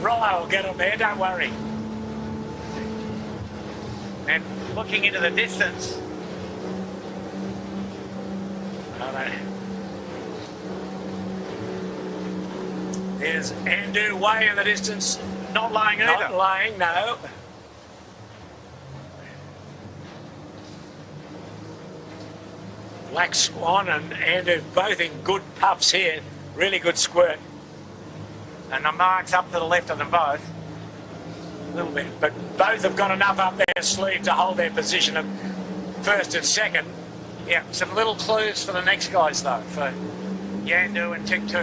Rollo will get them there, don't worry. And looking into the distance. There's Andu way in the distance. Not laying either. Not laying, no. Black Swan and Andu both in good puffs here. Really good squirt. And the mark's up to the left of them both. A little bit, but both have got enough up their sleeve to hold their position of first and second. Yeah, some little clues for the next guys though, for Yandu and Tech 2.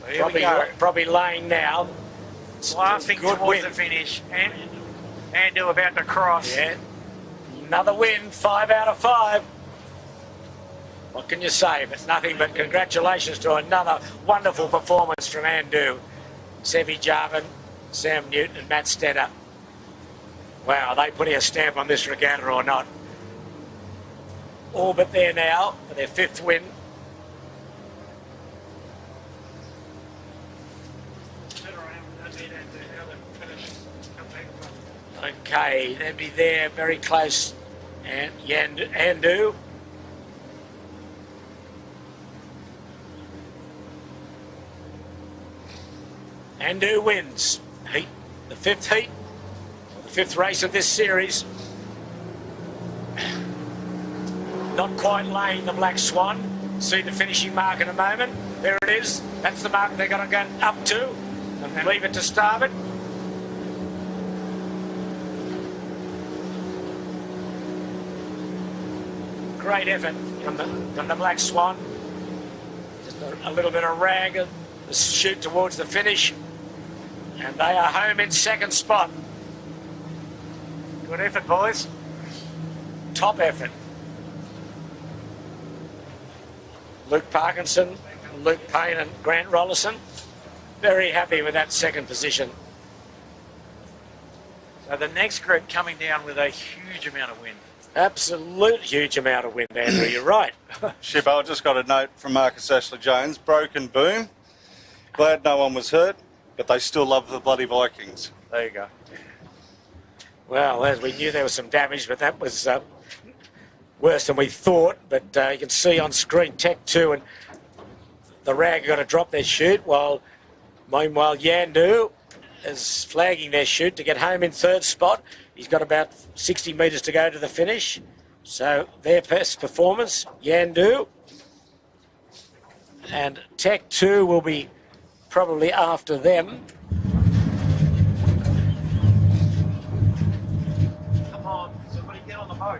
Here we go. Probably laying now. Blasting Good towards win. the finish. And Andu about to cross. Yeah. Another win, 5 out of 5. What can you say? But nothing but congratulations to another wonderful performance from Andu, Sevi Jarvin, Sam Newton and Matt Stetter. Wow, are they putting a stamp on this regatta or not? All but there now for their 5th win. Okay, they'd be there very close. And Andu. Andu wins heat, the 5th heat, the 5th race of this series. Not quite laying the Black Swan. See the finishing mark in a moment. There it is. That's the mark they're going to go up to and leave it to starboard. Great effort from the Black Swan. Just a little bit of rag, a shoot towards the finish. And they are home in 2nd spot. Good effort, boys. Top effort. Luke Parkinson, Luke Payne and Grant Rollison. Very happy with that 2nd position. So the next group coming down with a huge amount of wind. Absolute huge amount of wind, Andrew. You're right. Shippo, I just got a note from Marcus Ashley-Jones. Broken boom. Glad no one was hurt, but they still love the bloody Vikings. There you go. Well, as we knew there was some damage, but that was worse than we thought. But you can see on screen Tech 2 and the Rag got to drop their chute, meanwhile Yandu is flagging their chute to get home in 3rd spot. He's got about 60 metres to go to the finish. So their best performance, Yandu. And Tech 2 will be probably after them. Come on, somebody get on the boat.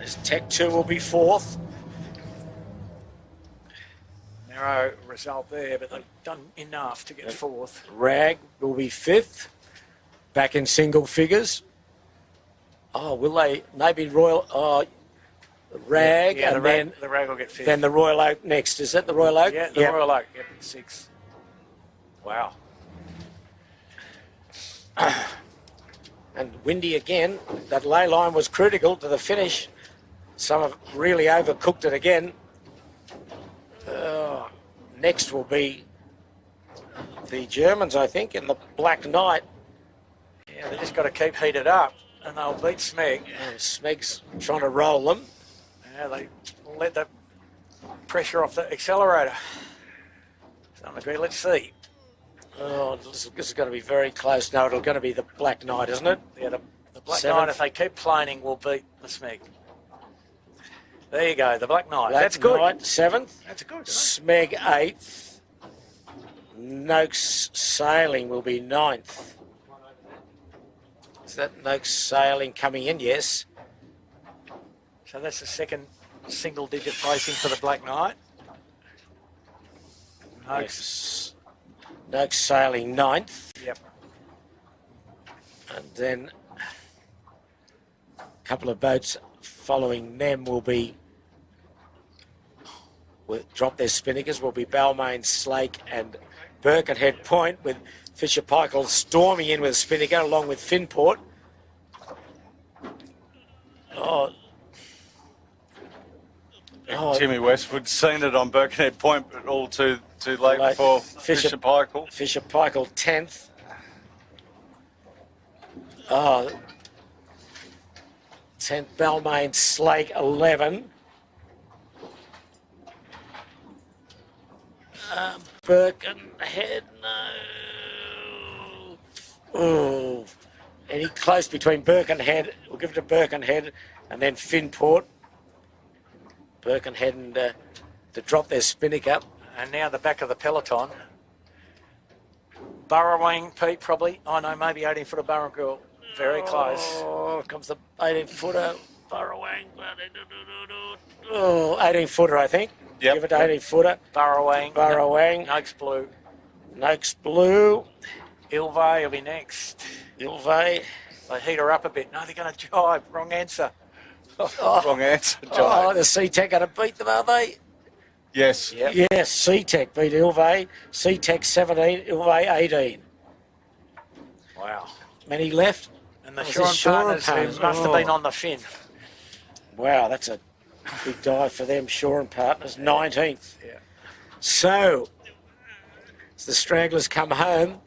As Tech 2 will be 4th. Narrow result there, but they've done enough to get 4th. Rag will be 5th. Back in single figures. Oh, will they? Maybe Royal. Oh, Rag, Yeah, and then the Rag will get 5th. then the Royal Oak next. Is that the Royal Oak? Yeah, the Royal Oak. Yep, 6th. Wow. And windy again. That lay line was critical to the finish. Some have really overcooked it again. Next will be the Germans, I think, in the Black Knight. Yeah, they just got to keep heated up, and they'll beat Smeg. And Smeg's trying to roll them. Yeah, they let the pressure off the accelerator. So let's see. Oh, this is going to be very close. No, it's going to be the Black Knight, isn't it? Yeah, the Black 7th. Knight, if they keep planing, will beat the Smeg. There you go, the Black Knight. Black That's good. Knight, 7th. That's good. Smeg 8th. Noakes Sailing will be 9th. Is that Noakes Sailing coming in? Yes. So that's the 2nd single-digit placing for the Black Knight. Noakes Sailing 9th. Yep. And then a couple of boats following them will drop their spinnakers, will be Balmain, Slake and Birkenhead Point, with Fisher Paykel storming in with a spinnaker along with Finport. Timmy Westwood seen it on Birkenhead Point, but all too late for Fisher Paykel. Fisher Paykel 10th. 10th Balmain, Slake 11. Birkenhead, no. Oh, Any close between Birkenhead, we'll give it to Birkenhead, and then Finport. Birkenhead and to drop their Spinnaker. And now the back of the peloton. Burrowing, Pete, probably. Oh, no, maybe 18-footer Burrow. Very close. Oh, comes the 18-footer. Burrowing. Oh, 18-footer, I think. Yep. Give it to 18-footer. Burrowing. Noakes Blue. Noakes Blue. Ilvay will be next. Ilvay. They heat her up a bit. No, they're going to jibe. Wrong answer. Wrong answer, Oh, John. the C-Tech going to beat them, are they? Yes. Yep. Yes, C-Tech beat Ilvay. C-Tech 17, Ilvay 18. Wow. Many left. And the Was Shore it and Shore Partners, and who Partners? must have Oh. been on the fin. Wow, that's a big dive for them. Shore and Partners, 19th. Yeah. So, as the stragglers come home,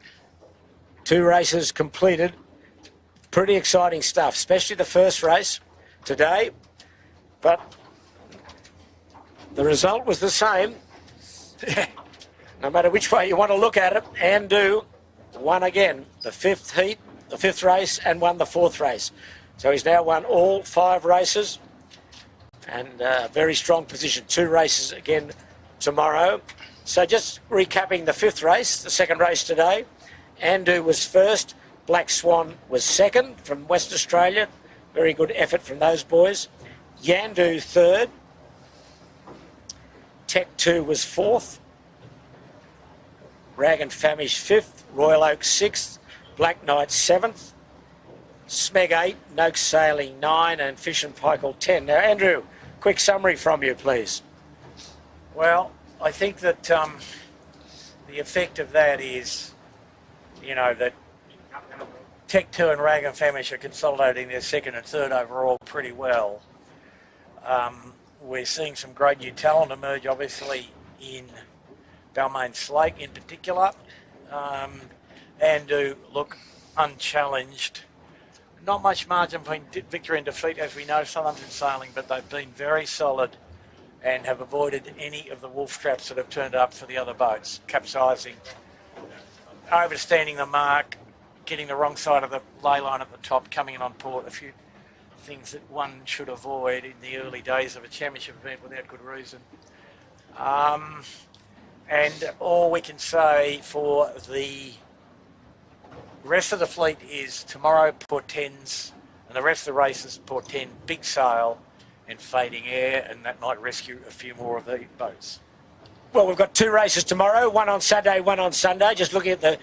2 races completed. Pretty exciting stuff, especially the first race today. But the result was the same. No matter which way you want to look at it, Andu won again the 5th heat, the 5th race, and won the 4th race. So he's now won all 5 races, and very strong position. 2 races again tomorrow. So just recapping the 5th race, the 2nd race today. Andu was first, Black Swan was second from West Australia. Very good effort from those boys. Yandu third. Tech 2 was 4th. Rag and Famish 5th. Royal Oak 6th. Black Knight 7th. Smeg 8. Noakes Sailing 9. And Fish and Pikeall 10. Now, Andrew, quick summary from you, please. Well, I think that the effect of that is, you know, that Tech 2 and Rag and Famish are consolidating their 2nd and 3rd overall pretty well. We're seeing some great new talent emerge, obviously, in Balmain Slate in particular. And do look unchallenged. Not much margin between victory and defeat, as we know, sometimes in sailing, but they've been very solid and have avoided any of the wolf traps that have turned up for the other boats, capsizing, overstanding the mark, getting the wrong side of the ley line at the top, coming in on port, a few things that one should avoid in the early days of a championship event without good reason. And all we can say for the rest of the fleet is tomorrow port 10s, and the rest of the races port 10, big sail and fading air, and that might rescue a few more of the boats. Well, we've got 2 races tomorrow, one on Saturday, one on Sunday. Just looking at the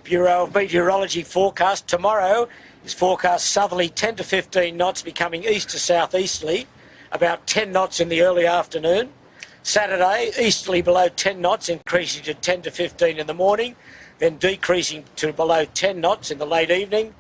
Bureau of Meteorology forecast, tomorrow is forecast southerly 10 to 15 knots, becoming east to southeasterly, about 10 knots in the early afternoon. Saturday, easterly below 10 knots, increasing to 10 to 15 in the morning, then decreasing to below 10 knots in the late evening.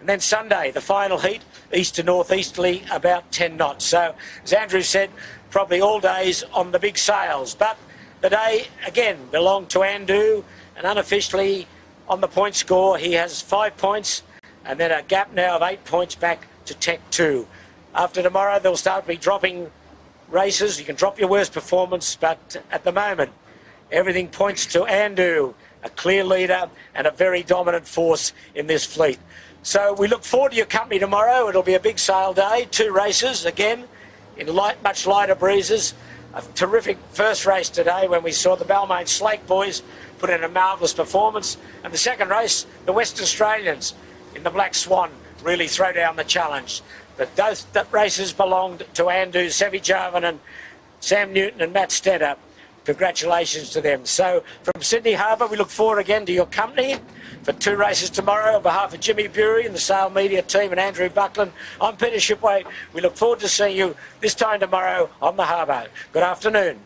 And then Sunday, the final heat, east to northeasterly, about 10 knots. So, as Andrew said, probably all days on the big sails. But the day, again, belonged to Andu, and unofficially on the point score, he has 5 points, and then a gap now of 8 points back to Tech 2. After tomorrow, they'll start be dropping races. You can drop your worst performance, but at the moment, everything points to Andu, a clear leader and a very dominant force in this fleet. So we look forward to your company tomorrow. It'll be a big sail day, 2 races again in much lighter breezes. A terrific first race today when we saw the Balmain Slate boys put in a marvellous performance, and the second race, the West Australians in the Black Swan really throw down the challenge. But those races belonged to Andu, Sevi Jarvan and Sam Newton and Matt Stetter. Congratulations to them. So from Sydney Harbour, we look forward again to your company for 2 races tomorrow. On behalf of Jimmy Bury and the Sail Media team and Andrew Buckland, I'm Peter Shipway. We look forward to seeing you this time tomorrow on the Harbour. Good afternoon.